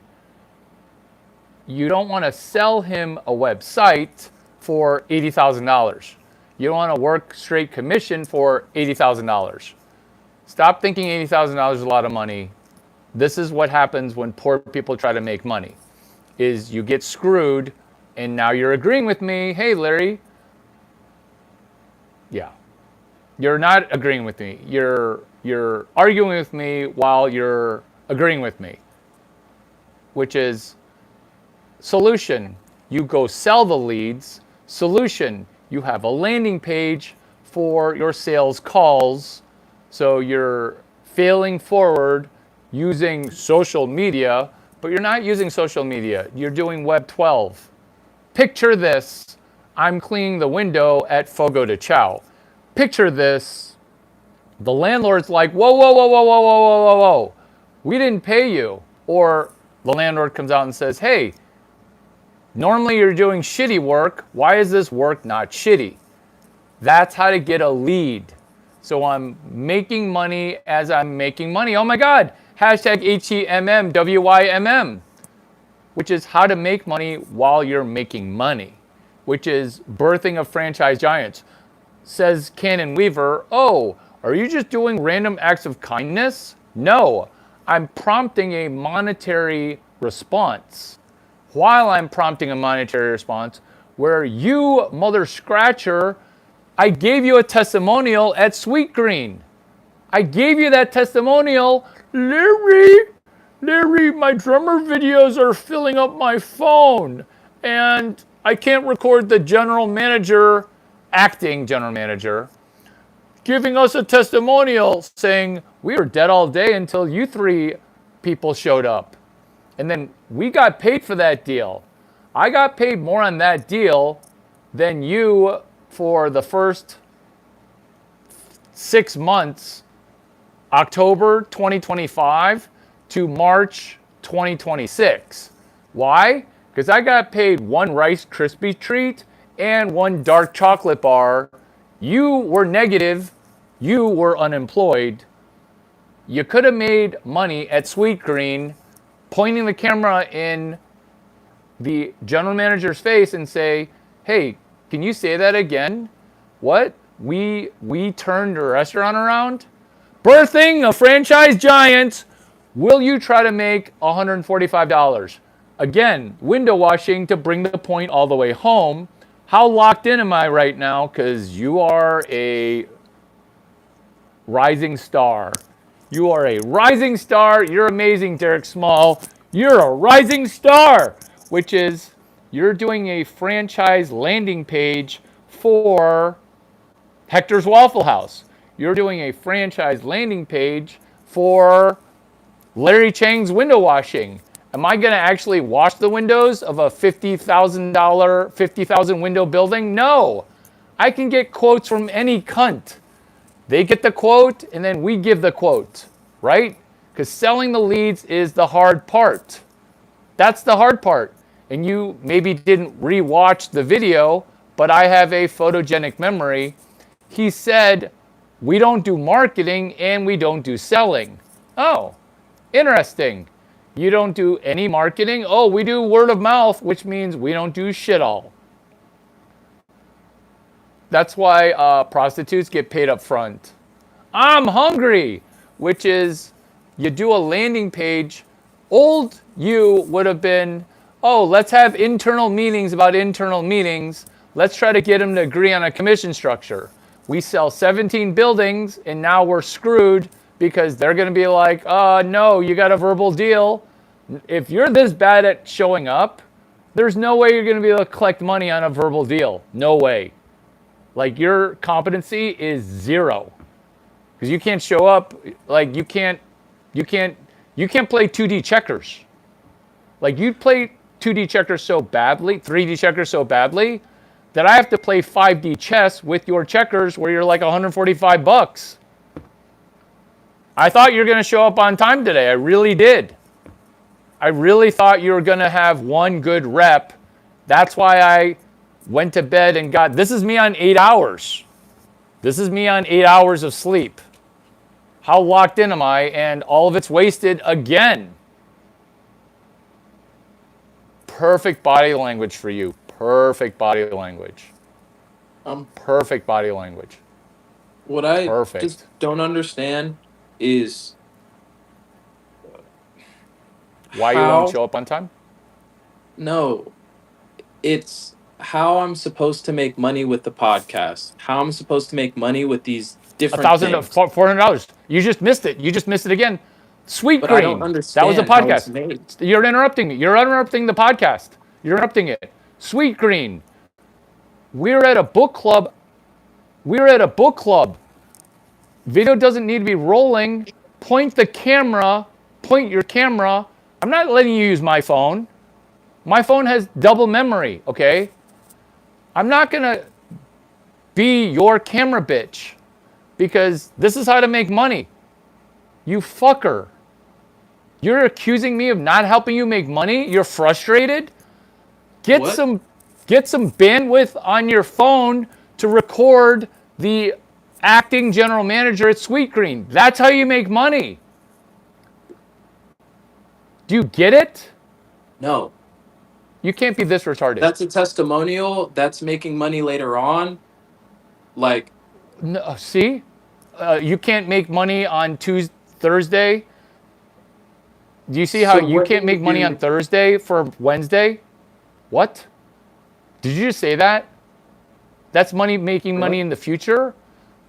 S1: You don't want to sell him a website for $80,000. You don't want to work straight commission for $80,000. Stop thinking $80,000 is a lot of money. This is what happens when poor people try to make money. Is you get screwed and now you're agreeing with me. Hey, Larry. Yeah. You're not agreeing with me. You're arguing with me while you're agreeing with me, which is solution. You go sell the leads. Solution. You have a landing page for your sales calls. So you're failing forward using social media, but you're not using social media. You're doing Web 12. Picture this. I'm cleaning the window at Fogo de Chao. Picture this. The landlord's like, whoa, whoa, whoa, whoa, whoa, whoa, whoa, whoa, whoa. We didn't pay you. Or the landlord comes out and says, hey, normally you're doing shitty work. Why is this work not shitty? That's how to get a lead. So I'm making money as I'm making money. Oh my God. Hashtag HEMMWYMM, which is how to make money while you're making money, which is birthing of franchise giants. Says Cannon Weaver, oh, are you just doing random acts of kindness? No, I'm prompting a monetary response. While I'm prompting a monetary response, where you, mother scratcher, I gave you a testimonial at Sweet Green. I gave you that testimonial. Larry, my drummer videos are filling up my phone and I can't record the general manager, acting general manager, giving us a testimonial saying we were dead all day until you three people showed up. And then we got paid for that deal. I got paid more on that deal than you for the first 6 months, October 2025 to March 2026. Why? Because I got paid one Rice Krispie treat and one dark chocolate bar. You were negative. You were unemployed. You could have made money at Sweet Green pointing the camera in the general manager's face and say, hey, can you say that again? What? We turned a restaurant around. Birthing a franchise giant. Will you try to make $145? Again, window washing to bring the point all the way home. How locked in am I right now? Because you are a rising star. You are a rising star. You're amazing, Derek Small. You're a rising star, which is you're doing a franchise landing page for Hector's Waffle House. You're doing a franchise landing page for Larry Chang's window washing. Am I going to actually wash the windows of a $50,000, 50,000 window building? No. I can get quotes from any cunt. They get the quote, and then we give the quote, right? Because selling the leads is the hard part. That's the hard part. And you maybe didn't rewatch the video, but I have a photogenic memory. He said, we don't do marketing and we don't do selling. Oh, interesting. You don't do any marketing? Oh, we do word of mouth, which means we don't do shit all. That's why prostitutes get paid up front. I'm hungry, which is you do a landing page. Old you would have been, oh, let's have internal meetings about internal meetings. Let's try to get them to agree on a commission structure. We sell 17 buildings, and now we're screwed because they're going to be like, no, you got a verbal deal. If you're this bad at showing up, there's no way you're going to be able to collect money on a verbal deal. No way. Like, your competency is zero. Because you can't show up, like, you can't play 2D checkers. Like, you play 2D checkers so badly, 3D checkers so badly, that I have to play 5D chess with your checkers where you're like $145. I thought you were going to show up on time today. I really did. I really thought you were going to have one good rep. That's why I went to bed and this is me on 8 hours. This is me on 8 hours of sleep. How locked in am I? And all of it's wasted again. Perfect body language for you. Perfect body language. Perfect body language.
S2: What I just don't understand is
S1: why you won't show up on time?
S2: No, it's how I'm supposed to make money with the podcast. How I'm supposed to make money with these different things.
S1: $400. You just missed it. You just missed it again. Sweet
S2: But
S1: Green.
S2: I don't understand.
S1: That was a
S2: how it's
S1: podcast.
S2: made.
S1: You're interrupting me. You're interrupting the podcast. You're interrupting it. Sweet Green. We're at a book club. Video doesn't need to be rolling. Point your camera. I'm not letting you use my phone. My phone has double memory, okay? I'm not gonna be your camera bitch because this is how to make money. You fucker. You're accusing me of not helping you make money? You're frustrated? Get some bandwidth on your phone to record the acting general manager at Sweetgreen. That's how you make money. Do you get it?
S2: No.
S1: You can't be this retarded.
S2: That's a testimonial. That's making money later on. Like,
S1: no, see? You can't make money on Thursday. Do you see how you can't make money on Thursday for Wednesday? What? Did you just say that? That's making money in the future?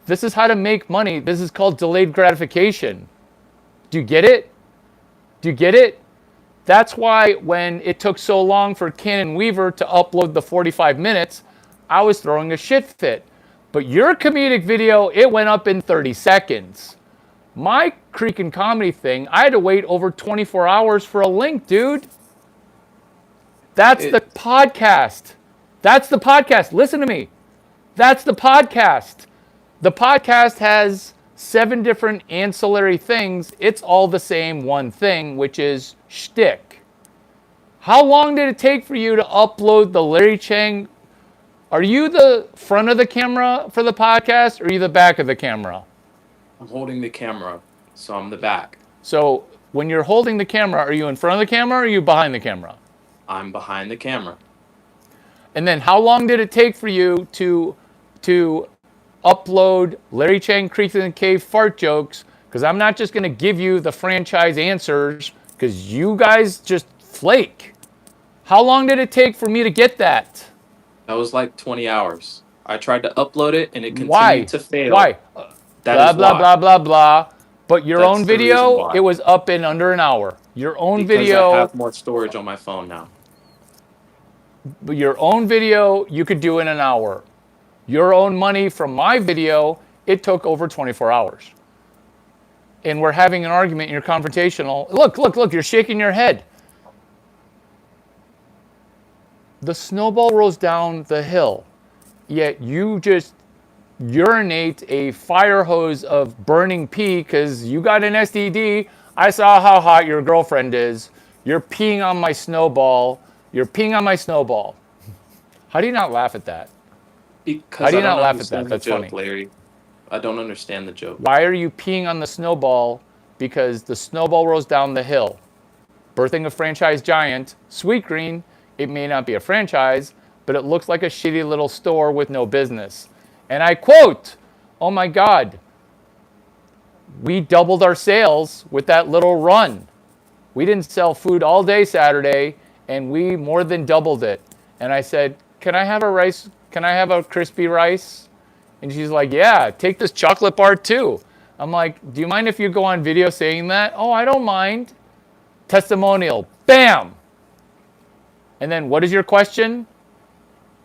S1: This is how to make money. This is called delayed gratification. Do you get it? Do you get it? That's why when it took so long for Cannon Weaver to upload the 45 minutes, I was throwing a shit fit. But your comedic video, it went up in 30 seconds. My Creek Comedy thing, I had to wait over 24 hours for a link, dude. That's the podcast. That's the podcast. Listen to me. That's the podcast. The podcast has 7 different ancillary things. It's all the same one thing, which is shtick. How long did it take for you to upload the Larry Chang? Are you the front of the camera for the podcast, or are you the back of the camera?
S2: I'm holding the camera, so I'm the back.
S1: So when you're holding the camera, are you in front of the camera or are you behind the camera?
S2: I'm behind the camera.
S1: And then how long did it take for you to upload Larry Chang Creeks in the Cave fart jokes, because I'm not just going to give you the franchise answers, because you guys just flake. How long did it take for me to get that?
S2: That was like 20 hours. I tried to upload it and it continued
S1: Why?
S2: to fail.
S1: Why?
S2: That
S1: Blah,
S2: is
S1: blah,
S2: why.
S1: blah, blah, blah. But your own
S2: That's the reason
S1: video, it
S2: why.
S1: was up in under an hour. Your own
S2: Because I
S1: video,
S2: have more storage on my phone now.
S1: you could do in an hour. Your own money from my video, it took over 24 hours. And we're having an argument and you're confrontational. Look, you're shaking your head. The snowball rolls down the hill, yet you just urinate a fire hose of burning pee because you got an STD. I saw how hot your girlfriend is. You're peeing on my snowball. You're peeing on my snowball. How do you not laugh at that? How
S2: Because
S1: do
S2: I
S1: you
S2: don't
S1: not laugh at that?
S2: understand the
S1: That's
S2: joke,
S1: funny.
S2: Larry. I don't understand the joke.
S1: Why are you peeing on the snowball? Because the snowball rolls down the hill. Birthing a franchise giant, Sweetgreen, it may not be a franchise, but it looks like a shitty little store with no business. And I quote, oh my God, we doubled our sales with that little run. We didn't sell food all day Saturday, and we more than doubled it. And I said, can I have a rice? Can I have a crispy rice? And she's like, yeah, take this chocolate bar too. I'm like, do you mind if you go on video saying that? Oh, I don't mind. Testimonial, bam. And then what is your question?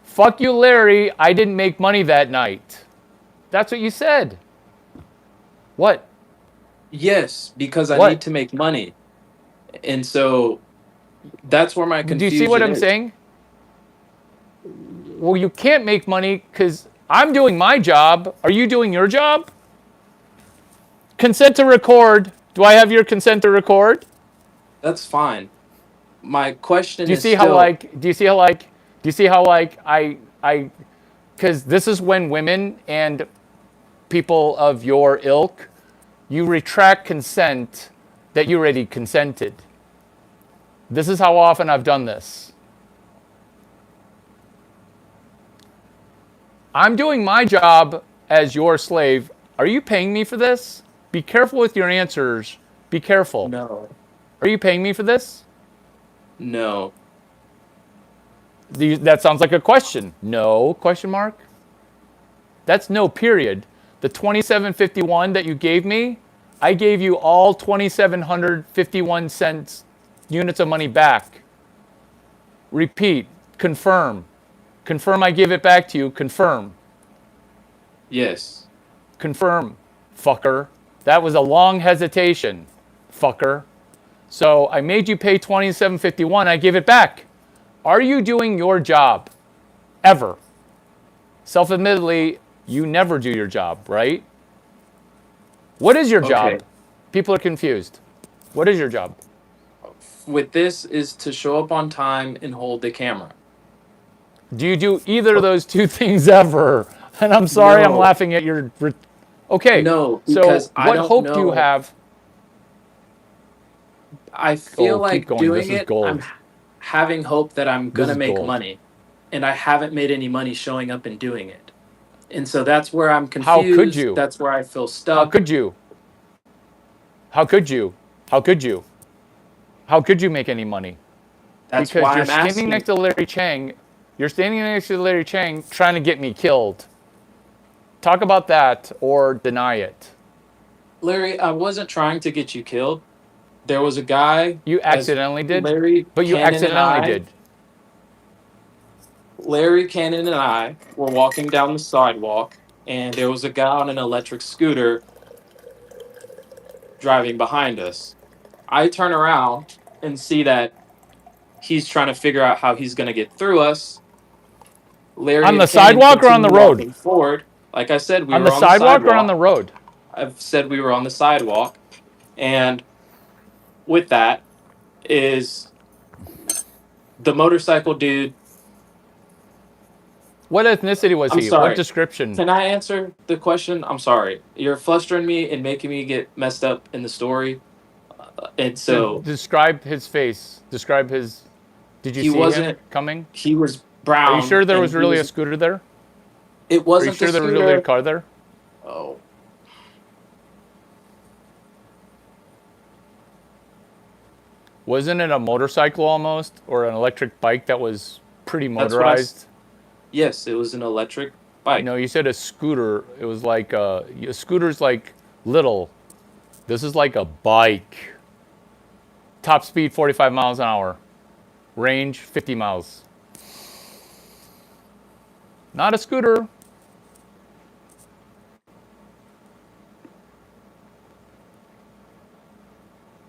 S1: Fuck you, Larry, I didn't make money that night. That's what you said. What?
S2: Yes, because I need
S1: What?
S2: to make money. And so that's where my
S1: Do you see what
S2: confusion
S1: I'm
S2: is.
S1: saying? Well, you can't make money because I'm doing my job. Are you doing your job? Consent to record. Do I have your consent to record?
S2: That's fine. My question
S1: Do you
S2: is
S1: see how
S2: still
S1: like? Do you see how like? Do you see how like I? Because this is when women and people of your ilk, you retract consent that you already consented. This is how often I've done this. I'm doing my job as your slave. Are you paying me for this? Be careful with your answers. Be careful.
S2: no.
S1: Are you paying me for this?
S2: No.
S1: That sounds like a question. No, question mark. That's no period. The 2751 that you gave me, I gave you all 2751 cents units of money back. Repeat, confirm. Confirm I give it back to you. Confirm.
S2: Yes.
S1: Confirm, fucker. That was a long hesitation, fucker. So I made you pay 2751. I give it back. Are you doing your job? Ever? Self-admittedly, you never do your job, right? What is your
S2: Okay.
S1: job? People are confused. What is your job?
S2: With this is to show up on time and hold the camera.
S1: Do you do either of those two things ever? And I'm sorry, I'm
S2: No.
S1: laughing at your. Okay,
S2: No,
S1: so
S2: because I
S1: what
S2: don't
S1: hope do you
S2: know.
S1: have?
S2: I feel
S1: Oh, keep
S2: like
S1: going. This
S2: doing
S1: is
S2: it,
S1: gold.
S2: having hope that I'm
S1: This
S2: gonna
S1: is
S2: make
S1: gold.
S2: money. And I haven't made any money showing up and doing it. And so that's where I'm
S1: How could
S2: confused.
S1: you?
S2: That's where I feel
S1: How
S2: stuck.
S1: could you? How could you? How could you? How could you make any money?
S2: That's
S1: Because
S2: why
S1: you're
S2: I'm
S1: standing next
S2: asking.
S1: to Larry Chang. You're standing next to Larry Chang trying to get me killed. Talk about that or deny it.
S2: Larry, I wasn't trying to get you killed. There was a guy,
S1: You
S2: as
S1: accidentally did,
S2: Larry
S1: but you
S2: Cannon and
S1: accidentally
S2: I,
S1: did.
S2: Larry Cannon and I were walking down the sidewalk, and there was a guy on an electric scooter driving behind us. I turn around and see that he's trying to figure out how he's going to get through us. Larry
S1: On the
S2: and Cannon
S1: sidewalk or on the
S2: continue
S1: road?
S2: walking forward. Like I said, we
S1: On
S2: were
S1: the
S2: on the
S1: sidewalk or on the
S2: sidewalk.
S1: road?
S2: I've said we were on the sidewalk. And with that is the motorcycle dude.
S1: What ethnicity was
S2: I'm
S1: he? What
S2: sorry.
S1: description?
S2: Can I answer the question? I'm sorry. You're flustering me and making me get messed up in the story. And so
S1: Describe his face. Describe his. Did you
S2: he
S1: see him
S2: wasn't,
S1: coming?
S2: he was
S1: Are you
S2: brown
S1: sure there
S2: and
S1: was really a scooter there?
S2: it
S1: Are you
S2: wasn't the
S1: sure there was really a
S2: scooter.
S1: car there?
S2: Oh,
S1: Wasn't it a motorcycle almost, or an electric bike that was pretty
S2: that's what
S1: motorized?
S2: yes, it was an electric bike.
S1: No, you said a scooter. It was like a scooter's like little. This is like a bike. Top speed 45 miles an hour. Range 50 miles. Not a scooter.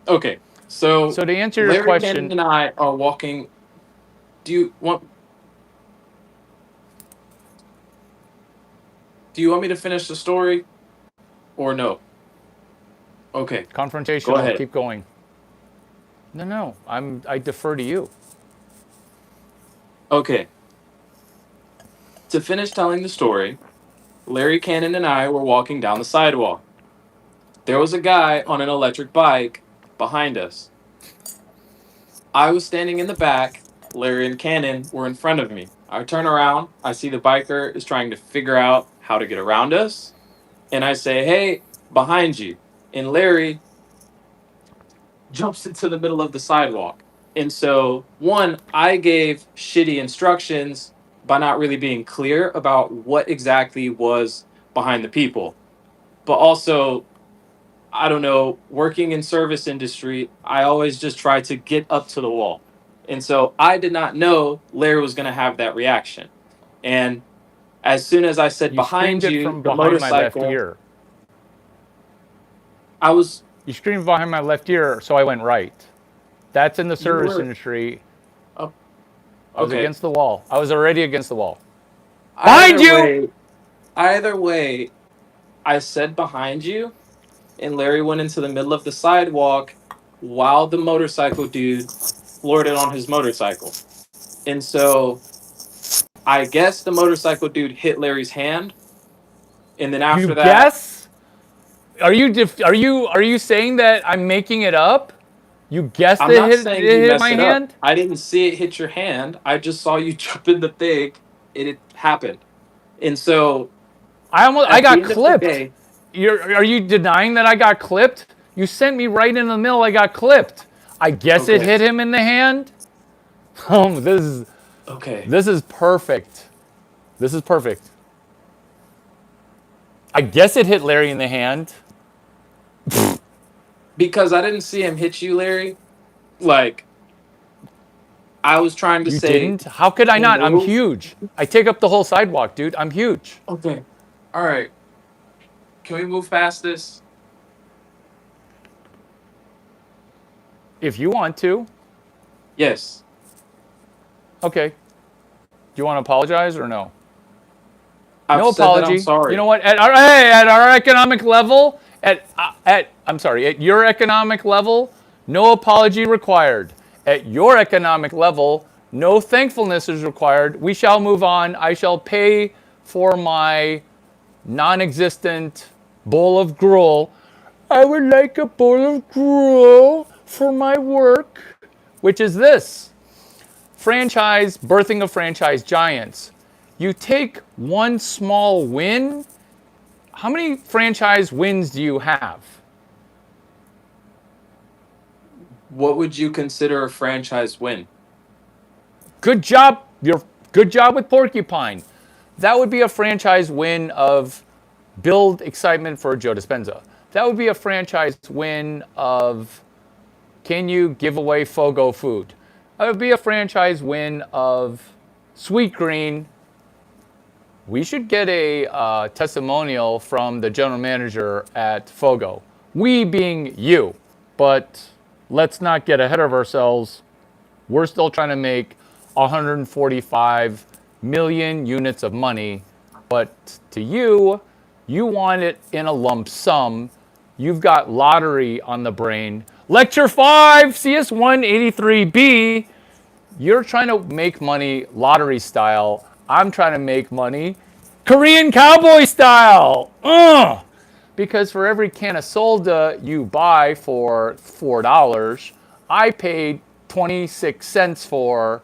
S2: Okay, so
S1: So to answer your
S2: Larry Cannon
S1: question,
S2: and I are walking. Do you want? Do you want me to finish the story or no? Okay, go
S1: confrontational.
S2: ahead.
S1: Keep going. No, no. I defer to you.
S2: Okay, to finish telling the story, Larry Cannon and I were walking down the sidewalk. There was a guy on an electric bike behind us. I was standing in the back. Larry and Cannon were in front of me. I turn around. I see the biker is trying to figure out how to get around us. And I say, "Hey, behind you." And Larry jumps into the middle of the sidewalk. And so, one, I gave shitty instructions by not really being clear about what exactly was behind the people. But also, I don't know, working in service industry, I always just try to get up to the wall. And so I did not know Larry was going to have that reaction. And as soon as I said
S1: You
S2: behind
S1: screamed it
S2: you,
S1: from
S2: the
S1: behind my left
S2: motorcycle,
S1: ear.
S2: I was,
S1: You screamed behind my left ear, so I went right. That's in the
S2: you
S1: service
S2: were,
S1: industry.
S2: oh,
S1: I was
S2: okay.
S1: against the wall. I was already against the wall. Behind
S2: Either
S1: you!
S2: way, either way, I said behind you, and Larry went into the middle of the sidewalk while the motorcycle dude floored it on his motorcycle. And so I guess the motorcycle dude hit Larry's hand. And then
S1: You
S2: after that,
S1: guess? Are you saying that I'm making it up? You guessed
S2: I'm
S1: it
S2: not
S1: hit
S2: saying you
S1: it hit my
S2: messed it up.
S1: hand?
S2: I didn't see it hit your hand. I just saw you jump in the thing and it happened. And so
S1: I
S2: at the
S1: got
S2: end of the
S1: clipped.
S2: day,
S1: Are you denying that I got clipped? You sent me right in the middle. I got clipped. I guess it
S2: okay,
S1: hit him in the hand. Oh,
S2: okay.
S1: this is perfect. This is perfect. I guess it hit Larry in the hand.
S2: Because I didn't see him hit you, Larry. Like, I was trying to
S1: You
S2: say,
S1: didn't? How could I
S2: he
S1: not? I'm
S2: moved.
S1: huge. I take up the whole sidewalk, dude. I'm huge.
S2: Okay. All right. Can we move past this?
S1: If you want to.
S2: Yes.
S1: Okay. Do you want to apologize or no?
S2: I've
S1: No
S2: said that I'm
S1: apology. You know
S2: sorry.
S1: what? At our economic level, at your economic level, no apology required. At your economic level, no thankfulness is required. We shall move on. I shall pay for my non-existent bowl of gruel. I would like a bowl of gruel for my work, which is this franchise, birthing of franchise giants. You take one small win. How many franchise wins do you have?
S2: What would you consider a franchise win?
S1: Good job. Good job with Porcupine. That would be a franchise win of build excitement for Joe Dispenza. That would be a franchise win of can you give away Fogo food? That would be a franchise win of Sweet Green. We should get a testimonial from the general manager at Fogo. We being you. But let's not get ahead of ourselves. We're still trying to make 145 million units of money. But to you, you want it in a lump sum. You've got lottery on the brain. Lecture 5, CS 183B. You're trying to make money lottery style. I'm trying to make money Korean cowboy style. Because for every can of soda you buy for $4, I paid 26 cents for.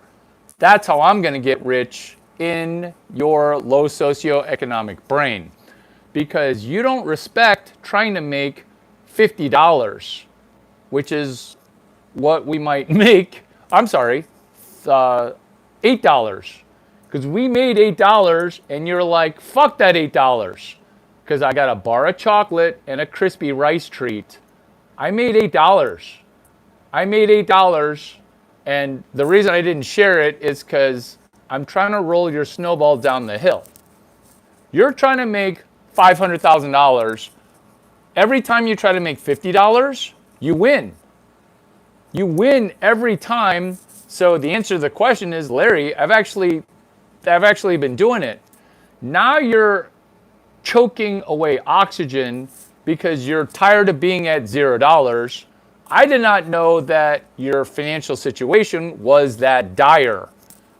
S1: That's how I'm going to get rich in your low socioeconomic brain. because you don't respect trying to make $50, which is what we might make. I'm sorry, $8. Because we made $8 and you're like, fuck that $8. Because I got a bar of chocolate and a crispy rice treat. I made $8. I made $8. And the reason I didn't share it is because I'm trying to roll your snowball down the hill. You're trying to make $500,000. Every time you try to make $50, you win. You win every time. So the answer to the question is, Larry, I've actually been doing it. Now you're choking away oxygen because you're tired of being at $0. I did not know that your financial situation was that dire,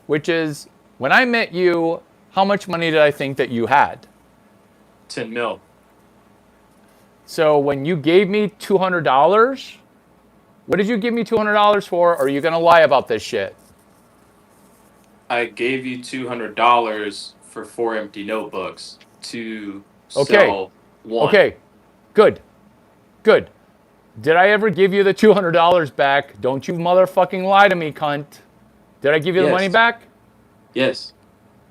S1: which is when I met you, how much money did I think that you had?
S2: 10 mil.
S1: So when you gave me $200, what did you give me $200 for? Or are you going to lie about this shit?
S2: I gave you $200 for 4 empty notebooks to
S1: Okay.
S2: sell one.
S1: Okay. Good. Good. Did I ever give you the $200 back? Don't you motherfucking lie to me, cunt. Did I give you the money back?
S2: Yes.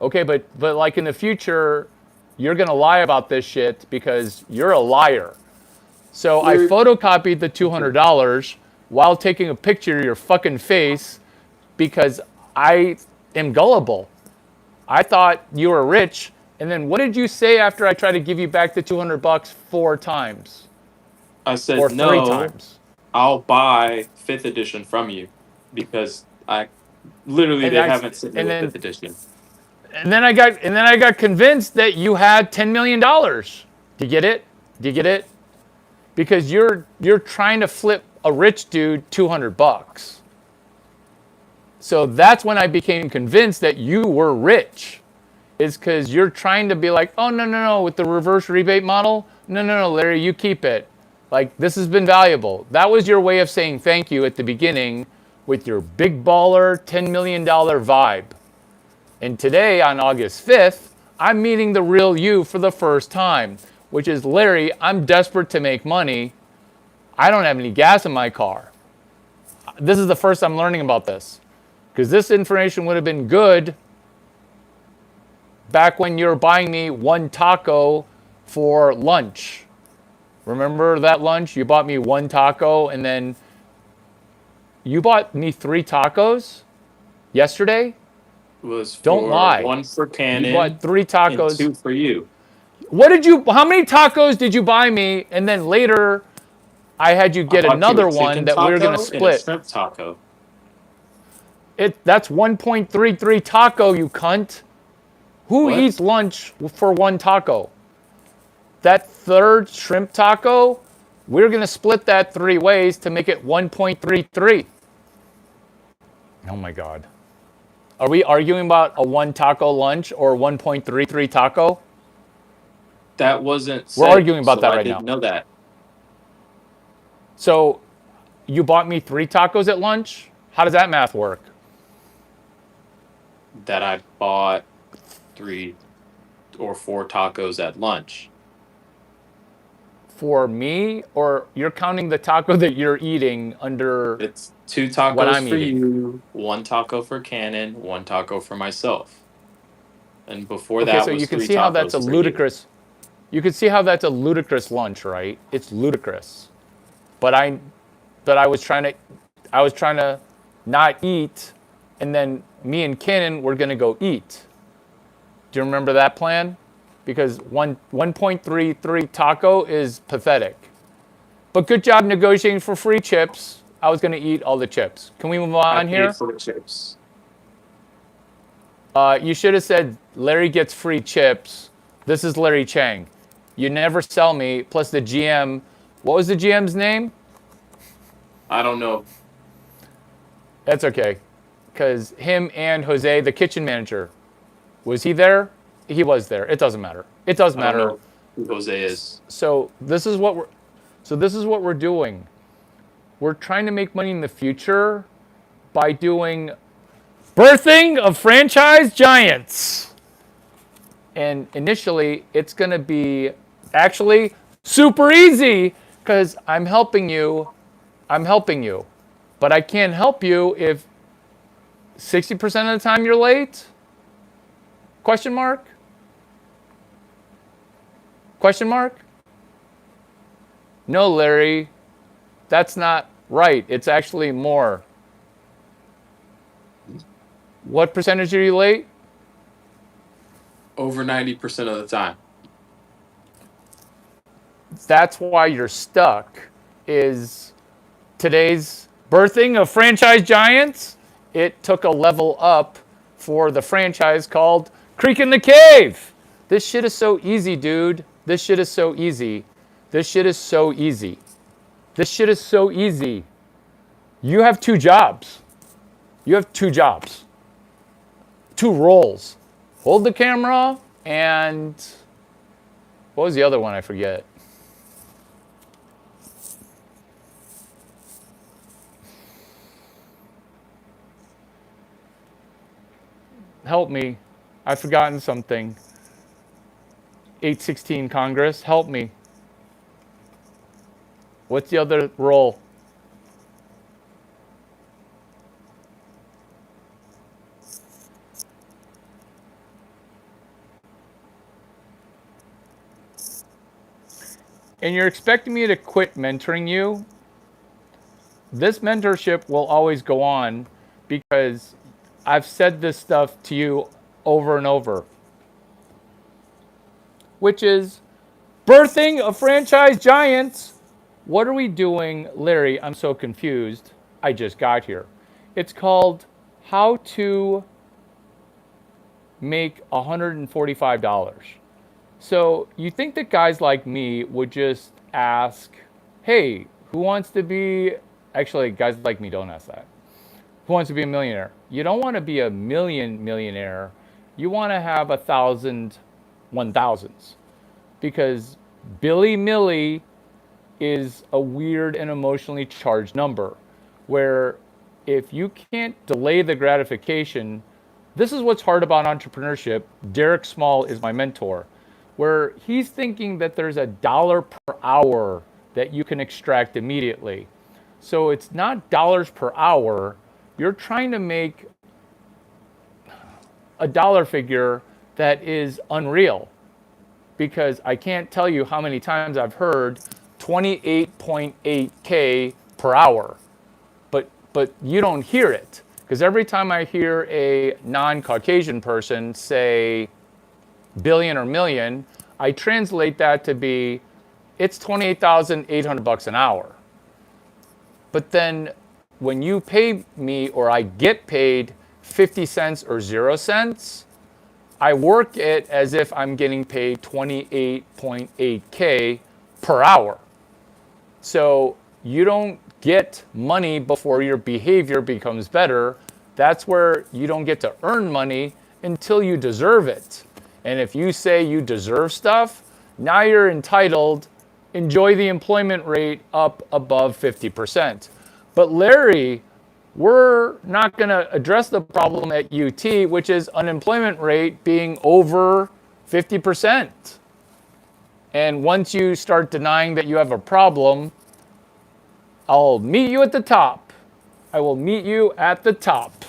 S1: Okay, but like in the future, you're going to lie about this shit because you're a liar. So I photocopied the $200 while taking a picture of your fucking face because I am gullible. I thought you were rich. And then what did you say after I tried to give you back the $200 4 times?
S2: I said,
S1: or 3
S2: no,
S1: times?
S2: I'll buy 5th edition from you because they haven't sent me the 5th edition.
S1: And then I got convinced that you had $10 million. Do you get it? Do you get it? Because you're trying to flip a rich dude $200. So that's when I became convinced that you were rich. Is because you're trying to be like, oh, no, with the reverse rebate model. No, Larry, you keep it. Like, this has been valuable. That was your way of saying thank you at the beginning with your big baller $10 million vibe. And today, on August 5th, I'm meeting the real you for the first time, which is, Larry, I'm desperate to make money. I don't have any gas in my car. This is the first I'm learning about this. Because this information would have been good back when you were buying me 1 taco for lunch. Remember that lunch? You bought me 1 taco and then you bought me 3 tacos yesterday?
S2: Was for
S1: Don't lie.
S2: 1 for Canon.
S1: You bought 3 tacos.
S2: And 2 for you.
S1: How many tacos did you buy me? And then later I had you get another one that we were going to split.
S2: And a shrimp taco.
S1: That's 1.33 taco, you cunt. Who eats lunch for 1 taco? That 3rd shrimp taco, we're going to split that 3 ways to make it 1.33. Oh my God. Are we arguing about a 1 taco lunch or 1.33 taco?
S2: That wasn't said,
S1: we're arguing about that right now.
S2: I didn't know that.
S1: So you bought me 3 tacos at lunch? How does that math work?
S2: That I bought 3 or 4 tacos at lunch.
S1: For me, or you're counting the taco that you're eating under?
S2: It's 2 tacos for you, 1 taco for Canon, 1 taco for myself. And before that
S1: so
S2: was
S1: you can
S2: 3
S1: see how that's a
S2: tacos for
S1: ludicrous. You can see how that's a ludicrous lunch, right? It's ludicrous. But I was trying to not eat, and then me and Kenan were gonna go eat. Do you remember that plan? Because 1.33 taco is pathetic. But good job negotiating for free chips. I was gonna eat all the chips. Can we move on here?
S2: For the chips.
S1: You should have said Larry gets free chips. This is Larry Chang. You never sell me. Plus the GM. What was the GM's name?
S2: I don't know.
S1: That's okay. Because him and Jose, the kitchen manager, was he there? He was there. It doesn't matter. It does matter.
S2: I don't know who Jose is.
S1: So this is what we're doing. We're trying to make money in the future by doing birthing of franchise giants. And initially, it's going to be Actually, super easy because I'm helping you. I'm helping you. But I can't help you if 60% of the time you're late? Question mark? Question mark? No, Larry, that's not right. It's actually more. What percentage are you late?
S2: Over 90% of the time.
S1: That's why you're stuck. Is today's birthing of franchise giants? It took a level up for the franchise called Creek in the Cave. This shit is so easy, dude. This shit is so easy. This shit is so easy. This shit is so easy. You have two jobs. You have two jobs. Two roles. Hold the camera and what was the other one? I forget. Help me. I've forgotten something. 816 Congress, help me. What's the other role? And you're expecting me to quit mentoring you? This mentorship will always go on because I've said this stuff to you over and over, which is birthing of franchise giants. What are we doing, Larry? I'm so confused. I just got here. It's called How to Make $145. So you think that guys like me would just ask, hey, who wants to be, actually, guys like me don't ask that. Who wants to be a millionaire? You don't want to be a millionaire. You want to have 1,000 1,000s because Billy Millie is a weird and emotionally charged number where if you can't delay the gratification, this is what's hard about entrepreneurship. Derek Small is my mentor, where he's thinking that there's $1 per hour that you can extract immediately. So it's not dollars per hour. You're trying to make a dollar figure that is unreal because I can't tell you how many times I've heard 28.8K per hour, but you don't hear it because every time I hear a non-Caucasian person say billion or million, I translate that to be it's $28,800 an hour. But then when you pay me or I get paid 50 cents or 0 cents, I work it as if I'm getting paid 28.8K per hour. So you don't get money before your behavior becomes better. That's where you don't get to earn money until you deserve it. And if you say you deserve stuff, now you're entitled. Enjoy the employment rate up above 50%. But Larry, we're not going to address the problem at UT, which is unemployment rate being over 50%. And once you start denying that you have a problem, I'll meet you at the top. I will meet you at the top.